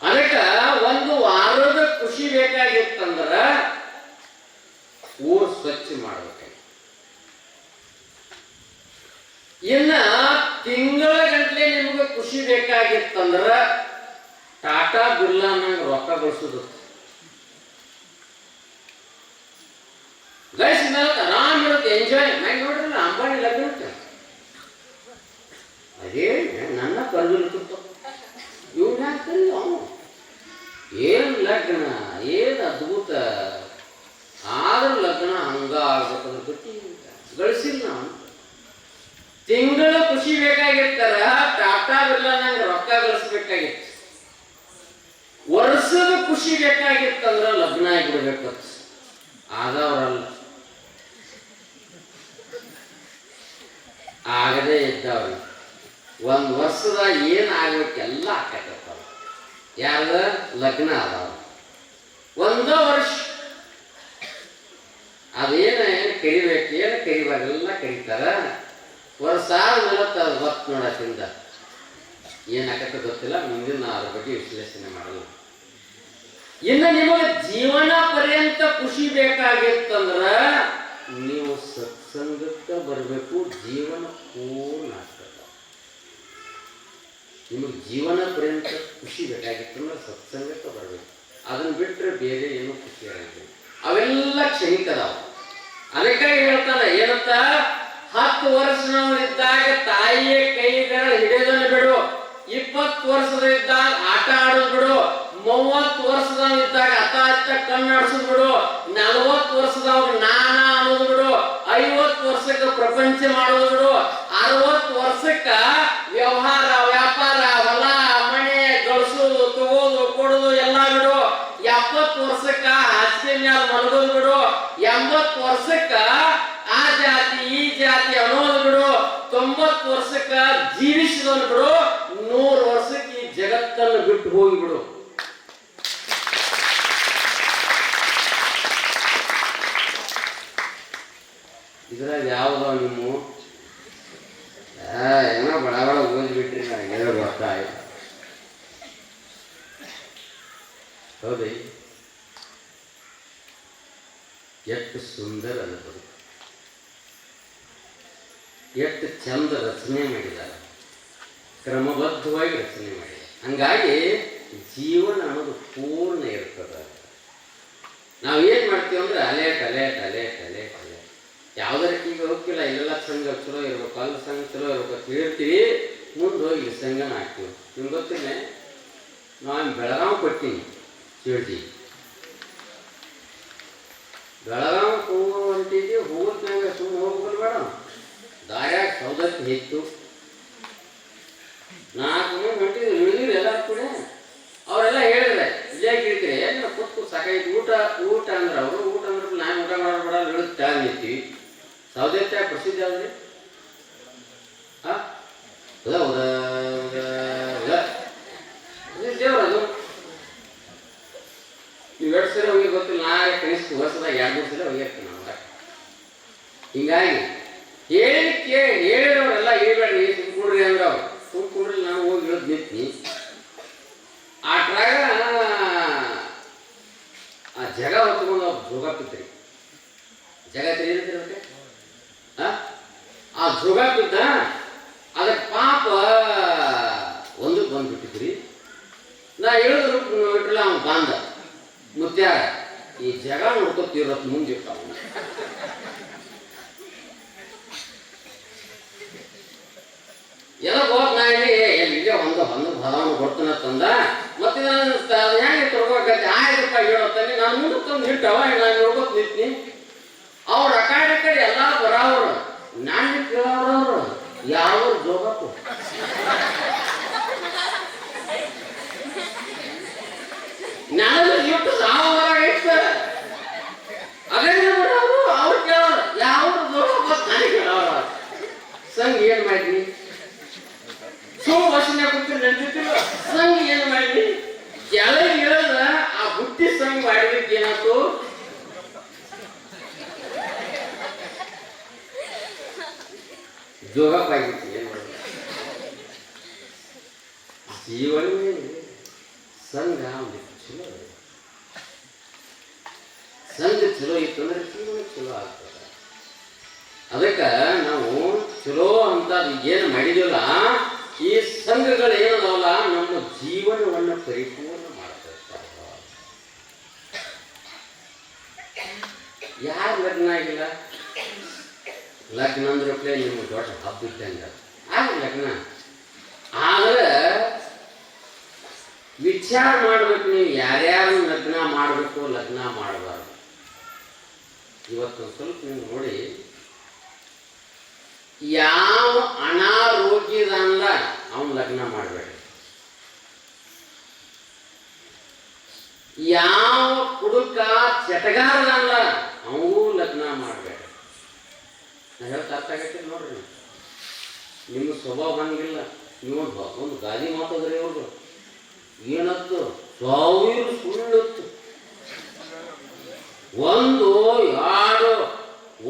ಅದಕ್ಕೆ ಒಂದು ವಾರದ ಖುಷಿ ಬೇಕಾಗಿತ್ತಂದ್ರ ಊರು ಸ್ವಚ್ಛ ಮಾಡ್ಬೇಕು. ಇನ್ನ ತಿಂಗಳ ಗಂಟ್ಲೆ ನಿಮ್ಗೆ ಖುಷಿ ಬೇಕಾಗಿತ್ತಂದ್ರ ಟಾಟಾ ಬಿರ್ಲಾ ನಂಗೆ ರೊಕ್ಕ ಗಳಿಸೋದು. ಗಳಿಸಿದ ಆರಾಮ್ ಇರುತ್ತೆ, ಎಂಜಾಯ್ ಮಾಡಿ. ನೋಡ್ರಲ್ಲ ಅಂಬಾನಿ ಲಗ್ನಕ್ಕೆ ಅದೇ ನನ್ನ ಕರ್ದಿರ್ತಿತ್ತು. ಇವ್ನ ಹಾಕ್ತಲ್ಲ ಅವನು ಏನ್ ಲಗ್ನ, ಏನ್ ಅದ್ಭುತ. ಆದ್ರೂ ಲಗ್ನ ಹಂಗ ಆಗ್ಬೇಕಂದ್ರೆ ಗೊತ್ತಿ ಗಳಿಸಿಲ್ಲ ನಾವು. ತಿಂಗಳ ಖುಷಿ ಬೇಕಾಗಿರ್ತಾರ, ಟಾಟಾ ಬಿರ್ಲಾ ನಂಗೆ ರೊಕ್ಕ ಗಳಿಸ್ಬೇಕಾಗಿತ್ತು. ವರ್ಷದ ಖುಷಿ ಬೇಕಾಗಿತ್ತಂದ್ರ ಲಗ್ನ ಆಗಿಬಿಡ್ಬೇಕತ್. ಆದವ್ರಲ್ಲ, ಆಗದೇ ಇದ್ದವ್ರು. ಒಂದ್ ವರ್ಷದಾಗ ಏನ್ ಆಗ್ಬೇಕೆಲ್ಲ ಆಕೈತಪ್ಪ. ಯಾರದ ಲಗ್ನ ಅದಾವ ಒಂದ ವರ್ಷ ಅದೇನ ಕರಿಬೇಕು, ಏನು ಕರಿಬಾರೆಲ್ಲ ಕರೀತಾರ. ವರ್ಷ ಆದ್ಮೇಲೆ ಅದು ಗೊತ್ತು ನೋಡತ್ತಿಂದ ಏನಾಕತ್ತ ಗೊತ್ತಿಲ್ಲ. ಮುಂದಿನ ಅದ್ರ ಬಗ್ಗೆ ವಿಶ್ಲೇಷಣೆ ಮಾಡಲ್ಲ. ಇನ್ನು ನಿಮಗೆ ಜೀವನ ಪರ್ಯಂತ ಖುಷಿ ಬೇಕಾಗಿತ್ತಂದ್ರ ನೀವು ಸತ್ಸಂಗಕ್ಕೆ ಬರಬೇಕು. ಜೀವನ ಪೂರ್ಣ ಆಗ್ತದ. ನಿಮಗೆ ಜೀವನ ಪರ್ಯಂತ ಖುಷಿ ಬೇಕಾಗಿತ್ತಂದ್ರೆ ಸತ್ಸಂಗಕ್ಕೆ ಬರಬೇಕು. ಅದನ್ನ ಬಿಟ್ಟರೆ ಬೇರೆ ಏನೂ ಖುಷಿ ಆಗಿಲ್ಲ. ಅವೆಲ್ಲ ಕ್ಷಣಿಕದಾವ. ಅದಕ್ಕಾಗಿ ಹೇಳ್ತಾನೆ ಏನಂತ, 10 ವರ್ಷದವರಿದ್ದಾಗ ತಾಯಿಯ ಕೈಗಳ ಹಿಡಿಯೋದನ್ನು ಬಿಡು, 20 ವರ್ಷದಲ್ಲಿದ್ದಾಗ ಆಟ ಆಡೋದು ಬಿಡು, 30 ವರ್ಷದವರಿದ್ದಾಗ ಅತ್ತ ಕಣ್ಣಾಡಿಸೋದು ಬಿಡು, 40 ವರ್ಷದವ್ರು ನಾನಾ ಅನ್ನೋದು ಬಿಡು, 50 ವರ್ಷಕ್ಕೆ ಪ್ರಪಂಚ ಮಾಡೋದು ಬಿಡು, 60 ವರ್ಷಕ್ಕ ವ್ಯವಹಾರ ವ್ಯಾಪಾರ ಹೊಲ ಮನೆ ಗಳಿಸೋದು ತಗೋದು ಕೊಡೋದು ಎಲ್ಲ ಬಿಡು, 70 ವರ್ಷಕ್ಕ ಹಾಸಿಗೆ ಮ್ಯಾಲ ಮಲಗೋದು ಬಿಡು, 80 ವರ್ಷಕ್ಕ ಆ ಜಾತಿ ಈ ಜಾತಿ ಅನ್ನೋದು ಬಿಡು, 90 ವರ್ಷಕ್ಕ ಜೀವಿಸಿದವನು ಬಿಡು, 100 ವರ್ಷಕ್ಕೆ ಈ ಜಗತ್ತನ್ನು ಬಿಟ್ಟು ಹೋಗಿಬಿಡು. ಇದ್ರಾಗ ಯಾವ್ದಾವ ನಿಮ್ಮ ಏನೋ ಬಡ ಬಡ ಓದ್ಬಿಟ್ರಿ, ನನಗೆ ಗೊತ್ತಾಯ್ತು. ಹೌದೇ? ಎಷ್ಟು ಸುಂದರ ಅನ್ಬೋದು, ಎಷ್ಟು ಚಂದ ರಚನೆ ಮಾಡಿದ್ದಾರೆ, ಕ್ರಮಬದ್ಧವಾಗಿ ರಚನೆ ಮಾಡಿದ್ದಾರೆ. ಹಂಗಾಗಿ ಜೀವನ ಅನ್ನೋದು ಪೂರ್ಣ ಇರ್ತದೆ. ನಾವೇನ್ ಮಾಡ್ತೀವಿ ಅಂದ್ರೆ ಅಲೇಟ್ ಅಲೇಟ್ ಅಲೇಟ್ ಅಲೇಟ್ ಅಲೇಟ್ ಯಾವ್ದಾರ ಈಗ ಹೋಗ್ತಿಲ್ಲ, ಇಲ್ಲೆಲ್ಲ ಸಂಘ ಚಲೋ ಇರ್ಬೇಕು, ಅಲ್ಲಿ ಸಂಘ ಚಲೋ ಇರ್ಬೇಕು ಅಂತ ಹೇಳ್ತೀವಿ. ಮುಂದೆ ಹೋಗಿ ಇಲ್ಲಿ ಸಂಘನ ಹಾಕ್ತೀವಿ. ನಿಮ್ಗೆ ಗೊತ್ತಿಲ್ಲ, ನಾನು ಬೆಳಗಾವ್ ಕೊಡ್ತೀನಿ ಚೇಳ್ತಿ. ಬೆಳಗಾವ್ ಹೋಗೋ ಹೊಂಟಿದ್ವಿ, ಹೋಗೋದ್ನಾಗ ಸುಮ್ಮನೆ ಹೋಗ್ಬೇಕಲ್ಲ ಬೇಡ, ದಾರ್ಯಾಗ ಸೌದತ್ತಿ ಹೆಚ್ಚು 4 ಮಂದಿ ಹೊಂಟಿದ್ವಿ, ಇಳಿದಿರಿ ಎಲ್ಲ ಕೂಡ. ಅವರೆಲ್ಲ ಹೇಳಿದ್ರೆ ವಿಜಯ ಗಿರಿಕರೆ ಏನ ಕೂತು ಸಾಕಾಯ್ತು, ಊಟ ಊಟ ಅಂದ್ರೆ ಅವರು ಊಟ ಅಂದ್ರೆ ನಾನು ಊಟ ಮಾಡಬೇಡ ಇಳಿದು ಟ್ಯಾಗ್ ನಿಂತೀವಿ. ಸೌದತ್ತಿ ಪ್ರಸಿದ್ಧ ಯಾವ್ದ್ರಿ? ದೇವ್ರದು ನೀವು 2 ಸಲ ಹೋಗಿ ಗೊತ್ತಿಲ್ಲ. ನಾಳೆ ಕನಿಷ್ಠ ವರ್ಷದಾಗ 2-3 ಸಲ ಹೋಗಿರ್ತೀನಿ ನಾವು. ಹಿಂಗಾಗಿ ಹೇಳಿದವರೆಲ್ಲ ಇಳಿಬೇಡ್ರಿ ಸುಮ್ಕೂಡ್ರಿ ಅಂದ್ರೆ ಅವ್ರು ಸುಮ್ಕೂಡ್ರಿ. ನಾನು ಹೋಗಿ ಇಳಿದು ನಿಂತೀನಿ. ಆಟ್ರಾಗ ಆ ಜಗ ಹೊತ್ಕೊಂಡು ಜೋಗ ಬಿದ್ರಿ. ಜಗ ತಿಳಿದಿರುತ್ತೆ ಆ ಜೋಗ ಬಿದ್ದ. ಅದಕ್ಕೆ ಪಾಪ ಒಂದಕ್ಕೆ ಬಂದ್ಬಿಟ್ಟಿದ್ರಿ. ನಾ ಹೇಳಿದ್ರು ಇಟ್ಟಲ್ಲ ಅವ್ನು ಬಾಂಧ ಮುತ್ಯಾರ ಈ ಜಗ ನೋಡ್ಕೊತೀರತ್ ಮುಂದಿರ್ತಾವ. ಎಲ್ಲ ಹೋದ್ ನಾ ಇಲ್ಲೇ ಒಂದು ಭರವನ್ನು ಕೊಡ್ತಾನ ತಂದ. ಮತ್ತೆ ನಾನು ಹೆಂಗೆ ತೊಡ್ಕೋಕತ್ತೆ 1000 ರೂಪಾಯಿ ಹೇಳೋತಾನೆ. ನಾನು ಮುಂದೆ ತಂದು ಇಟ್ಟವ ನಾನು ನೋಡ್ಕೊತ ನಿಂತೀನಿ. ಅವ್ರು ಆ ಕಡೆ ಎಲ್ಲ ಬರೋರು ನಾನು ಕೇಳೋರು ಯಾವ ಜೋಗಪ್ಪು ನಾನು ಇಟ್ಟು ಸಾವರ ಇಡ್ತಾರೆ. ಅದೇ ಬರೋರು ಅವ್ರು ಕೇಳೋರು ಯಾವ ಜೋಗಪ್ಪ ನನಗೆ ಕೇಳೋರು. ಸಂಘ ಏನ್ ಮಾಡಿದ್ವಿ? ವರ್ಷ ಕೂತ್ಕೊಂಡು ಮಾಡಿ ಕೆಳಗೆ ಇಳಿದ ಆ ಬುಟ್ಟಿ ಸಂಘ ಮಾಡಿದಕ್ಕೆ ಏನಾಯ್ತು? ಜೋಗಪ್ಪ ಆಗಿತ್ತು. ಏನು ಮಾಡೋದು? ಜೀವನವೇ ಸಂಘ ಒಂದಿತ್ತು ಚಲೋ. ಸಂಘ ಚಲೋ ಇತ್ತು ಅಂದ್ರೆ ಜೀವನ ಚಲೋ ಆಗ್ತದೆ. ಅದಕ್ಕೆ ನಾವು ಚಲೋ ಅಂತ ಏನು ಮಾಡಿದಿಲ್ಲ, ಈ ಸಂಘಗಳು ಏನದವಲ್ಲ ನಮ್ಮ ಜೀವನವನ್ನು ಪರಿಪೂರ್ಣ ಮಾಡ್ತಿರ್ತಾವ. ಯಾರು ಲಗ್ನ ಆಗಿಲ್ಲ? ಲಗ್ನ ಅಂದ್ರೆ ನಿಮ್ಗೆ ದೊಡ್ಡ ಹಬ್ಬ ಇದ್ದಂಗೆ ಆಗ ಲಗ್ನ. ಆದ್ರೆ ವಿಚಾರ ಮಾಡ್ಬೇಕು, ನೀವು ಯಾರ್ಯಾರು ಲಗ್ನ ಮಾಡಬೇಕು, ಲಗ್ನ ಮಾಡಬಾರ್ದು. ಇವತ್ತು ಸ್ವಲ್ಪ ನೀವು ನೋಡಿ, ಯಾವ ಅನಾರೋಗ್ಯದಲ್ಲ ಅವನು ಲಗ್ನ ಮಾಡಬೇಡಿ, ಯಾವ ಕುಡುಕ ಚಟಗಾರದಲ್ಲ ಅವನು ಲಗ್ನ ಮಾಡಬೇಡಿ. ನಾ ಹೇಳ್ತಾ ಅರ್ಥ ಆಗೈತಿ ನೋಡ್ರಿ. ನಿಮ್ಮ ಸ್ವಭಾವ ಹಂಗಿಲ್ಲ. ನೀವು ಒಂದು ಗಾದಿ ಮಾತಾದ್ರಿ ಅವ್ರದ್ದು ಏನತ್ತು 1000 ಸುಳ್ಳತ್ತು. ಒಂದು ಯಾರು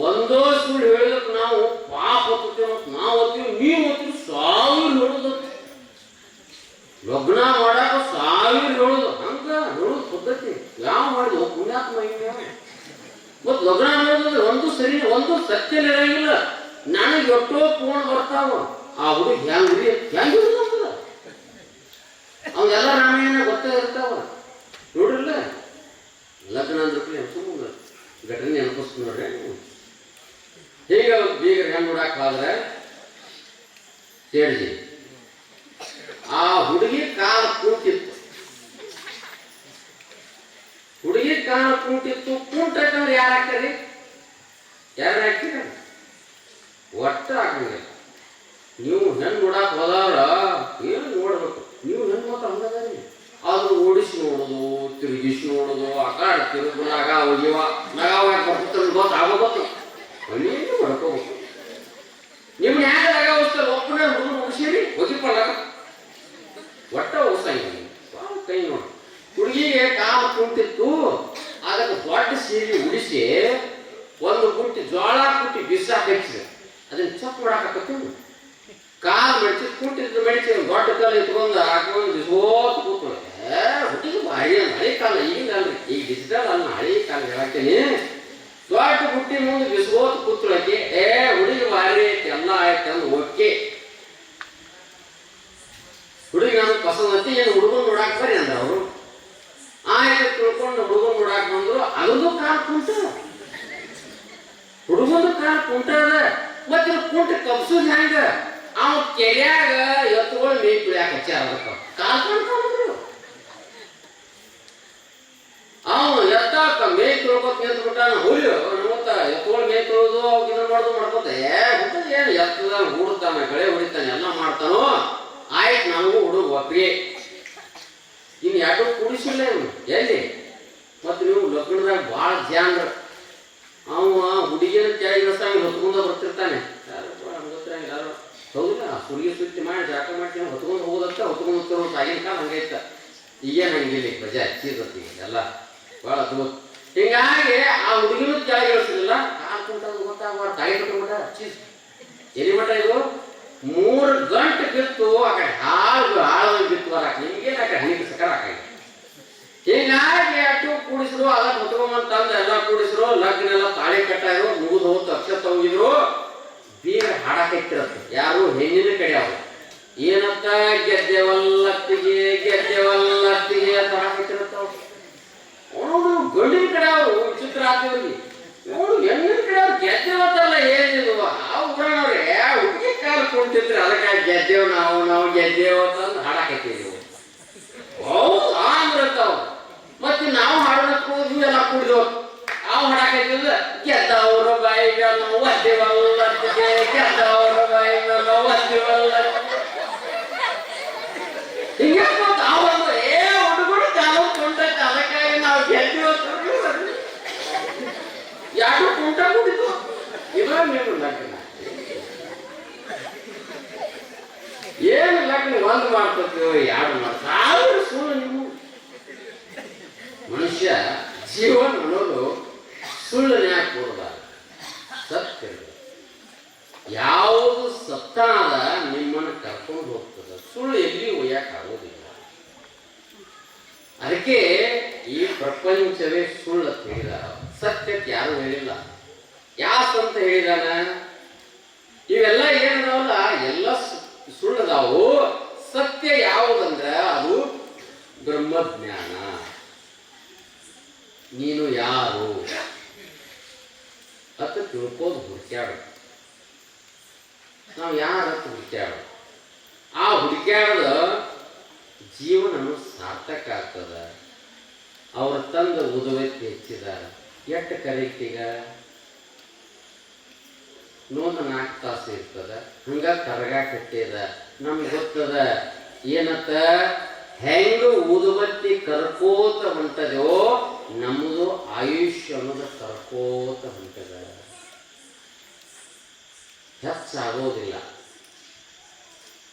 ಒಂದೋ ಸುಳ್ಳು ಹೇಳಿದಕ್ಕೆ ನಾವು ಪಾಪ ಹೊತ್ತೇವೆ, ನಾವು ಹೊತ್ತೀವಿ, ನೀವು ಹೊತ್ತೀವಿ. 1000 ಹೇಳುದು ಲಗ್ನ ಮಾಡಾಕ 1000 ಹೇಳುದು. ಹಂಗ ಹೇಳುದು ಪದ್ಧತಿ ಯಾವ ಮಾಡಿದ್ವು? ಪುಣ್ಯಾತ್ಮ ಮತ್ತು ಲಗ್ನ ಮಾಡೋದಂದ್ರೆ ಒಂದು ಸರಿ, ಒಂದು ಸತ್ಯ ಇರಂಗಿಲ್ಲ. ನನಗೆ ಎಷ್ಟೋ ಫೋನ್ ಬರ್ತಾವ, ಆ ಹುಡುಗಿ ಹೆಂಗ್ರಿ ಹೆಂಗಿಲ್ಲ ಅವೆಲ್ಲ ರಾಮಾಯಣ ಗೊತ್ತೇ ಇರ್ತಾವ ನೋಡ್ರಿಲ್ಲ. ಲಗ್ನ ಅಂದ್ರೆ ಸುಮ್ಮನೆ ಘಟನೆ ನೆನಪಿಸ್ತು ನೋಡ್ರಿ. ಹೀಗೆ ಬೀಗರ ಹೆಣ್ಣು ನೋಡಾಕ ಹೋದ್ರೆ ಸೇರಿಸಿ ಆ ಹುಡುಗಿ ಕಾಲ ಕೂತಿತ್ತು. ಹುಡುಗಿ ಕಾಲ ಕೂತಿತ್ತು. ಕೂಂಟಂದ್ರೆ ಯಾರು ಹಾಕ್ತಾರಿ? ಯಾರು ಹಾಕ್ತೀರ? ಒಟ್ಟು ಹಾಕಂಗಿಲ್ಲ. ನೀವು ಹೆಣ್ಣು ನೋಡಾಕ ಹೋದವ್ರ ಏನು ನೋಡ್ಬೇಕು, ನೀವು ಹೆಣ್ಣು ಮಾತ್ರ ಹಂಗದಾರಿ. ಅದು ಓಡಿಸಿ ನೋಡೋದು, ತಿರುಗಿಸಿ ನೋಡೋದು, ಆಕಾಡ ತಿರುಗು, ನಗ ಒಗಿವ, ನಗ ಬರ್ತಾರೆ ಗೊತ್ತಾಗೋ ಗೊತ್ತು. ಮನೇನು ಮಾಡ್ಕೋಬೇಕು. ನಿಮ್ನ ಹ್ಯಾಂಗ ನಗ ಹೋಗ್ತಾರೆ? ಒಬ್ಬನೇ ಹುಡುಗ ಮುಗಿಸಿರಿ ಒಗಿಪಲ್ಲ ಒಟ್ಟ ಹೋಗ್ಸಂಗಿಲ್ಲ. ಕೈ ನೋಡಿ ಹುಡುಗಿಗೆ ಕಾಲು ಕುಂತಿತ್ತು. ಅದಕ್ಕೆ ದೊಡ್ಡ ಸೀರೆ ಉಡಿಸಿ ಒಂದು ಗುಟ್ಟಿ ಜೋಳ ಕುಟ್ಟಿ ಬಿಸಾಕ ಹಚ್ಚಿದೆ. ಅದನ್ನ ಚಪ್ ಮಾಡಾಕತ್ತೀವಿ. ಕಾಲು ಮೆಡಿಸಿ ಕುಂಟಿದ್ದು ಮೆಡಿಸಿ ದೊಡ್ಡ ಕಾಲ ಇಟ್ಕೊಂಡು ಹಾಕೊಂಡು ಸೋತು ಕೂತು ಹುಟ್ಟಿಗೆ ಭಾರಿ ಹಳಿ ಕಾಲ. ಈಗಿನ ಅಲ್ರಿ, ಈಗ ಡಿಜಿಟಲ್ ಅಲ್ಲ, ಹಳಿ ಕಾಲ ಹೇಳಾಕ್ತೇನೆ. ದೊಡ್ಡ ಬುಟ್ಟಿ ಮುಂದೆ ಬಿಸ್ಕೋತ್ ಕೂತ್ಳಕ್ಕೆ ಹುಡುಗಿ ಭಾರಿ ಐತಿ, ಎಲ್ಲ ಆಯ್ತು ಅಂದ್ ಓಕೆ. ಹುಡುಗಿ ನಮ್ಗೆ ಪಸಂದ್ ಐತಿ, ಏನು ಹುಡುಗನ್ ನೋಡಾಕ್ ಬರ್ರಿ ಅಂದ್ರ ಅವರು. ಆಯ್ತು ತಿಳ್ಕೊಂಡು ಹುಡುಗನ್ ನೋಡಾಕ್ ಬಂದ್ರು. ಅದ್ರದ್ದು ಕಾಲ್ ಕುಂಟ, ಹುಡುಗಂದು ಕಾಲ್ ಕುಂಟ ಅದ. ಮತ್ತೆ ಕುಂಟ ಕಬ್ಸುದ್ ಹೆಂಗ? ಅವ ಕೆರ್ಯಾಗ ಎತ್ತುಗಳು ಮೇಯ್ ಬಿಡ್ಯಾಕ ಹಚ್ಚಾರ ಕಾಲ್ ಕಂಡ್ಕೊಂಡ್ರು. ಅವ ಎತ್ತಾಕ ಮೇಯ್ ತೊಳ್ಕೊತ ನಿಂತು ಬಿಟ್ಟಾನ. ಹುಲಿಯೋ ನಮತ್ತ ಎತ್ತುಗಳು ಮೇಯ್ ತೊಳೋದು ಅವಾಗ ಇದನ್ನ ಮಾಡೋದು ಮಾಡ್ಕೊತ ಹುಟ್ಟದ ಏನು ಎತ್ತದ ಹೂಡ್ತಾನ, ಗಳೆ ಹೊಡಿತಾನೆ, ಎಲ್ಲ ಮಾಡ್ತಾನೋ. ಆಯ್ತು ನಮಗೂ ಹುಡುಗ ಒಪ್ಪಿಗೆ. ಇನ್ನು ಯಾಕೋ ಕುಡಿಸಿಲ್ಲ ಎಲ್ಲಿ. ಮತ್ತು ನೀವು ಲಗ್ನದಾಗ ಭಾಳ ಜಾನ್ರ. ಅವ ಹುಡುಗಿನ ಕೆಳಗೆ ಇಳಿಸಂಗ ಹೊತ್ಕೊಂಡ ಬರ್ತಿರ್ತಾನೆ. ಯಾರು ಹೌದಿಲ್ಲ, ಸುರಿಗೆ ಸುತ್ತಿ ಮಾಡಿ ಜಾಕ ಮಾಡ್ತೀನಿ ಹೊತ್ಕೊಂಡು ಹೋಗೋದತ್ತ, ಹೊತ್ಕೊಂಡು ಹೋಗ್ತಾರೋ. ಆಗಿನ ಕಾಲ ಹಂಗೈತ, ಈಗೇನು ಹಂಗಿಲ್ಲ. ಬಜಾ ಚೀರತಿ ಎಲ್ಲ ಭಾಳ ಅದ್ಭುತ. ಹಿಂಗಾಗಿ ಆ ಹುಡುಗಿನೂ ಕೆಳಗೆ ಇಳಿಸಲಿಲ್ಲ. ಕಾಲು ಕುಂಟಾಗ ಗೊತ್ತಾಗ ತಾಯಿ ಬಿಟ್ಟು ಚೀಸ್ ಎಲ್ಲಿ ಮಟ್ಟ ಇದು 3 ಗಂಟೆ ಬಿತ್ತು. ಆ ಕಡೆ ಹಾಳು ಬಿತ್ತು ಬರಾಕ ನಿಮ್ಗೇನು ಆ ಕಡೆ ಹಣ್ಣಿಗೆ ಸಕರ ಹಾಕಿ. ಹೀಗಾಗಿ ಅಟ್ಟು ಕೂಡಿಸಿದ್ರು, ಅದ ಹೊತ್ಕೊಂಬಂತಂದು ಎಲ್ಲ ಕೂಡಿಸಿದ್ರು. ಲಗ್ನ ಎಲ್ಲ ತಾಳಿ ಕಟ್ಟಾರು, ಮುಗಿದು ಹೋಗ್ತು, ಅಕ್ಷರ ತಗೊಂಡಿದ್ರು. ಬೀಗ ಹಾಡಾಕೈತಿರತ್ತ ಯಾರು ಹೆಣ್ಣಿನ ಕಡೆ ಅವರು ಏನಂತ ಗೆದ್ದೆವಲ್ಲತ್ತಿಗೆ ಗೆದ್ದೆವಲ್ಲತ್ತಿಗೆ ಅಂತ ಹಾಕೈತಿರತ್ತ. ಅವನು ಗಂಡಿನ ಕಡೆ ಅವರು ವಿಚಿತ್ರ ಆಗ್ತಿವ್ರಿಗೆ. ನೋಡು ಹೆಣ್ಣಿನ ಕಡೆ ಅವ್ರು ಗೆದ್ದೆವತ್ತಲ್ಲ ಏನಿದು ಆ ಊರನವ್ರೆ ಹುಡುಗಿ ಕಾಲ ಕುಂತಿದ್ರು. ಅದಕ್ಕಾಗಿ ಗೆದ್ದೇವ್ ನಾವು ಗೆದ್ದೇವತ್ತಂದು ಹಾಡಾಕೈತಿವಿ. ಹೌದು ಅಂದ್ರತ್ತವ್. ಮತ್ತೆ ನಾವು ಹಾಡೋದಕ್ಕೂ ಎಲ್ಲ ಕುಡಿದವು. ನಾವು ಹಾಡಾಕೈತಿಲ್ಲ ಗೆದ್ದವರು ಬಾಯಿಗೆ ನಾವು ಒದ್ದೆವಲ್ಲತ್ತಿಗೆ ಗೆದ್ದವರು ಬಾಯಿಗೆ ನಾವು ಒದ್ದೆವಲ್ಲತ್ತಿಗೆ ಹಿಂಗೆ ನಾವಂದ್ರೆ ಹುಡುಗರು ಕಾಲ ಕುಂಟೈತೆ. ಅದಕ್ಕಾಗಿ ನಾವು ಗೆದ್ದಿವತ್ತು ಯಾರು ಕುಂಟ ಕುಡಿದು ಇವಾಗ ನೀವು ಲಗ್ನ ಏನು ಲಗ್ನ ಒಂದು ಮಾಡ್ಕೊತೀವಿ, 2 ಅದಕ್ಕೆ ಈ ಪ್ರಪಂಚವೇ ಸುಳ್ಳು ಅಂತ ಹೇಳಿದಾರ. ಸತ್ಯಕ್ಕೆ ಯಾರು ಹೇಳಿಲ್ಲ. ಯಾಸ್ ಅಂತ ಹೇಳಿದಾನ? ಇವೆಲ್ಲ ಏನದಾವಲ್ಲ ಎಲ್ಲ ಸುಳ್ಳದಾವು. ಸತ್ಯ ಯಾವುದಂದ್ರ ಅದು ಬ್ರಹ್ಮಜ್ಞಾನ. ನೀನು ಯಾರು ಅಂತ ತಿಳ್ಕೋದು ಹುಡುಕ್ಯಾಡು. ನಾವು ಯಾರತ್ತ ಹುಡುಕ್ಯಾಡು. ಆ ಹುಡುಕ್ಯಾಡದ ಜೀವನನು ಸಾರ್ಥಕ ಆಗ್ತದ. ಅವ್ರ ತಂದ ಉದುವೆತ್ತಿ ಹೆಚ್ಚಿದಾರ. ಎಷ್ಟು ಕರೀತೀಗ ನೋದ 4 ತಾಸು ಇರ್ತದ. ಹಂಗ ಕರಗ ಕಟ್ಟಿದ. ನಮ್ಗೆ ಗೊತ್ತದ ಏನತ್ತ ಹೆಂಗ ಊದುಬತ್ತಿ ಕರ್ಕೋತ ಹೊಂಟದೋ ನಮ್ಮದು ಆಯುಷ್ಯ ಅನ್ನೋದು ಕರ್ಕೋತ ಹೊಂಟದ. ಹೆಚ್ಚಾಗೋದಿಲ್ಲ.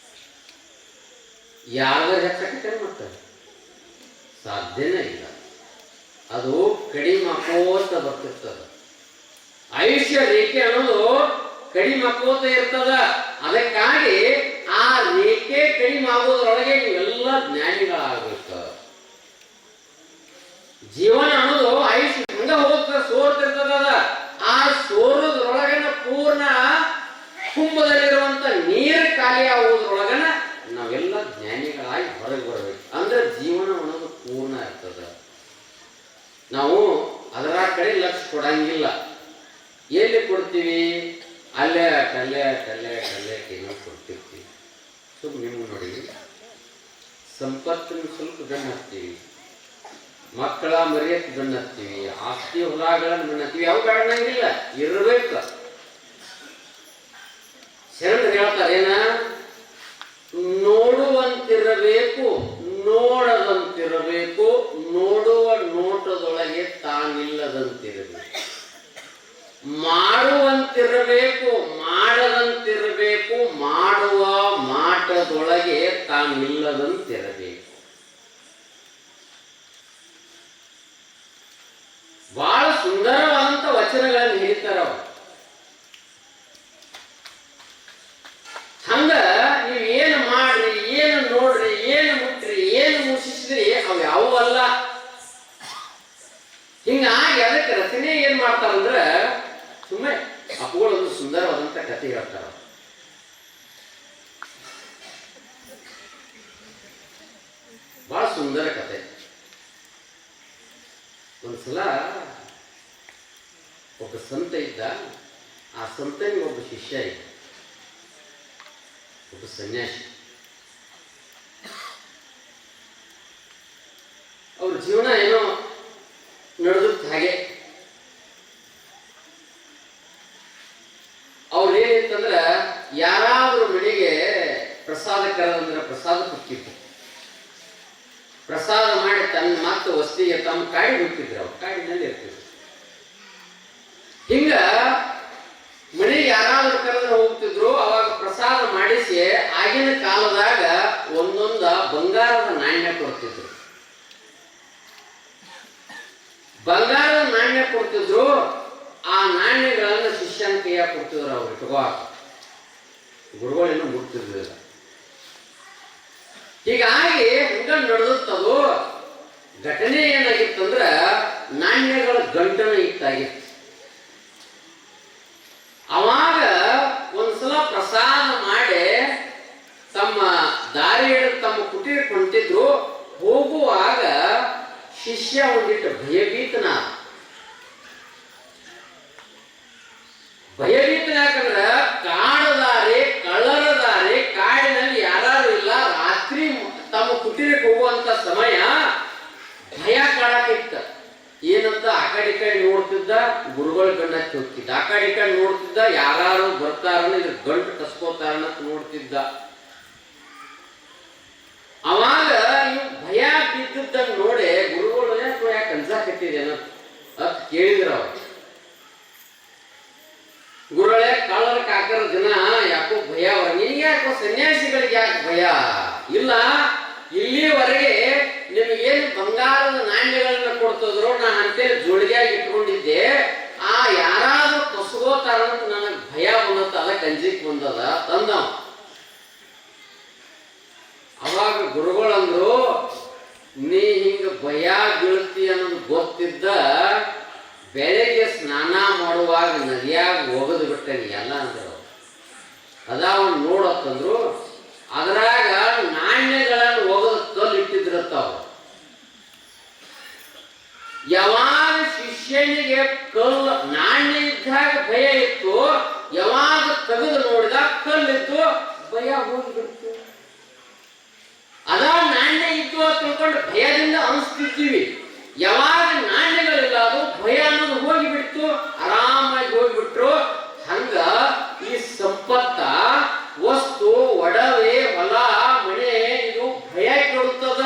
ಯಾವಾಗ ಹೆಚ್ಚಾಕತ್ತೆ ಮತ್ತ ಸಾಧ್ಯನೇ ಇಲ್ಲ. ಅದು ಕಡಿಮೆ ಹಾಕೋತ ಬರ್ತಿರ್ತದ. ಆಯುಷ್ಯ ರೇಖೆ ಅನ್ನೋದು ಕಡಿಮೆ ಹಾಕೋತ ಇರ್ತದ. ಅದಕ್ಕಾಗಿ ಆ ರೇಖೆ ಕಡಿಮೆ ಆಗೋದ್ರೊಳಗೆ ನೀವೆಲ್ಲ ಜ್ಞಾನಿಗಳಾಗಬೇಕು. ಜೀವನ ಅನ್ನೋದು ಆಯುಷ್ಯ ಹಂಗ ಹೋಗ್ತದ, ಸೋರ್ತಿರ್ತದ. ಆ ಸೋರೋದ್ರೊಳಗನ ಪೂರ್ಣ ಕುಂಭದಲ್ಲಿರುವಂತ ನೀರು ಖಾಲಿ ಆಗೋದ್ರೊಳಗನ ನಾವೆಲ್ಲ ಜ್ಞಾನಿಗಳಾಗಿ ಹೊರಗೆ ಬರಬೇಕು. ಅಂದ್ರೆ ಜೀವನ ಅನ್ನೋದು ಪೂರ್ಣ ಇರ್ತದ. ನಾವು ಅದರ ಕಡೆ ಲಕ್ಷ ಕೊಡಂಗಿಲ್ಲ. ಎಲ್ಲಿ ಕೊಡ್ತೀವಿ? ಅಲ್ಲೇ ಟಲ್ಲೆ ಟಲ್ಲೆ ಟಲ್ಲೆ ಏನೋ ಕೊಡ್ತಿರ್ತೀವಿ. ನಿಮ್ಗೆ ನೋಡಿ, ಸಂಪತ್ತನ್ನು ಸ್ವಲ್ಪ ಗಣ್ಣ ಹಾಕ್ತೀವಿ, ಮಕ್ಕಳ ಮರ್ಯಾದೆ ಗಣ್ಣ ಹಾಕ್ತೀವಿ, ಆಸ್ತಿ ಹೊಲಗಳನ್ನು ಗಣ್ಣ ಹಾಕ್ತೀವಿ. ಯಾವ ಕಾರಣಂಗಿಲ್ಲ, ಇರಬೇಕು. ಶರಣರು ಹೇಳ್ತಾರೇನ? ನೋಡುವಂತಿರಬೇಕು, ನೋಡದಂತಿರಬೇಕು, ನೋಡುವ ನೋಟದೊಳಗೆ ತಾನಿಲ್ಲದಂತಿರಬೇಕು. ಮಾಡುವಂತಿರಬೇಕು, ಮಾಡದಂತಿರಬೇಕು, ಮಾಡುವ ಮಾಟದೊಳಗೆ ತಾನಿಲ್ಲದಂತಿರಬೇಕು. ಬಹಳ ಸುಂದರವಾದಂತ ವಚನಗಳನ್ನು ಹೇಳ್ತಾರ ಅವರು. ಹಂಗ ನೀವು ಏನು ಮಾಡ್ರಿ, ಏನು ನೋಡ್ರಿ, ಏನು ಮುಟ್ರಿ, ಏನು ಮುಷಿಸಿದ್ರಿ ಅವು ಯಾವೂ ಅಲ್ಲ. ಹಿಂಗಾಗಿ ಅದಕ್ಕೆ ರಚನೆ ಏನ್ ಮಾಡ್ತಾರಂದ್ರ ಸುಮ್ಮನೆ ಅಪ್ಪುಗಳೊಂದು ಸುಂದರವಾದಂತ ಕಥೆ ಹೇಳ್ತಾರ. ಬಹಳ ಸುಂದರ ಕಥೆ. ಒಂದ್ಸಲ ಒಬ್ಬ ಸಂತ ಇದ್ದ. ಆ ಸಂತನಿಗೆ ಒಬ್ಬ ಶಿಷ್ಯ ಇದ್ದ, ಒಬ್ಬ ಸನ್ಯಾಸಿ. ಅವ್ರ ಜೀವನ ಏನೋ ನಡೆದುತ್ತ ಹಾಗೆ. ಅವ್ರು ಏನಿತ್ತಂದ್ರ ಯಾರಾದ್ರೂ ಮನೆಗೆ ಪ್ರಸಾದ ಕರೆದಂದ್ರೆ ಪ್ರಸಾದ ಕೊಟ್ಟಿದ್ರು. ಪ್ರಸಾದ ಮಾಡಿ ತನ್ನ ಮತ್ತೆ ವಸ್ತಿಗೆ ತಮ್ಮ ಕಾಡಿ ಹುಟ್ಟಿದ್ರು. ಅವ್ರು ಕಾಡಿನಲ್ಲಿ ಇರ್ತಿದ್ರು. ಹಿಂಗ ಮನೆಗೆ ಯಾರಾದ್ರೂ ಕರೆದ್ರೆ ಹೋಗ್ತಿದ್ರು. ಅವಾಗ ಪ್ರಸಾದ ಮಾಡಿಸಿ ಆಗಿನ ಕಾಲದಾಗ ಒಂದೊಂದ ಬಂಗಾರದ ನಾಣ್ಯ ಕೊಡ್ತಿದ್ರು. ಬಂಗಾರದ ನಾಣ್ಯ ಕೊಡ್ತಿದ್ರು. ಆ ನಾಣ್ಯಗಳನ್ನ ಶಿಷ್ಯನ ಕೈಯಾಗ ಕೊಡ್ತಿದ್ರು. ಅವ್ರು ಇಟ್ಕೋಕ ಗುರುಗಳೇನು ಮುಟ್ತಿರ್ಲಿಲ್ಲ. ಹೀಗಾಗಿ ಹಂಗ ನಡೆದುತ್ತದು. ಘಟನೆ ಏನಾಗಿತ್ತಂದ್ರ ನಾಣ್ಯಗಳ ಗಂಟನ ಇತ್ತಾಗಿತ್ತು. ಅವಾಗ ಒಂದ್ಸಲ ಪ್ರಸಾದ ಮಾಡಿ ತಮ್ಮ ದಾರಿ ಹಿಡಿದು ತಮ್ಮ ಕುಟೀರಕ್ಕೆ ಹೊಂಟಿದ್ರು. ಹೋಗುವಾಗ ಶಿಷ್ಯ ಒಂದಿಟ್ಟು ಭಯಭೀತನಾಕಂದ್ರ ಕಾಡದಾರೆ, ಕಳ್ಳರದಾರೆ, ಕಾಡಿನಲ್ಲಿ ಯಾರು ಇಲ್ಲ, ರಾತ್ರಿ ತಮ್ಮ ಕುಟೀರಕ್ಕೆ ಹೋಗುವಂತ ಸಮಯ. ಭಯ ಕಾಡಕ್ಕಿತ್ತ. ಏನಂತ ಆ ಕಡೆ ಈ ಕಡೆ ನೋಡ್ತಿದ್ದ. ಗುರುಗಳ ಗಂಡಕ್ಕೆ ಹೋಗ್ತಿದ್ದ. ಆ ಕಡೆ ಈ ಕಡೆ ನೋಡ್ತಿದ್ದ. ಯಾರು ಬರ್ತಾರನ್ನ ಇದ್ರ ಗಂಟು ಕಸ್ಕೋತಾರನ್ನ ನೋಡ್ತಿದ್ದ. ಅವಾಗ ಇವ್ ಭಯ ಬಿದ್ದಿದ್ದಂಗ ನೋಡಿ ಗುರುಗಳು ಯಾಕೆ ಅನ್ಸಾಕತ್ತಿದೇನ ಅಂತ ಕೇಳಿದ್ರ. ಅವ್ರು ಗುರುಗಳೇ ಕಳ್ಳರ ಕಾಕರ ಜನ ಯಾಕೋ ಭಯ. ನಿನ್ಗೆ ಯಾಕೋ ಸನ್ಯಾಸಿಗಳಿಗೆ ಯಾಕೆ ಭಯ ಇಲ್ಲ? ಇಲ್ಲಿವರೆಗೆ ನಿಮಗೇನು ಬಂಗಾರದ ನಾಣ್ಯಗಳನ್ನ ಕೊಡ್ತಿದ್ರು, ನಾನು ಅಂತೇಳಿ ಜೋಳಿಗೆಯಾಗಿ ಇಟ್ಕೊಂಡಿದ್ದೆ. ಆ ಯಾರಾದ್ರೂ ಕಸ್ಕೋತಾರಂತ ನನಗೆ ಭಯ ಬಂದತ್ತ, ಅದಕ್ಕೆ ಅಂಜಿಕ್ ಬಂದದ ತಂದವ. ಅವಾಗ ಗುರುಗಳಂದ್ರು, ನೀ ಹಿಂಗ ಭಯ ಬೀಳ್ತಿ ಅನ್ನೋದು ಗೊತ್ತಿದ್ದ ಬೆಳಗ್ಗೆ ಸ್ನಾನ ಮಾಡುವಾಗ ನದಿಯಾಗ ಒಗದು ಬಿಟ್ಟನಿ ಎಲ್ಲ ಅಂದ್ರು. ಅದಾವ ನೋಡತ್ತಂದ್ರು, ಅದ್ರಾಗ ನಾಣ್ಯಗಳನ್ನು ಒಗದು ಕಲ್ಲು ಇಟ್ಟಿದ್ರತ್ತಾವ. ಯಾವಾಗ ಶಿಷ್ಯನಿಗೆ ಕಲ್ಲು ನಾಣ್ಯ ಇದ್ದಾಗ ಭಯ ಇತ್ತು, ಯಾವಾಗ ತೆಗೆದು ನೋಡಿದಾಗ ಕಲ್ಲಿತ್ತು, ಭಯ ಹೋಗಿಬಿಡ್ತು. ಅದ ನಾಣ್ಯ ಇತ್ತು ಅಂತ ತಿಳ್ಕೊಂಡು ಭಯದಿಂದ ಅನಿಸ್ತಿರ್ತೀವಿ. ಯಾವಾಗ ನಾಣ್ಯಗಳಿಲ್ಲ ಅದು ಭಯ ಅನ್ನೋದು ಹೋಗಿಬಿಡ್ತು, ಆರಾಮಾಗಿ ಹೋಗಿಬಿಟ್ರು. ಹಂಗ ಈ ಸಂಪತ್ತ, ವಸ್ತು, ಒಡವೆ, ಹೊಲ, ಮನೆ ಇದು ಭಯ ಕೊಡುತ್ತದ.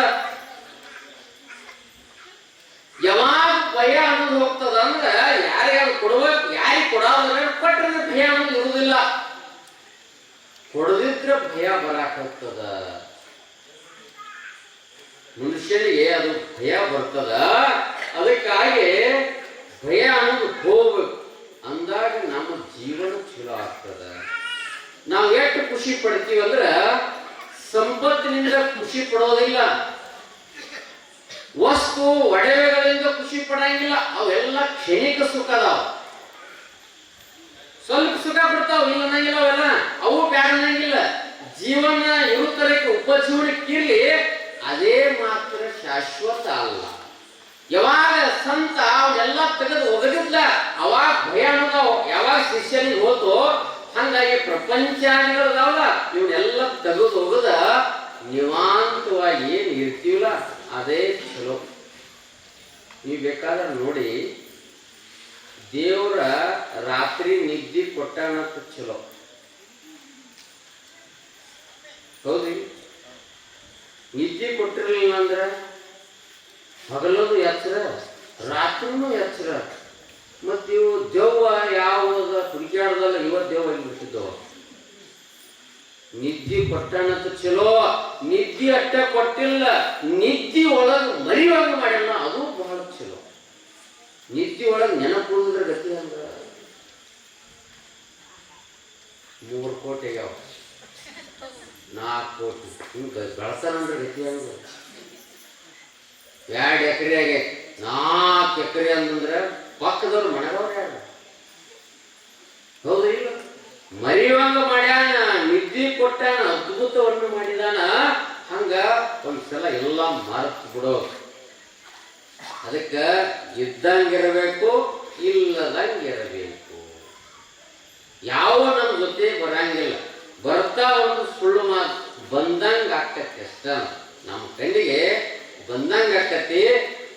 ಯಾವಾಗ ಭಯ ಅನ್ನೋದು ಹೋಗ್ತದ ಅಂದ್ರೆ ಯಾರ್ಯಾರು ಕೊಡ್ಬೇಕು, ಯಾರಿಗೆ ಕೊಡೋದ್ರೆ ಕೊಟ್ಟರೆ ಭಯ ಅನ್ನೋದು ಇರುವುದಿಲ್ಲ, ಕೊಡದಿದ್ರೆ ಭಯ ಬರಾಕ್ ಹೋಗ್ತದ. ಮನುಷ್ಯನಿಗೆ ಅದು ಭಯ ಬರ್ತದ. ಅದಕ್ಕಾಗಿ ಭಯ ಅನ್ನೋದು ಹೋಗ್ಬೇಕು ಅಂದಾಗ ನಮ್ಮ ಜೀವನ ಚಲೋ ಆಗ್ತದ. ನಾವು ಎಷ್ಟು ಖುಷಿ ಪಡ್ತೀವಿ ಅಂದ್ರೆ ಸಂಪತ್ತಿನಿಂದ ಖುಷಿ ಪಡೋದಿಲ್ಲ, ವಸ್ತು ಒಡವೆಗಳಿಂದ ಖುಷಿ ಪಡಂಗಿಲ್ಲ. ಅವೆಲ್ಲ ಕ್ಷಣಿಕ ಸುಖ ಅದಾವ, ಸ್ವಲ್ಪ ಸುಖ ಬಿಡ್ತಾವ, ಇಲ್ಲ ಅನ್ನಂಗಿಲ್ಲ. ಅವೆಲ್ಲ ಅವು ಬ್ಯಾಡ ಅನ್ನಂಗಿಲ್ಲ. ಜೀವನ ಇರುತ್ತರಕ್ಕೆ ಉಪಜೀವನಕ್ಕಿರ್ಲಿ, ಅದೇ ಮಾತ್ರ ಶಾಶ್ವತ ಅಲ್ಲ. ಯಾವಾಗ ಸಂತ ಅವನ್ನೆಲ್ಲ ತೆಗೆದು ಒಗದಿದ್ಲ ಅವಾಗ ಭಯ ಅನ್ನೋದು ಯಾವಾಗ ಶಿಷ್ಯನಿಗೆ ಹೋತೋ, ಹಂಗಾಗಿ ಪ್ರಪಂಚಾದಿಗಳದಾವಲ್ಲ ಇವನ್ನೆಲ್ಲ ತೆಗೆದು ಒಗದ ನಿವಾಂತವಾಗಿ ಏನ್ ಇರ್ತೀವಲ್ಲ ಅದೇ ಚಲೋ. ನೀವು ಬೇಕಾದ್ರೆ ನೋಡಿ, ದೇವರ ರಾತ್ರಿ ನಿದ್ದೆ ಕೊಟ್ಟಾನಂತ ಚಲೋ. ಹೌದ್ರಿ? ನಿದ್ದೆ ಕೊಟ್ಟಿರ್ಲಿಲ್ಲ ಅಂದ್ರೆ ಹಗಲದು ಎಚ್ಚರ, ರಾತ್ರಿನೂ ಎಚ್ಚರ. ಮತ್ತ ಇವು ದೆವ್ವ ಯಾವಾಗ ಹುಡುಕ್ಯಾಡ್ದಲ್ಲ ಇವತ್ತು ದೇವ ಆಗಿಬಿಟ್ಟಿದ್ದವ. ನಿದ್ದೆ ಕೊಟ್ಟಾನಂತ ಚಲೋ. ನಿದ್ದೆ ಅಟ್ಟ ಕೊಟ್ಟಿಲ್ಲ, ನಿದ್ದೆ ಒಳಗ ಮರಿಯುವಾಗ ಮಾಡ್ಯಾನ, ಅದು ಬಹಳ ಚಲೋ. ನಿದ್ದೆ ಒಳಗೆ ನೆನಪುಳಿದ್ರೆ ಗತಿ ಅಂದ್ರ 3 ಕೋಟಿ ಆಗ್ಯಾವ, 4 ಕೋಟಿ ಹಿಂಗ ಬೆಳತಾನಂದ್ರೆ ಗತಿ ಹಂಗ. 2 ಎಕರೆಗೆ 4 ಎಕರೆ ಅಂತಂದ್ರೆ ಪಕ್ಕದವ್ರು ಮನೆಯವ್ರು ಯಾರು? ಹೌದು ಇಲ್ಲ? ಮರಿಯುವಂಗ ಮಾಡ್ಯಾನ, ನಿದ್ದೆ ಕೊಟ್ಟಾನ, ಅದ್ಭುತವನ್ನು ಮಾಡಿದಾನ. ಹಂಗ ಒಂದ್ಸಲ ಎಲ್ಲ ಮರೆತು ಬಿಡೋ. ಅದಕ್ಕೆ ಇದ್ದಂಗಿರಬೇಕು, ಇಲ್ಲದಂಗಿರಬೇಕು. ಯಾವ ನಮ್ಮ ಜೊತೆ ಬರಂಗಿಲ್ಲ, ಬರ್ತಾ ಒಂದು ಸುಳ್ಳು ಮಾತು ಬಂದಂಗ ಆಕತಿ ಅಷ್ಟ. ನಮ್ಮ ಕಣ್ಣಿಗೆ ಬಂದಂಗ ಆಕತಿ.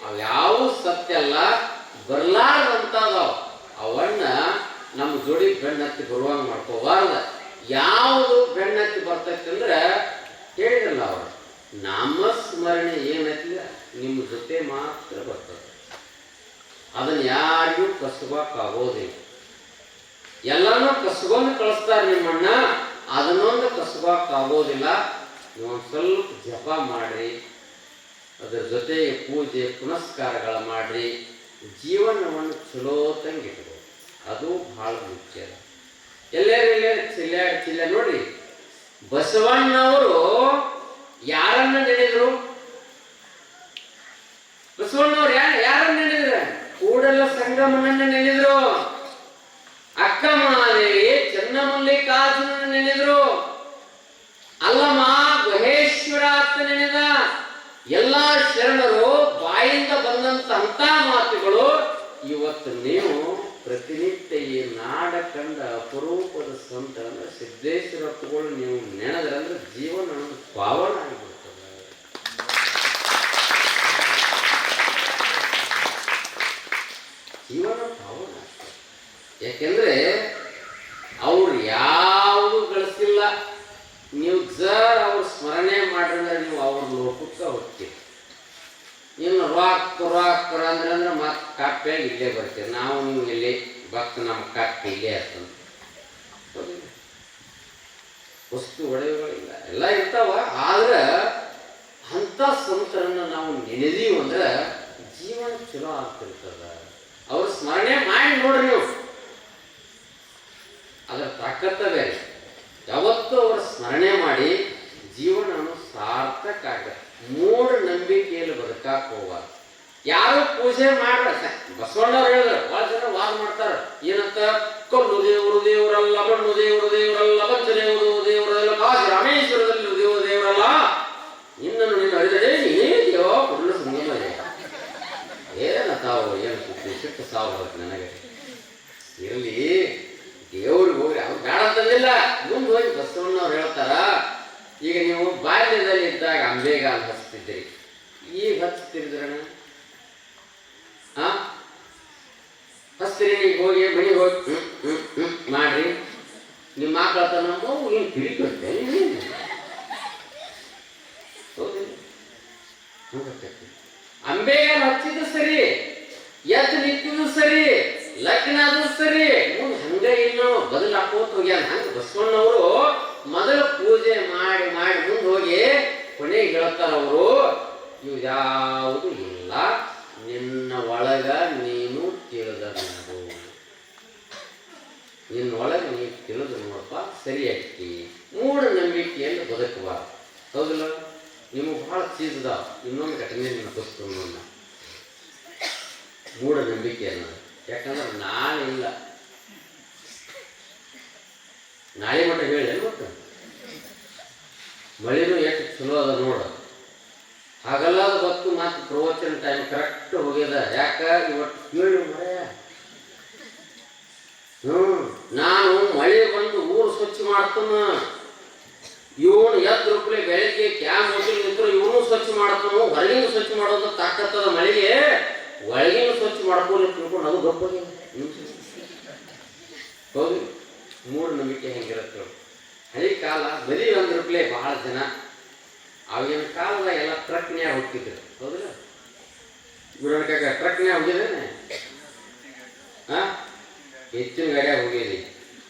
ಅವ್ಯಾವ ಸತ್ಯ ಅಲ್ಲ, ಬರ್ಲಾರ್ದಂತದಾವ. ಅವನ್ನ ನಮ್ಮ ಜೋಡಿ ಬೆನ್ನತ್ತಿ ಬರುವಂಗ ಮಾಡ್ಕೋಬಾರ್ದ. ಯಾವುದು ಬೆನ್ನತ್ತಿ ಬರ್ತೈತಿ ಅಂದ್ರೆ ಹೇಳಿದ್ರಲ್ಲ ಅವರು, ನಾಮಸ್ಮರಣೆ ಏನೈತಿಲ್ಲ ನಿಮ್ಮ ಜೊತೆ ಮಾತ್ರ ಬರ್ತದೆ. ಅದನ್ನ ಯಾರಿಗೂ ಕಸಬಕ್ಕಾಗೋದಿಲ್ಲ. ಎಲ್ಲಾನು ಕಸಗೊಂಡು ಕಳಿಸ್ತಾರೆ ನಿಮ್ಮಣ್ಣ, ಅದನ್ನೊಂದು ಕಸಬಕ್ಕಾಗೋದಿಲ್ಲ. ನೀವೊಂದು ಸ್ವಲ್ಪ ಜಪ ಮಾಡ್ರಿ, ಅದರ ಜೊತೆಗೆ ಪೂಜೆ ಪುನಸ್ಕಾರಗಳ ಮಾಡ್ರಿ, ಜೀವನವನ್ನು ಚಲೋತಂಗಿಟ್ಬೋದು. ಅದು ಬಹಳ ಮುಖ್ಯ. ಎಲ್ಲೇ ಚಿಲ್ಲ ನೋಡ್ರಿ, ಬಸವಣ್ಣವರು ಯಾರನ್ನ ನೆನೆದ್ರು? ಬಸವಣ್ಣವ್ರು ಯಾರನ್ನ ನೆನೆದ್ರ? ಕೂಡಲ ಸಂಗಮನನ್ನ ನೆನೆದ್ರು, ಅಕ್ಕ ಮಹಾದೇವಿ ಚನ್ನಮಲ್ಲಿಕಾರ್ಜುನ ನೆನೆದ್ರು, ಅಲ್ಲಮ ಗುಹೇಶ್ವರ ಅಂತ ನೆನೆದ. ಎಲ್ಲಾ ಶರಣರು ಬಾಯಿಂದ ಬಂದಂತ ಅಂತ ಮಾತುಗಳು ಇವತ್ತು ನೀವು ಪ್ರತಿನಿತ್ಯ ಈ ನಾಡ ಕಂಡ ಅಪರೂಪದ ಸಂತ ಅಂದ್ರೆ ಸಿದ್ದೇಶ್ವರಪ್ಪಗಳು ನೀವು ನೆನೆದ್ರಂದ್ರೆ ಜೀವನ ಅನ್ನೋದು ಪಾವನ ಆಗಿಬಿಡ್ತದೆ. ಜೀವನ ಪಾವನ ಆಗ್ತದೆ. ಯಾಕೆಂದ್ರೆ ಅವ್ರು ಯಾವುದು ಗಳಿಸಿಲ್ಲ. ನೀವು ಜರ್ ಅವ್ರ ಸ್ಮರಣೆ ಮಾಡಿದ್ರೆ ನೀವು ಅವ್ರ ಲೋಕಕ್ಕೆ ಹೋಗ್ತೀವಿ. ಇನ್ನು ರಾಕ್ ಅಂದ್ರೆ ಮತ್ತೆ ಕಪ್ಪಿಯಾಗಿ ಇಲ್ಲೇ ಬರ್ತೀವಿ ನಾವು. ನೀವು ಇಲ್ಲಿ ಭಕ್ತ ನಮ್ಮ ಕಪ್ಪಿ ಇಲ್ಲೇ ಆಗ್ತದೆ. ವಸ್ತು ಒಡವೆಗಳಿಲ್ಲ, ಎಲ್ಲ ಇರ್ತಾವ. ಆದ್ರೆ ಅಂತ ಸಂತರನ್ನ ನಾವು ನೆನೆದೀವಿ ಅಂದ್ರೆ ಜೀವನ ಚಲೋ ಆಗ್ತಿರ್ತದ. ಅವ್ರ ಸ್ಮರಣೆ ಮಾಡಿ ನೋಡ್ರಿ ನೀವು, ಅದರ ತಾಕತ್ತ ಬೇರೆ. ಯಾವತ್ತೂ ಅವರ ಸ್ಮರಣೆ ಮಾಡಿ ಜೀವನವನ್ನು ಸಾರ್ಥಕ ಆಗ. ಮೂಢ ನಂಬಿಕೆಯಲ್ಲಿ ಬರುತ್ತೆ. ಹುಡುಕಾಕ್ ಹೋಗ್ಬಾರ್ದು. ಯಾರು ಪೂಜೆ ಮಾಡ್ರ ಬಸವಣ್ಣವ್ರು ಹೇಳಿದ್ರು, ಬಹಳ ಜನ ವಾದ ಮಾಡ್ತಾರ ಏನಂತ, ಕಲ್ಲು ದೇವರು ದೇವರಲ್ಲ, ಮಣ್ಣು ದೇವರು ದೇವರಲ್ಲ, ಪಂಚದೇವರು ದೇವರಲ್ಲ, ಕಾಶಿ ರಾಮೇಶ್ವರದಲ್ಲಿ ದೇವರಲ್ಲ, ನಿನ್ನನ್ನು ನೀನು ಅಳಿದರೆ ನೀನೇ ದೇವ ಪುರುಣ ಸಂಗಮ ಏನ ತಾವು ಏನು ಸುದ್ದಿ ಸಿಟ್ಟು ಸಾವು ಬರುತ್ತೆ ನನಗೆ. ಇರಲಿ ದೇವ್ರಿಗೆ ಹೋಗ್ರಿ, ಅವ್ರು ಬೇಡ ಅಂತಂದಿಲ್ಲ. ಮುಂದೆ ಹೋಗಿ ಬಸವಣ್ಣವ್ರು ಹೇಳ್ತಾರ, ಈಗ ನೀವು ಬಾಲ್ಯದಲ್ಲಿ ಇದ್ದಾಗ ಅಂಬೆಗಾಲ ಹಚ್ತಿದ್ರಿ, ಈಗ ಹಚ್ತಿರಿದ್ರಣ ಹಚ್ತೀರಿ. ಈಗ ಹೋಗಿ ಮನೆಗೆ ಹೋಗಿ ಮಾಡ್ರಿ, ನಿಮ್ಮ ಮಕ್ಕಳ ನಮ್ಮ ಏನು ತಿರುಗಿರುತ್ತೆ ಅಂಬೆಗಾಲ ಹಚ್ಚಿದ್ದು ಸರಿ, ಎದ್ದು ನಿಂತಿದ್ದು ಸರಿ, ಲಗ್ನ ಆದ್ರೂ ಸರಿ, ಮುಂದೆ ಹಂಗ ಇನ್ನು ಬದಲು ಹಾಕೋತ ಹೋಗ್ಯಾನ. ಹಂಗ ಬಸವಣ್ಣವರು ಮೊದಲು ಪೂಜೆ ಮಾಡಿ ಮಾಡಿ ಮುಂದೆ ಹೋಗಿ ಕೊನೆಗೆ ಹೇಳ್ತಾರ ಅವರು, ಇವು ಯಾವುದು ಇಲ್ಲ, ನಿನ್ನ ಒಳಗ ನೀನು ತಿಳಿದ ನೋಡು, ನಿನ್ನ ಒಳಗೆ ನೀನು ತಿಳಿದು ನೋಡಪ್ಪ, ಸರಿಯಾಗಿ ಮೂಢನಂಬಿಕೆಯನ್ನು ಬದುಕಬಾರ್ದು. ಹೌದಿಲ್ಲ? ನಿಮಗೆ ಬಹಳ ಚೀಸದ ಇನ್ನೊಂದು ಘಟನೆ ನೆನಪಿಸ್ತು ನನ್ನ ಮೂಢನಂಬಿಕೆ ಅನ್ನೋದು. ಯಾಕಂದ್ರೆ ನಾಳೆ ಇಲ್ಲ, ನಾಳೆ ಮಟ್ಟ ಹೇಳಿ ಮತ್ತು ಮಳೆನೂ ಎಷ್ಟು ಚಲೋ ಅದ ನೋಡ. ಹಾಗಲ್ಲಾದ ಗೊತ್ತು ಮಾತು ಪ್ರವಚನ ಟೈಮ್ ಕರೆಕ್ಟ್ ಹೋಗ್ಯದ. ಯಾಕ ಇವತ್ತು ಕೇಳಿ ಮಳೆ, ನಾನು ಮಳೆ ಬಂದು ಊರು ಸ್ವಚ್ಛ ಮಾಡ್ತಾನ, ಇವನು ಎದ್ದು ರೂಪಾಯಿ ಬೆಳಗ್ಗೆ ಕ್ಯಾನ್ ಹೋಗಿ ನಿಂತರು ಇವನು ಸ್ವಚ್ಛ ಮಾಡ್ತಾನು, ಹೊರಗಿನ ಸ್ವಚ್ಛ ಮಾಡೋದು ತಾಕತ್ತದ ಮಳೆಗೆ, ಒಳಗಿನ ಸ್ವಚ್ಛ ಮಾಡ್ಕೊಂಡು ತಿಳ್ಕೊಂಡು ಅದು ಗೊತ್ತಾಗಿ ಹೌದು. ಮೂಢನಂಬಿಕೆ ಹೆಂಗಿರುತ್ತೆ. ಹಳಿ ಕಾಲ ಬರೀ ರೂಪಾಯಿ ಬಹಳ ಜನ, ಅವಾಗಿನ ಕಾಲದಾಗ ಎಲ್ಲ ಟ್ರಕ್ನ್ಯಾಗ ಹೋಗ್ತಿದ್ರು. ಹೌದಿಲ್ಲ? ಗುಡಕಾಗ ಟ್ರಕ್ನ್ಯಾಗ ಹೋಗಿದ್ದೇನೆ, ಹೆಚ್ಚಿನ ಗಾಡಿಯಾಗ ಹೋಗಿದ್ರಿ.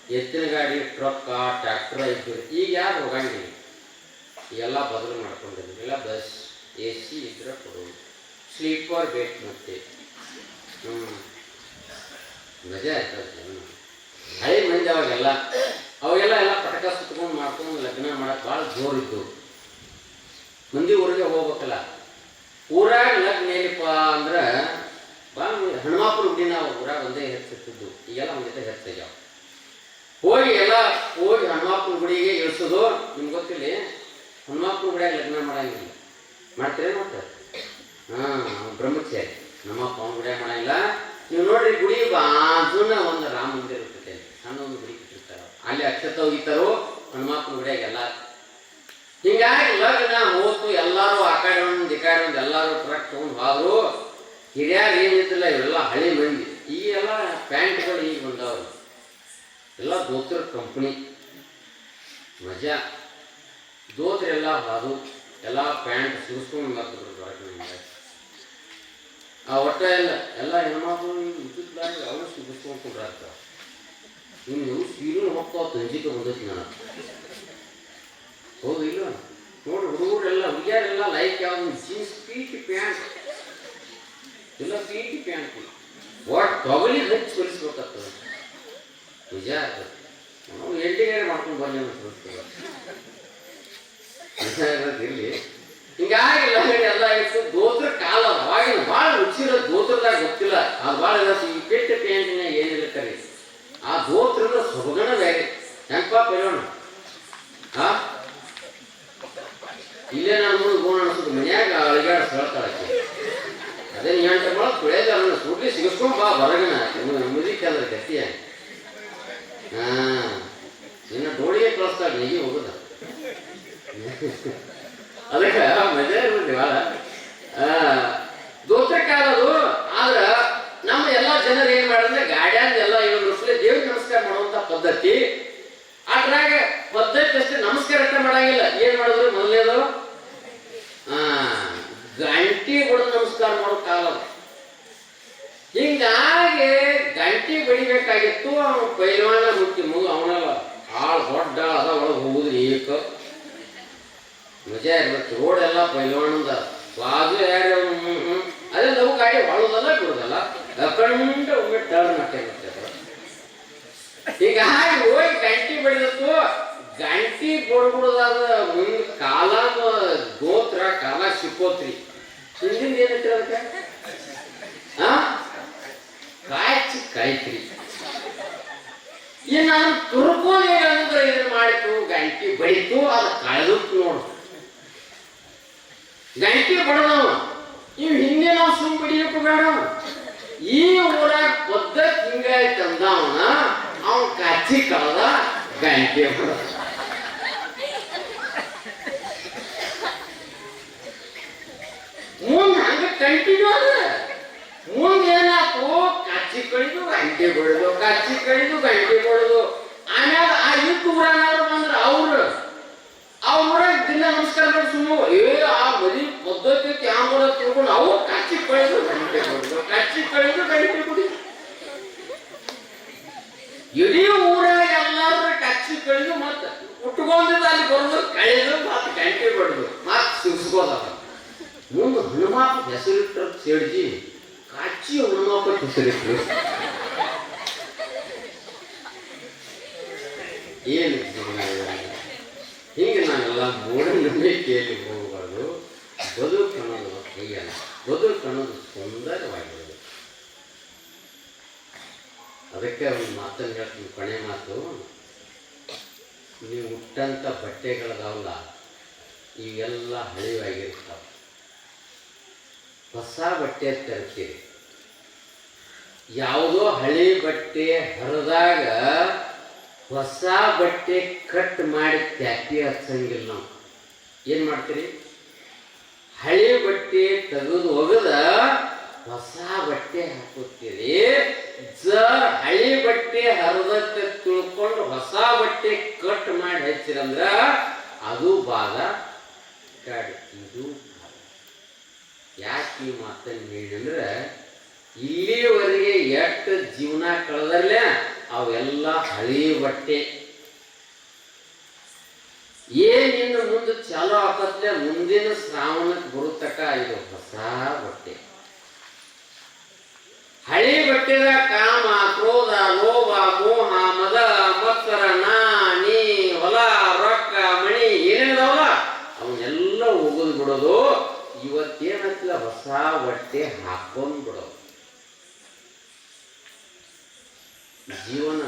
ಹೆಚ್ಚಿನ ಗಾಡಿ ಟ್ರಕ್ ಟ್ರ್ಯಾಕ್ಟರ್ ಇದ್ರು. ಈಗ ಯಾರು ಹೋಗಂಗಿಲ್ಲ, ಎಲ್ಲ ಬದಲು ಮಾಡ್ಕೊಂಡಿದ್ರು. ಎಲ್ಲ ಬಸ್ AC ಇದ್ರೆ ಕೊಡೋದು, ಸ್ಲೀಪರ್ ಬೇಟ್ ಮತ್ತೆ ಮಜಾ ಇರ್ತದೆ. ಹಳೆ ಮಂದಿ ಅವಾಗೆಲ್ಲ ಎಲ್ಲ ಪಟಕ ಸುತ್ಕೊಂಡು ಮಾಡ್ಕೊಂಡು ಲಗ್ನ ಮಾಡಕ್ಕೆ ಭಾಳ ಜೋರಿದ್ದು. ಮಂದಿ ಊರಿಗೆ ಹೋಗ್ಬೇಕಲ್ಲ, ಊರಾಗ ಲಗ್ನ ಏನಪ್ಪ ಅಂದ್ರೆ ಭಾಳ ಹನುಮಾಪುರ ಗುಡಿ ನಾವು ಊರಾಗ ಒಂದೇ ಹೆಚ್ಚಿರ್ತಿದ್ದು. ಈಗೆಲ್ಲ ಒಂದು ಜೊತೆ ಹೆಚ್ಚಾಗ್ಯಾವ. ಹೋಗಿ ಹನುಮಾಪುರ ಗುಡಿಗೆ ಇಳಿಸೋದು. ನಿಮ್ಗೆ ಗೊತ್ತಿಲ್ಲ, ಹನುಮಾಪುರ ಗುಡಿಯಾಗ ಲಗ್ನ ಮಾಡಂಗಿಲ್ಲ. ಮಾಡ್ತೀರ ಮತ್ತೆ? ಬ್ರಹ್ಮಚಾರಿ ನಮ್ಮಪ್ಪ ಅವನ ಗುಡಿಯಾಗ ಮಾಡಂಗಿಲ್ಲ. ನೀವು ನೋಡ್ರಿ, ಗುಡಿ ಬಾಜುನ ಒಂದು ರಾಮ ಮಂದಿರ ಇರ್ತೈತೆ, ಸಣ್ಣ ಒಂದು ಗುಡಿ ಇಟ್ಟಿರ್ತಾರ, ಅಲ್ಲಿ ಅಕ್ಷತ ಹೋಗಿತ್ತಾರೋ ಹನುಮಾಪುರ ಗುಡಿಯಾಗೆಲ್ಲ. ಹಿಂಗಾಗಿ ಲಗ್ನ ಹೋತು, ಎಲ್ಲರೂ ಆ ಕಡೆ ಒಂದು ಈ ಕಡೆ ಒಂದು ಎಲ್ಲರೂ ಟ್ರಕ್ ತೊಗೊಂಡು ಹೋದ್ರು. ಹಿರಿಯಾರು ಏನಿದ್ದಿಲ್ಲ, ಇವೆಲ್ಲ ಹಳಿ ಮಂದಿ. ಈಗೆಲ್ಲ ಪ್ಯಾಂಟ್ಗಳು ಈಗ ಬಂದವರು, ಎಲ್ಲ ದೋತ್ರ ಕಂಪ್ನಿ ಮಜಾ. ದೋತ್ರೆ ಎಲ್ಲ ಹಾದು ಎಲ್ಲ ಪ್ಯಾಂಟ್ ಸುರಿಸ್ಕೊಂಡು ಬರ್ತಿದ್ರು. ಆ ಒಟ್ಟ ಎಲ್ಲ ಹೆಣ್ಮಕ್ಳು ಇದ್ದಿದ್ದಾಗ ಅವರು ಸುಗಿಸ್ಕೊಂಡ್ರಾಗ್ತಾವ. ಇನ್ನು ಸೀರೆನು ಹೋಗ್ತಾವ, ತಂಜಿಕೆ ಬಂದೈತಿ ನಾನು. ಹೌದು ಇಲ್ಲ? ನೋಡ್ರಿ, ಹುಡುಗಿಯರೆಲ್ಲ ಲೈಕ್ ಯಾವ್ದು ಜೀನ್ಸ್ ಪೀಟಿ ಪ್ಯಾಂಟ್, ಎಲ್ಲ ಪೀಟಿ ಪ್ಯಾಂಟ್ ಒಟ್ಟು ತೊಗಲಿ ಹಚ್ಚಿ ಹೊಲಿಸ್ಬೇಕಾಗ್ತದೆ. ನಿಜ ಆಗ್ತದೆ. ನಾವು ಎಲ್ಲಿಗೆ ಮಾಡ್ಕೊಂಡು ಬನ್ನಿ ಅನ್ಸ್ಬಿಡ್ತದೆ. ನಿಜ ಇರಲಿ. ಹಿಂಗಾಗಿ ಎಲ್ಲ ಇತ್ತು. ದೋತ್ರ ಕಾಲ ಅವಾಗಿನ ಭಾಳ ರುಚಿರೋ ದೋತ್ರದಾಗ ಗೊತ್ತಿಲ್ಲ, ಅದು ಭಾಳ ಈ ಪೆಟ್ಟ ಪ್ಯಾಂಟಿನಾಗ ಏನಿಲ್ಲ ಕರಿ. ಆ ದೋತ್ರದ ಸೊಬಗಣ ಬೇರೆ. ಹೆಂಗಪ್ಪ ಪೈಲೋಣ ಇಲ್ಲೇ ನಾನು ಮುಂದೆ ಗೋಣ ಅನ್ಸೋದು, ಮನ್ಯಾಗ ಅಳಿಗಾಡ ಹೇಳ್ತಾಳಕ್ಕೆ. ಅದೇ ಎಂಟು ಮೊಳ ತುಳಿಯೋದು, ಅದನ್ನ ಸುಡ್ಲಿ ಸಿಗಿಸ್ಕೊಂಡು ಬಾ ಹೊರಗನ ಮುದಿಕ್ಕೆ ಅಂದ್ರೆ ಗಟ್ಟಿಯ. ಇನ್ನು ಡೋಳಿಗೆ ಕಳಿಸ್ತಾಳೆ, ನೆಗಿ ಹೋಗುದ. ಅದಕ್ಕೆ ಮಜಾ ಇರ್ತದೆ ಭಾಳ. ದೋತ್ರ ಕಾಲದು. ಆದ್ರ ನಮ್ಮ ಎಲ್ಲ ಜನರು ಏನ್ ಮಾಡಿದ್ರೆ ಗಾಡ್ಯಾಂದ ಎಲ್ಲ ಇವ್ರು ದೇವ್ರಿಗೆ ನಮಸ್ಕಾರ ಮಾಡುವಂತ ಪದ್ಧತಿ. ಅದ್ರಾಗ ಪದ್ಧತಿ ಅಷ್ಟೇ, ನಮಸ್ಕಾರ ಅಷ್ಟೇ ಮಾಡಂಗಿಲ್ಲ. ಏನ್ ಮಾಡಿದ್ರು ಮೊದಲೇದು ಗಂಟಿ ಹೊಡೆದು ನಮಸ್ಕಾರ ಮಾಡೋ ಕಾಲ. ಹಿಂಗಾಗಿ ಗಂಟಿ ಬಡಿಬೇಕಾಗಿತ್ತು. ಅವನು ಪೈಲ್ವಾನ ಮುಟ್ಟಿ ಅವನೆಲ್ಲ ಆಳ್ ದೊಡ್ಡ ಅದ, ಒಳಗೆ ಹೋಗುದು ಏಕ ಮಜಾ ಇರ್ಬೇಕು. ರೋಡ್ ಎಲ್ಲ ಪೈಲ್ವಾನದ ಬಾಜು ಯಾರು ಅದೇ ನಾವು ಗಾಡಿ ಹೊಳೋದಲ್ಲ ಬಿಡುದಲ್ಲ, ಅಕಂಡ ಒಮ್ಮೆ ಟರ್ನ್ ಹಾಕಿರ್ತದೆ. ಹೀಗಾಗಿ ಹೋಗಿ ಗಂಟಿ ಬಡಿದತ್ತು. ಗಂಟಿ ಬಡ್ಬಿಡೋದಾದ ಮುಂದೆ ಕಾಲ ದೋತ್ರ ಕಾಲ ಸಿಕ್ಕೋತ್ರಿ. ಹಿಂದಿಂದ ಏನೈತ್ರಿ ಅದಕ್ಕೆ ಕಾಯ್ಚಿ ಕಾಯ್ತ್ರಿ. ಇನ್ನು ನಾನು ತುರ್ಕೋಲಿ ಅಂದ್ರೆ ಇದನ್ನ ಮಾಡಿತು ಗಂಟಿ ಬಡಿತು ಅದು ಕಳೆದತ್ತು ನೋಡು. ಗಂಟಿ ಬಡದವ ಇವ್ ಹಿಂದೆ ನಾವು ಸುಮ್ ಬಿಡಿಯಕ್ಕೆ ಬೇಡ. ಈ ಊರಾಗ ಪದ್ಧತಿ ಹಿಂಗಾಯ್ತು ಅಂದವನ ಅವನ್ ಕಾಚಿ ಕಳೆದ ಗಂಟಿ ಬಡ. ಮುಂದೆ ಹಂಗ ಕಂಟಿನ್ಯೂ ಅದ. ಮುಂದೆ ಏನಾಯ್ತು, ಕಾಚಿ ಕಳಿದು ಗಂಟೆ ಬಡಿದು, ಕಾಚಿ ಕಳಿದು ಗಂಟೆ ಬಡಿದು. ಆಮ್ಯಾಗ ಆ ಇಟ್ಟು ಊರಾಗ ಬಂದ್ರ ಅವ್ರ ಊರಾಗ ದಿನ ನಮಸ್ಕಾರ ಮಾಡಿ ಸುಮ್ಮ ಆ ಮದಿ ಪದ್ಧತಿ ಕ್ಯಾಮ್ರ ತಿಳ್ಕೊಂಡು ಅವ್ರು ಕಾಚಿ ಕಳಿದು ಗಂಟೆ ಬಡಿದು, ಕಾಚಿ ಕಳಿದು ಗಂಟೆ ಬಡಿ. ಇಡೀ ಊರಾಗ ಎಲ್ಲಾರು ಕಾಚಿ ಕಳಿದು ಮತ್ತ ಉಟ್ಕೊಂಡಿದ್ದು ಅಲ್ಲಿ ಬರೋದು ಕಳೆದು ಮತ್ತ ಗಂಟೆ ಬಡಿದು ಮತ್ತ ಸಿಗಿಸ್ಕೋದ. ಮುಂದೆ ಹನುಮಾಪ ಹೆಸರಿಟ್ರ ಸೇಡ್ಜಿ ಕಾಚಿ ಹನುಮಾಪ ಹೆಸರಿಟ್ರು. ಏನು ಹಿಂಗೆ ನಾವೆಲ್ಲ ಮೂಢನಂಬಿಕೆಯಲ್ಲಿ ಹೋಗಬಾರ್ದು. ಬದುಕು ಅನ್ನೋದು ಕೈಯಲ್ಲ, ಬದುಕು ಅನ್ನೋದು ಸುಂದರವಾಗಿರೋದು. ಅದಕ್ಕೆ ಒಂದು ಮಾತನ್ನು ಹೇಳ್ತೀನಿ, ಕೊನೆ ಮಾತು. ನೀವು ಹುಟ್ಟಂಥ ಬಟ್ಟೆಗಳದಾವಲ್ಲ ಇವೆಲ್ಲ ಹಳಿವಾಗಿರ್ತಾವ. ಹೊಸ ಬಟ್ಟೆ ತರ್ತೀರಿ, ಯಾವುದೋ ಹಳಿ ಬಟ್ಟೆ ಹರಿದಾಗ ಹೊಸ ಬಟ್ಟೆ ಕಟ್ ಮಾಡಿ ತ್ಯಾಪಿ ಹಚ್ಚಂಗಿಲ್ಲ. ನಾವು ಏನ್ ಮಾಡ್ತೀರಿ, ಹಳಿ ಬಟ್ಟೆ ತೆಗೆದು ಒಗದ ಹೊಸ ಬಟ್ಟೆ ಹಾಕುತ್ತೀರಿ. ಜರ್ ಹಳಿ ಬಟ್ಟೆ ಹರಿದಕ್ಕೆ ತಿಳ್ಕೊಂಡು ಹೊಸ ಬಟ್ಟೆ ಕಟ್ ಮಾಡಿ ಹಚ್ಚಿರಂದ್ರ ಅದು ಬಾದ ಗಾಡಿ, ಇದು ಯಾಕೆ ಈ ಮಾತನ್ನು ಹೇಳಿದ್ರೆ ಇಲ್ಲಿವರೆಗೆ ಎಷ್ಟು ಜೀವನ ಕಳೆದಲ್ಲೇ ಅವೆಲ್ಲ ಹಳಿ ಬಟ್ಟೆ. ಏನಿನ್ನು ಮುಂದೆ ಚಾಲೋ ಆಕತ್ಲೆ ಮುಂದಿನ ಶ್ರಾವಣಕ್ಕೆ ಬರುತ್ತಕ ಇದು ಹೊಸ ಬಟ್ಟೆ. ಹಳಿ ಬಟ್ಟೆದ ಕಾಮ, ಕ್ರೋಧ, ಲೋಭ, ಮೋಹ, ಮದ, ಮತ್ಸರ, ನಾನಿ, ಹೊಲ, ರೊಕ್ಕ, ಮಣಿ ಏನೇನದಾವಲ್ಲ ಅವನ್ನೆಲ್ಲ ಹೋಗೋದು ಬಿಡೋದು. ಇವತ್ತೇನತ್ಲ ಹೊಸ ಬಟ್ಟೆ ಹಾಕೊಂಡ್ ಬಿಡೋದು. ಜೀವನ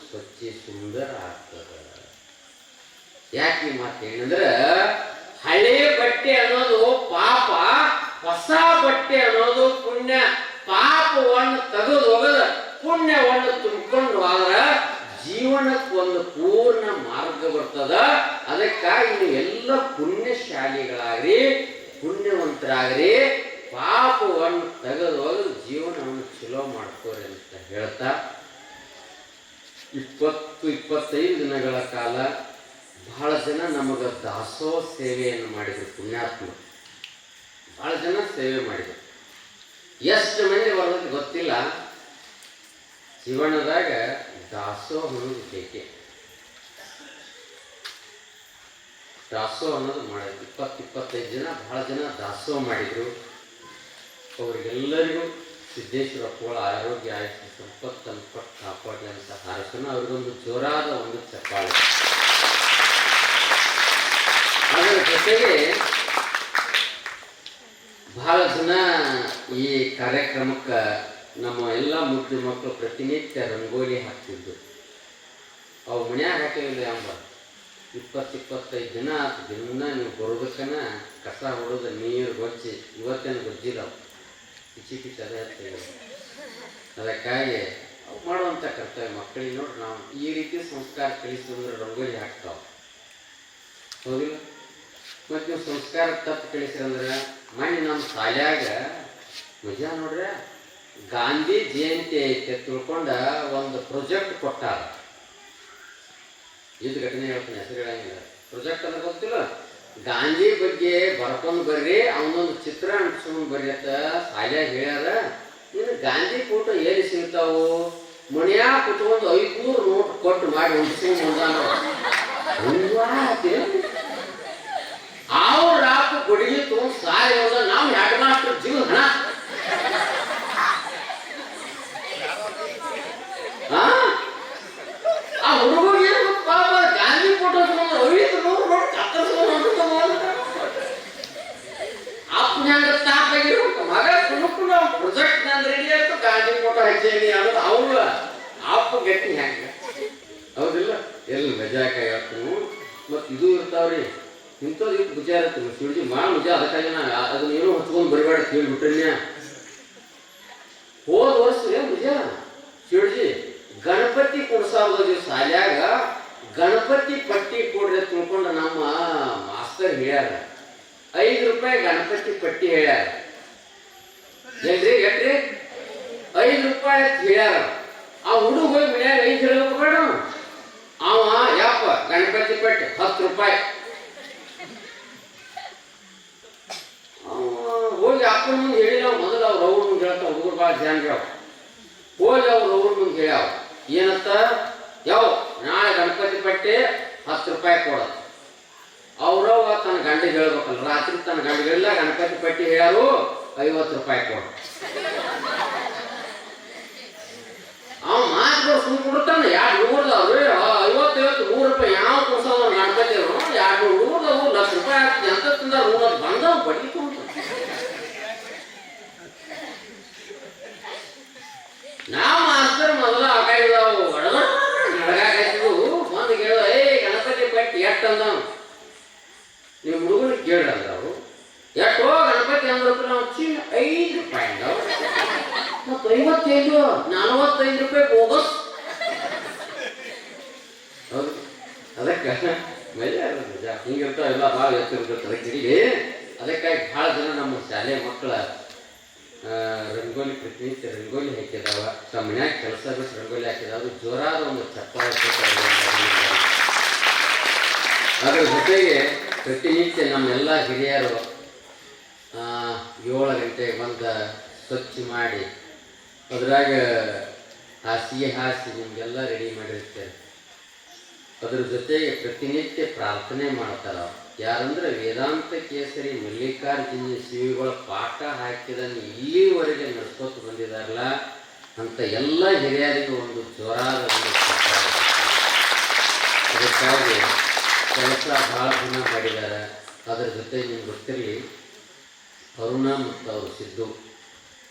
ಸ್ವಚ್ಛ ಸುಂದರ ಆಗ್ತದ. ಯಾಕೆ ಮಾತೇನಂದ್ರ ಹಳೆ ಬಟ್ಟೆ ಅನ್ನೋದು ಪಾಪ, ಹೊಸ ಬಟ್ಟೆ ಅನ್ನೋದು ಪುಣ್ಯ. ಪಾಪವನ್ನು ತೆಗೆದು ಹೋಗದ ಪುಣ್ಯವನ್ನು ತುಂಬಿಕೊಂಡು ಹೋದ್ರ ಜೀವನಕ್ಕೆ ಒಂದು ಪೂರ್ಣ ಮಾರ್ಗ ಬರ್ತದ. ಅದಕ್ಕಾಗಿ ನೀವು ಎಲ್ಲ ಪುಣ್ಯಶಾಲಿಗಳಾಗ್ರಿ, ಪುಣ್ಯವಂತರಾಗ್ರಿ. ಪಾಪವನ್ನು ತೆಗೆದು ಹೋಗದು ಜೀವನವನ್ನು ಚಲೋ ಮಾಡ್ಕೋರಿ ಅಂತ ಹೇಳ್ತಾ 20-25 ದಿನಗಳ ಕಾಲ ಬಹಳ ಜನ ನಮಗೆ ದಾಸೋಹ ಸೇವೆಯನ್ನು ಮಾಡಿದ್ರು. ಪುಣ್ಯಾತ್ಮ ಬಹಳ ಜನ ಸೇವೆ ಮಾಡಿದ್ರು. ಎಷ್ಟು ಮಂದಿ ಬರೋದಕ್ಕೆ ಗೊತ್ತಿಲ್ಲ. ಜೀವನದಾಗ ದಾಸೋಹ ಅನ್ನೋದು ಬೇಕೆ. ದಾಸೋಹ ಅನ್ನೋದು ಮಾಡಿದ್ರು. 20-25 ಜನ ಬಹಳ ಜನ ದಾಸೋಹ ಮಾಡಿದ್ರು. ಅವರಿಗೆಲ್ಲರಿಗೂ ಸಿದ್ದೇಶ್ವರ ಅಪ್ಪಗಳ ಆರೋಗ್ಯ, ಆಯುಷ್ಯ, ಸಂಪತ್ತನ್ನು ಕೊಟ್ಟು ಕಾಪಾಡಲಿ ಅಂತ ಹಾರಸೋಣ. ಅವ್ರಿಗೊಂದು ಜೋರಾದ ಒಂದು ಚಪ್ಪಾಳೆ. ಅದರ ಜೊತೆಗೆ ಬಹಳ ಜನ ಈ ಕಾರ್ಯಕ್ರಮಕ್ಕೆ ನಮ್ಮ ಎಲ್ಲ ಮುದ್ದು ಮಕ್ಕಳು ಪ್ರತಿನಿತ್ಯ ರಂಗೋಲಿ ಹಾಕ್ತಿದ್ದು. ಅವು ಮನ್ಯಾಗ ಹಾಕಿಲ್ಲ ಎಂಬ 20-25 ದಿನ ಆಯ್ತು. ದಿನ ನೀವು ಬರೋದಕ್ಕನ ಕಸ ಹೊಡೋದು, ನೀರು ಗೊಜ್ಜಿ, ಇವತ್ತೇನು ಗೊಜ್ಜಿಲ್ಲ, ಕಿಚಿ ಕಿಚಿ ಅದೇ ಆಗ್ತದೆ. ಅದಕ್ಕಾಗಿ ಅವು ಮಾಡುವಂಥ ಕರ್ತವ್ಯ. ಮಕ್ಕಳಿಗೆ ನೋಡ್ರಿ, ನಾವು ಈ ರೀತಿ ಸಂಸ್ಕಾರ ಕಲಿಸಿದ್ರೆ ರಂಗೋಲಿ ಹಾಕ್ತಾವ, ಹೌದಿಲ್ಲ? ಮತ್ತು ನೀವು ಸಂಸ್ಕಾರ ತಪ್ಪು ಕಲಿಸಿರಂದ್ರೆ ಮನೆ ನಮ್ಮ ಶಾಲ್ಯಾಗ ಮಜಾ ನೋಡ್ರಿ, ಗಾಂಧಿ ಜಯಂತಿ ಐತೆ ತಿಳ್ಕೊಂಡ ಒಂದು ಪ್ರಾಜೆಕ್ಟ್ ಕೊಟ್ಟಾರ. ಇದು ಘಟನೆ ಹೇಳ್ತೀನಿ, ಹೆಸರು ಹೇಳಂಗಿಲ್ಲ. ಪ್ರಾಜೆಕ್ಟ್ ಅಂದ್ರೆ ಗೊತ್ತಿಲ್ಲ. ಗಾಂಧಿ ಬಗ್ಗೆ ಬರ್ಕೊಂಡು ಬರ್ರಿ, ಅವನೊಂದು ಚಿತ್ರ ಅಂಟಿಸ್ಕೊಂಡು ಬರ್ರಿ ಅಂತ ಶಾಲ್ಯಾಗ ಹೇಳ್ಯಾರ. ಇನ್ನು ಗಾಂಧಿ ಫೋಟೋ ಎಲ್ಲಿ ಸಿಗ್ತಾವು? ಮನ್ಯಾಗ ಕುತ್ಕೊಂಡು 500 ನೋಟ್ ಕೊಟ್ಟು ಮಾಡಿ ಹೊಂದಿಸ್ಕೊಂಡು ಬಂದಾನ. ಅವ್ರ ರಾಕು ಗುಡಿಗೆ ತಗೊಂಡು ಸಾರಿ ಹೋದ. ನಾವು ಹೆಡ್ ಮಾಸ್ಟರ್ ಜೀವನ ಹಣ ಆ ಹುಡುಗರಿಗೆ ಏನು ಪಾಪ ಗಾಂಧಿ ಫೋಟೋ ತಗೊಂಡು 500 ನೋಟ್ ಕತ್ತರಿಸ್ಕೊಂಡು ಅಪ್ಪನ ತಾಪಾಗಿ ಕುಣುಕುಣ ಪ್ರೊಜೆಕ್ಟ್ ನಂದು ರೆಡಿ ಆಯ್ತು ಗಾಂಧಿ ಫೋಟೋ ಹಚ್ಚೇನಿ ಅನ್ನೋದು ಅವ್ರ ಆಪ್ ಗಟ್ಟಿ ಹೆಂಗ ಹೌದಿಲ್ಲ ಎಲ್ಲಿ ಮಜಾಕಾಯಿ ಹೇಳ್ತೀನಿ ಮತ್ತು ಇದು ಇರ್ತಾವ್ರಿ ಇಂಥದ್ದು ಇಟ್ಟು ಭುಜ ಇರುತ್ತೆ ಶಿವಜಿ ಮಾ ಭುಜ ಅದಕ್ಕಾಗಿ ನಾ ಅದನ್ನ ಏನೋ ಹಚ್ಕೊಂಡು ಬರಿಬೇಡ ಕೇಳ್ಬಿಟ್ರನ್ಯ ಹೋದ ವರ್ಷ ಭುಜ ಶಿವಜಿ ಗಣಪತಿ ಕುಡ್ಸಾವ್ದು ಶಾಲ್ಯಾಗ ಗಣಪತಿ ಪಟ್ಟಿ ಕೊಡ್ರಿ ತಿಳ್ಕೊಂಡು ನಮ್ಮ ಮಾಸ್ತರ್ ಹೇಳ್ಯಾರ 5 ರೂಪಾಯಿ ಗಣಪತಿ ಪಟ್ಟಿ ಹೇಳ್ಯಾರ ಏನ್ರಿ ಎಟ್ರಿ 5 ರೂಪಾಯಿ ಅಂತ ಹೇಳ್ಯಾರ ಆ ಹುಡುಗ ಹೋಗಿ ಮನ್ಯಾಗ 5 ಹೇಳ್ಬೇಕು ಬೇಡ ಅವ ಯಪ್ಪ ಗಣಪತಿ ಪಟ್ಟಿ 10 ರೂಪಾಯಿ ಹೋಗಿ ಅಪ್ಪನ ಮುಂದೆ ಹೇಳಿಲ್ಲ ಮೊದಲು ಅವ್ರ ಅವ್ರ ಮುಂದೆ ಹೇಳ್ತಾವ ಹುಡುಗರು ಭಾಳ ಧ್ಯಾನ ಹೋಗಿ ಅವ್ರ ಅವ್ರ ಮುಂದೆ ಹೇಳ್ಯಾವ ಏನಂತ ಯಾವ ನಾಳೆ ಗಣಪತಿ ಪಟ್ಟಿ 10 ರೂಪಾಯಿ ಕೊಡೋದು ಅವ್ರವ ತನ್ನ ಗಂಡಿಗೆ ಹೇಳ್ಬೇಕಲ್ಲ ರಾತ್ರಿ ತನ್ನ ಗಂಡಿಗೆಲ್ಲ ಗಣಪತಿ ಪಟ್ಟಿ ಹೇಳ್ಯಾರು 50 ರೂಪಾಯಿ ಕೊಡ ಅವ ಮಾತು ಸುಮ್ ಕೊಡ್ತಾನೆ 200 50 100 ರೂಪಾಯಿ ಯಾವ ಕೊಡ್ಸೋದು ಗಣಪತಿ ಅವರು 200 1,00,000 ರೂಪಾಯಿ ಆಗ್ತದೆ ಅಂತ ತಿಂದ ಬಂದವ್ ಬಡ್ಡಿ ತುಂಬ ನಾವು ಮಾಸ್ತರ್ ಮೊದಲ ಆಕಾಯಿದಾವು ನಡಗಾಕತ್ತಿದ್ವು ಒಂದು ಕೇಳ ಗಣಪತಿ ಪಟ್ಟಿ ಎಷ್ಟು ಅಂದವ್ ನೀವು ಹುಡುಗರು ಕೇಳಿದ್ರ ಅವರು ಎಷ್ಟೋ ಗಣಪತಿ ಅಂದ್ರಪ್ಪ ನಾವು 5 ರೂಪಾಯಿ ಅಂದವ್ ಮತ್ತು 55 45 ರೂಪಾಯಿ ಬೋಗಸ್ ಹೌದು ಅದಕ್ಕೆ ಮಜಾ ಇರ್ತದೆ ಹಿಂಗಿರ್ತಾವ ಎಲ್ಲ ಭಾಳ ಹೆಚ್ಚಿರ್ತದೆ ಅದಕ್ಕೆ ಅದಕ್ಕಾಗಿ ಭಾಳ ಜನ ನಮ್ಮ ಶಾಲೆ ಮಕ್ಕಳ ರಂಗೋಲಿ ಪ್ರತಿನಿತ್ಯ ರಂಗೋಲಿ ಹಾಕಿದಾವ ತಮ್ಮ ಮನ್ಯಾಗ ಕೆಲಸ ಬಿಟ್ಟು ರಂಗೋಲಿ ಹಾಕಿದಾವ ಜೋರಾದ ಒಂದು ಚಪ್ಪಾಳೆ ಅದ್ರ ಜೊತೆಗೆ ಪ್ರತಿನಿತ್ಯ ನಮ್ಮೆಲ್ಲ ಹಿರಿಯರು 7 ಗಂಟೆಗೆ ಬಂದು ಸ್ವಚ್ಛ ಮಾಡಿ ಅದ್ರಾಗ ಹಾಸಿಗೆ ಹಾಸಿ ನಿಮಗೆಲ್ಲ ರೆಡಿ ಮಾಡಿರ್ತೇವೆ ಅದ್ರ ಜೊತೆಗೆ ಪ್ರತಿನಿತ್ಯ ಪ್ರಾರ್ಥನೆ ಮಾಡ್ತಾರ ಯಾರಂದ್ರೆ ವೇದಾಂತ ಕೇಸರಿ ಮಲ್ಲಿಕಾರ್ಜುನ ಶ್ರೀಗಳ ಪಾಠ ಹಾಕಿದನ್ನು ಇಲ್ಲಿವರೆಗೆ ನಡೆಸ್ಕೊತ ಬಂದಿದಾರಲ್ಲ ಅಂತ ಎಲ್ಲ ಹಿರಿಯರಿಗೂ ಒಂದು ಜೋರಾದ ಒಂದು ಅದಕ್ಕಾಗಿ ಕೆಲಸ ಭಾಳ ದಿನ ಮಾಡಿದ್ದಾರೆ ಅದ್ರ ಜೊತೆ ನಿಮ್ಗೆ ಗೊತ್ತಿರಲಿ ಅರುಣಾ ಮತ್ತು ಅವರು ಸಿದ್ದು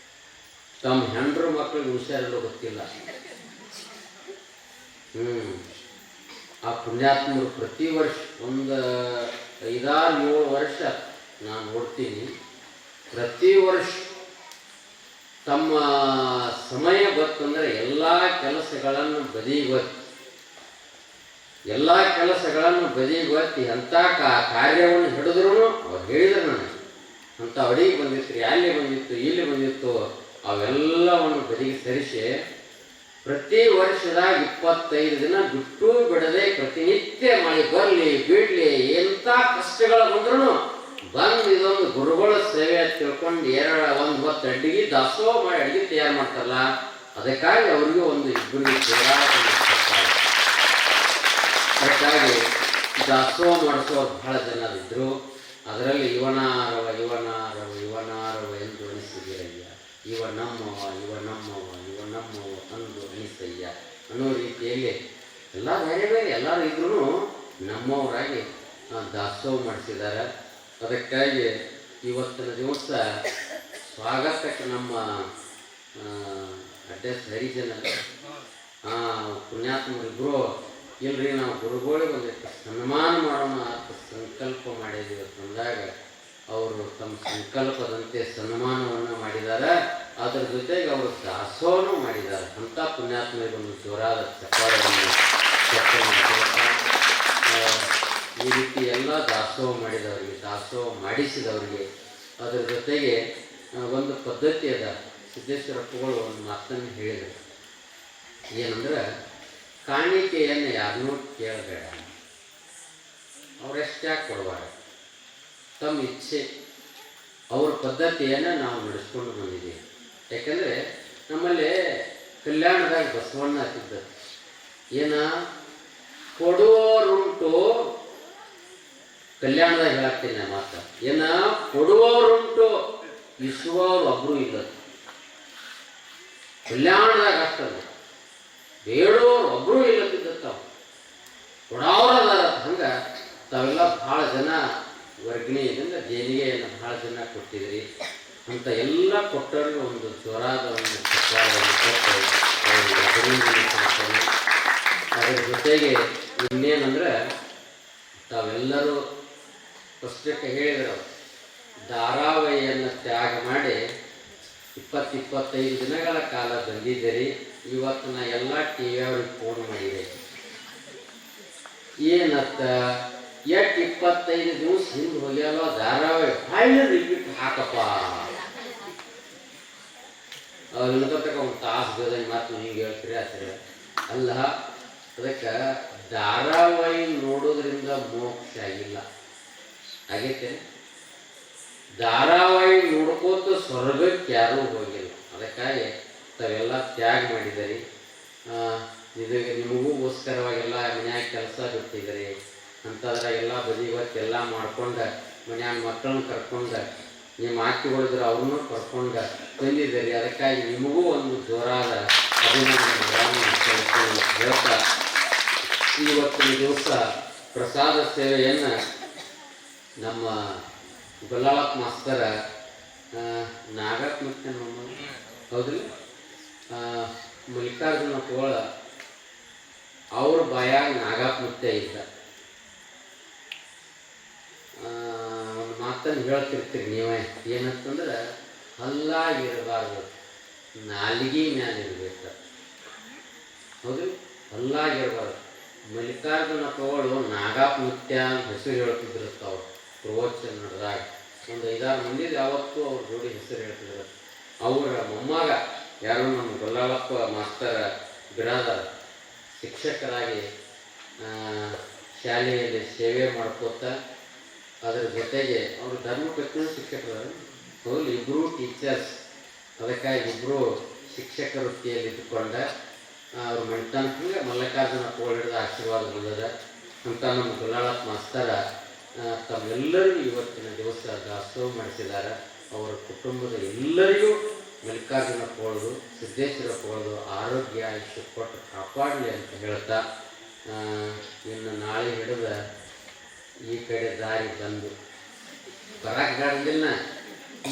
ತಮ್ಮ ಹೆಂಡ್ರು ಮಕ್ಕಳಿಗೆ ಹುಷಾರಿಲ್ಲೋ ಗೊತ್ತಿಲ್ಲ ಆ ಪುಣ್ಯಾತ್ಮರು ಪ್ರತಿ ವರ್ಷ ಒಂದು 5-7 ವರ್ಷ ನಾನು ನೋಡ್ತೀನಿ ಪ್ರತಿ ವರ್ಷ ತಮ್ಮ ಸಮಯ ಗೊತ್ತಂದರೆ ಎಲ್ಲ ಕೆಲಸಗಳನ್ನು ಬದಿಗೊತ್ತಿ ಅಂಥ ಕಾರ್ಯವನ್ನು ಹಿಡಿದ್ರು ಅವ್ರು ಹೇಳಿದ್ರು ನನಗೆ ಅಂಥ ಅಡಿಗೆ ಬಂದಿತ್ತು ಅಲ್ಲಿ ಬಂದಿತ್ತು ಇಲ್ಲಿ ಬಂದಿತ್ತು ಅವೆಲ್ಲವನ್ನು ಬದಿಗೆ ಸರಿಸಿ ಪ್ರತಿ ವರ್ಷದಾಗ 25 ದಿನ ಬಿಟ್ಟು ಬಿಡದೆ ಪ್ರತಿನಿತ್ಯ ಮಳೆ ಬರಲಿ ಬಿಡ್ಲಿ ಎಂಥ ಕಷ್ಟಗಳು ಬಂದ್ರು ಬಂದು ಇದೊಂದು ಗುರುಗಳ ಸೇವೆ ಅಂತ ತಿಳ್ಕೊಂಡು 1 ಹೊತ್ತು ಅಡ್ಡಿಗೆ ದಾಸೋಹ ಮಾಡಿ ಅಡಿಗೆ ತಯಾರು ಮಾಡ್ತಾರಲ್ಲ ಅದಕ್ಕಾಗಿ ಅವ್ರಿಗೂ ಒಂದು ಇಬ್ಬರಿಗೆ ಅದಕ್ಕಾಗಿ ದಾಸೋಹ ಮಾಡಿಸೋರು ಬಹಳ ಜನ ಇದ್ರು ಅದರಲ್ಲಿ ಇವನಾರವ ಎಂದು ಅನಿಸಿದಿರಯ್ಯ ಇವ ನಮ್ಮವ ಅಂದು ಅನಿಸಯ್ಯ ಅನ್ನೋ ರೀತಿಯಲ್ಲಿ ಎಲ್ಲ ಬೇರೆ ಬೇರೆ ಎಲ್ಲರೂ ಇದ್ರೂ ನಮ್ಮವರಾಗಿ ದಾಸೋಹ ಮಾಡಿಸಿದ್ದಾರೆ ಅದಕ್ಕಾಗಿ ಇವತ್ತಿನ ದಿವಸ ಸ್ವಾಗತಕ್ಕೆ ನಮ್ಮ ಅಡ್ರೆಸ್ ಹರಿಜನ ಪುಣ್ಯಾತ್ಮರಿಬ್ಬರು ಇಲ್ರಿ ನಾವು ಗುರುಗಳಿಗೆ ಒಂದಿಷ್ಟು ಸನ್ಮಾನ ಮಾಡೋಣ ಅಂತ ಸಂಕಲ್ಪ ಮಾಡಿದ್ದೀವಿ ಅಂದಾಗ ಅವರು ತಮ್ಮ ಸಂಕಲ್ಪದಂತೆ ಸನ್ಮಾನವನ್ನು ಮಾಡಿದ್ದಾರೆ ಅದರ ಜೊತೆಗೆ ಅವರು ದಾಸೋಹನೂ ಮಾಡಿದ್ದಾರೆ ಅಂಥ ಪುಣ್ಯಾತ್ಮರಿಗೊಂದು ಜೋರಾದ ಚಪ್ಪಾಳೆಯನ್ನು ಈ ರೀತಿ ಎಲ್ಲ ದಾಸೋಹ ಮಾಡಿದವರಿಗೆ ದಾಸೋಹ ಮಾಡಿಸಿದವರಿಗೆ ಅದರ ಜೊತೆಗೆ ಒಂದು ಪದ್ಧತಿ ಅದ ಸಿದ್ದೇಶ್ವರಪ್ಪಗಳು ಒಂದು ಮಾತನ್ನು ಹೇಳಿದರು ಏನಂದ್ರೆ ಕಾಣಿಕೆಯನ್ನು ಯಾರನ್ನೂ ಕೇಳಬೇಡ ಅವರೆಷ್ಟ್ಯಾಕೆ ಕೊಡಬಾರ್ದು ತಮ್ಮ ಇಚ್ಛೆ ಅವ್ರ ಪದ್ಧತಿಯನ್ನು ನಾವು ನಡೆಸ್ಕೊಂಡು ಬಂದಿದ್ದೀವಿ ಯಾಕಂದರೆ ನಮ್ಮಲ್ಲಿ ಕಲ್ಯಾಣದಾಗ ಬಸವಣ್ಣ ಹಾಕಿದ್ದ ಏನ ಕೊಡುವವರುಂಟು ಕಲ್ಯಾಣದಾಗ ಹೇಳಾಕ್ತೀನಿ ನಾ ಮಾತ ಏನ ಕೊಡುವವರುಂಟು ಇಸುವವ್ರು ಒಬ್ಬರು ಇಲ್ಲ ಕಲ್ಯಾಣದಾಗ ಆಗ್ತದೆ ಬೇಡೋರು ಒಬ್ಬರು ಇಲ್ಲತ್ತಿದ್ದ ತಾವು ಕೊಡೋರದಾರ ಹಂಗೆ ತಾವೆಲ್ಲ ಭಾಳ ಜನ ವರ್ಗಣಿ ಇದರಿಂದ ದೇಣಿಗೆಯನ್ನು ಭಾಳ ಜನ ಕೊಟ್ಟಿದ್ರಿ ಅಂತ ಎಲ್ಲ ಕೊಟ್ಟವ್ರಿಗೆ ಒಂದು ಜೋರಾದ ಒಂದು ಚಪ್ಪಾಳೆಯನ್ನು ಕೊಟ್ಟು ಅವರಿಗೆ ಅಭಿನಂದನೆ ಸಲ್ಲಿಸ್ತೇನೆ. ಅದರ ಜೊತೆಗೆ ಇನ್ನೇನಂದ್ರೆ ತಾವೆಲ್ಲರೂ ಫಸ್ಟಕ್ಕೆ ಹೇಳಿದರು, ಧಾರಾವಾಹಿಯನ್ನು ತ್ಯಾಗ ಮಾಡಿ 20-25 ದಿನಗಳ ಕಾಲ ಬಂದಿದ್ದೀರಿ. ಇವತ್ತು ನಾ ಎಲ್ಲ ಟಿ ವಿ ಅವ್ರಿಗೆ ಫೋನ್ ಮಾಡಿದೆ, ಏನತ್ತ 25 ದಿವಸ ಹಿಂದೆ ಹೋಗ್ಯಾವ ಧಾರಾವಾಹಿ ಹಳ್ಳಿ ರಿಪೀಟ್ ಹಾಕಪ್ಪ. ಅವ್ರು ಇಳ್ಕೊತಕ್ಕ ಒಂದು ತಾಸು ಬೇರೆ ಮಾತು ಹಿಂಗೆ ಹೇಳ್ತೀರಿ ಆತರ ಅಲ್ಲ. ಅದಕ್ಕೆ ಧಾರಾವಾಹಿ ನೋಡೋದ್ರಿಂದ ಮೋಕ್ಷ ಆಗಿಲ್ಲ, ಆಗೈತೆ. ಧಾರಾವಾಹಿ ನೋಡ್ಕೋತ ಸ್ವರ್ಗಕ್ಕೆ ಯಾರೂ ಹೋಗಿಲ್ಲ. ಅದಕ್ಕಾಗಿ ತಾವೆಲ್ಲ ತ್ಯಾಗ ಮಾಡಿದಿರಿ. ಇದು ನಿಮಗೋಸ್ಕರವಾಗೆಲ್ಲ ಮನ್ಯಾಗ ಕೆಲಸ ಬಿಟ್ಟಿದ್ದೀರಿ ಅಂತದ್ರಾಗೆಲ್ಲ ಬದಿ ಇವತ್ತೆಲ್ಲ ಮಾಡ್ಕೊಂಡು ಮನ್ಯಾಗ ಮಕ್ಕಳನ್ನ ಕರ್ಕೊಂಡು ನಿಮ್ಮ ಆಕಿಗಳಿದ್ರೆ ಅವ್ರನ್ನೂ ಕರ್ಕೊಂಡು ಬಂದಿದ್ದೀರಿ. ಅದಕ್ಕಾಗಿ ನಿಮಗೂ ಒಂದು ಜೋರಾದ ಅಭಿನಂದನೆಗಳನ್ನು ಹೇಳ್ತಾ ಇವತ್ತಿನ ದಿವಸ ಪ್ರಸಾದ ಸೇವೆಯನ್ನು ನಮ್ಮ ಗೊಲ್ಲಾಳಪ್ಪ ಮಾಸ್ತರ ನಾಗಪ್ಪ ಮತ್ತೆ ನಮ್ಮ ಹೌದ್ರಿ ಮಲ್ಲಿಕಾರ್ಜುನ ಕೋಳ ಅವ್ರ ಬಾಯಾಗ ನಾಗಪ್ಪ ಮುತ್ತೆ ಇದ್ದ. ಒಂದು ಮಾತನ್ನು ಹೇಳ್ತಿರ್ತೀರಿ ನೀವೇ, ಏನಂತಂದ್ರೆ ಹಲ್ಲಾಗಿರಬಾರ್ದು, ನಾಲಿಗೆ ಮ್ಯಾಲ ಇರ್ಬೇಕು. ಹೌದು, ಹಲ್ಲಾಗಿರಬಾರ್ದು. ಮಲ್ಲಿಕಾರ್ಜುನ ಕೋಳು ನಾಗಪ್ಪ ಮುತ್ಯ ಅಂತ ಹೆಸರು ಹೇಳ್ತಿದ್ರು. ಅವ್ರು ಪ್ರವಚನ ನಡೆದಾಗ ಒಂದು 5-6 ಮಂದಿ ಯಾವತ್ತೂ ಅವ್ರ ಜೋಡಿ ಹೆಸರು ಹೇಳ್ತಿದ್ರು. ಅವರ ಮೊಮ್ಮಗ ಯಾರು ನಮ್ಮ ಗೊಲ್ಲಾಳಪ್ಪ ಮಾಸ್ತರ ಬಿರಾದರ್ ಶಿಕ್ಷಕರಾಗಿ ಶಾಲೆಯಲ್ಲಿ ಸೇವೆ ಮಾಡ್ಕೋತ ಅದರ ಜೊತೆಗೆ ಅವರು ಧರ್ಮಪತ್ನಿ ಶಿಕ್ಷಕರು, ಹೌದು, ಇಬ್ಬರು ಟೀಚರ್ಸ್. ಅದಕ್ಕಾಗಿ ಇಬ್ಬರು ಶಿಕ್ಷಕ ವೃತ್ತಿಯಲ್ಲಿ ಇದ್ದುಕೊಂಡ ಅವ್ರ ಮಣಿತನಕ ಮಲ್ಲಿಕಾರ್ಜುನ ಕೋಳ ಹಿಡಿದ ಆಶೀರ್ವಾದ ಬಂದದ ಅಂತ ನಮ್ಮ ಗೊಲ್ಲಾಳಪ್ಪ ಮಾಸ್ತರ ತಮ್ಮೆಲ್ಲರಿಗೂ ಇವತ್ತಿನ ದಿವಸ ದಾಸೋಹ ಮಾಡಿಸಿದ್ದಾರೆ. ಅವರ ಕುಟುಂಬದ ಎಲ್ಲರಿಗೂ ಮಲ್ಲಿಕಾರ್ಜುನ ಕೋಳದು ಸಿದ್ದೇಶ್ವರ ಕೋಳದು ಆರೋಗ್ಯ ಆಯುಷ್ಯ ಕೊಟ್ಟು ಕಾಪಾಡಲಿ ಅಂತ ಹೇಳ್ತಾ, ಇನ್ನು ನಾಳೆ ಹಿಡಿದ ಈ ಕಡೆ ದಾರಿ ಬಂದು ಬರಕ್ಕಾಗಲಿಲ್ಲ.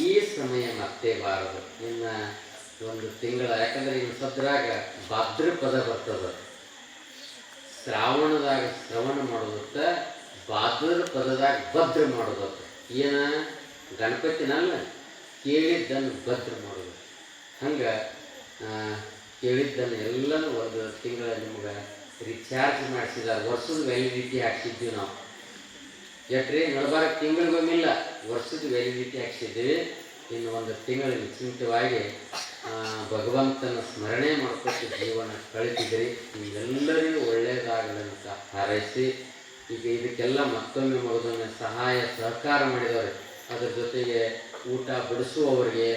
ಈ ಸಮಯ ಮತ್ತೆ ಬಾರದು, ಇನ್ನು ಒಂದು ತಿಂಗಳ, ಯಾಕಂದ್ರೆ ಇನ್ನು ಸದ್ರಾಗ ಭಾದ್ರಪದ ಬರ್ತದ. ಶ್ರಾವಣದಾಗ ಶ್ರವಣ ಮಾಡೋದತ್ತ, ಭಾದ್ರಪದದಾಗ ಭದ್ರ ಮಾಡೋದತ್ತ. ಏನ ಗಣಪತಿನಲ್ಲ, ಕೇಳಿದ್ದನ್ನು ಭದ್ರ ಮಾಡೋದು. ಹಂಗೆ ಕೇಳಿದ್ದನ್ನು ಎಲ್ಲನೂ ಒಂದು ತಿಂಗಳ ನಿಮ್ಗೆ ರಿಚಾರ್ಜ್ ಮಾಡಿಸಿದ್ದಾರೆ. ವರ್ಷದ ವ್ಯಾಲಿಡಿಟಿ ಹಾಕ್ಸಿದ್ವಿ ನಾವು. ಎಟ್ರಿ ನಡಬಾರಕ್ಕೆ ತಿಂಗಳಿಗೊಮ್ಮಿಲ್ಲ, ವರ್ಷದ ವ್ಯಾಲಿಡಿಟಿ ಹಾಕ್ಸಿದ್ದೀವಿ. ಇನ್ನು ಒಂದು ತಿಂಗಳು ನಿಶ್ಚಿಂತವಾಗಿ ಭಗವಂತನ ಸ್ಮರಣೆ ಮಾಡ್ಕೊಟ್ಟು ಜೀವನ ಕಳಿತಿದ್ರಿ. ನಿಮ್ಗೆಲ್ಲರಿಗೂ ಒಳ್ಳೆಯದಾಗಲಂತ ಹಾರೈಸಿ, ಈಗ ಇದಕ್ಕೆಲ್ಲ ಮತ್ತೊಮ್ಮೆ ಮಗದೊಮ್ಮೆ ಸಹಾಯ ಸಹಕಾರ ಮಾಡಿದವರು, ಅದರ ಜೊತೆಗೆ ಊಟ ಬಡಿಸುವವರಿಗೆ,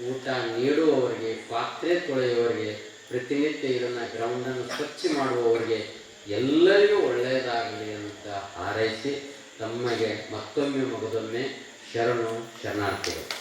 ಊಟ ನೀಡುವವರಿಗೆ, ಪಾತ್ರೆ ತೊಳೆಯುವವರಿಗೆ, ಪ್ರತಿನಿತ್ಯ ಇದನ್ನು ಗ್ರೌಂಡನ್ನು ಸ್ವಚ್ಛ ಮಾಡುವವರಿಗೆ ಎಲ್ಲರಿಗೂ ಒಳ್ಳೆಯದಾಗಲಿ ಅಂತ ಹಾರೈಸಿ ತಮಗೆ ಮತ್ತೊಮ್ಮೆ ಮಗದೊಮ್ಮೆ ಶರಣು ಶರಣಾರ್ಥಿಗಳು.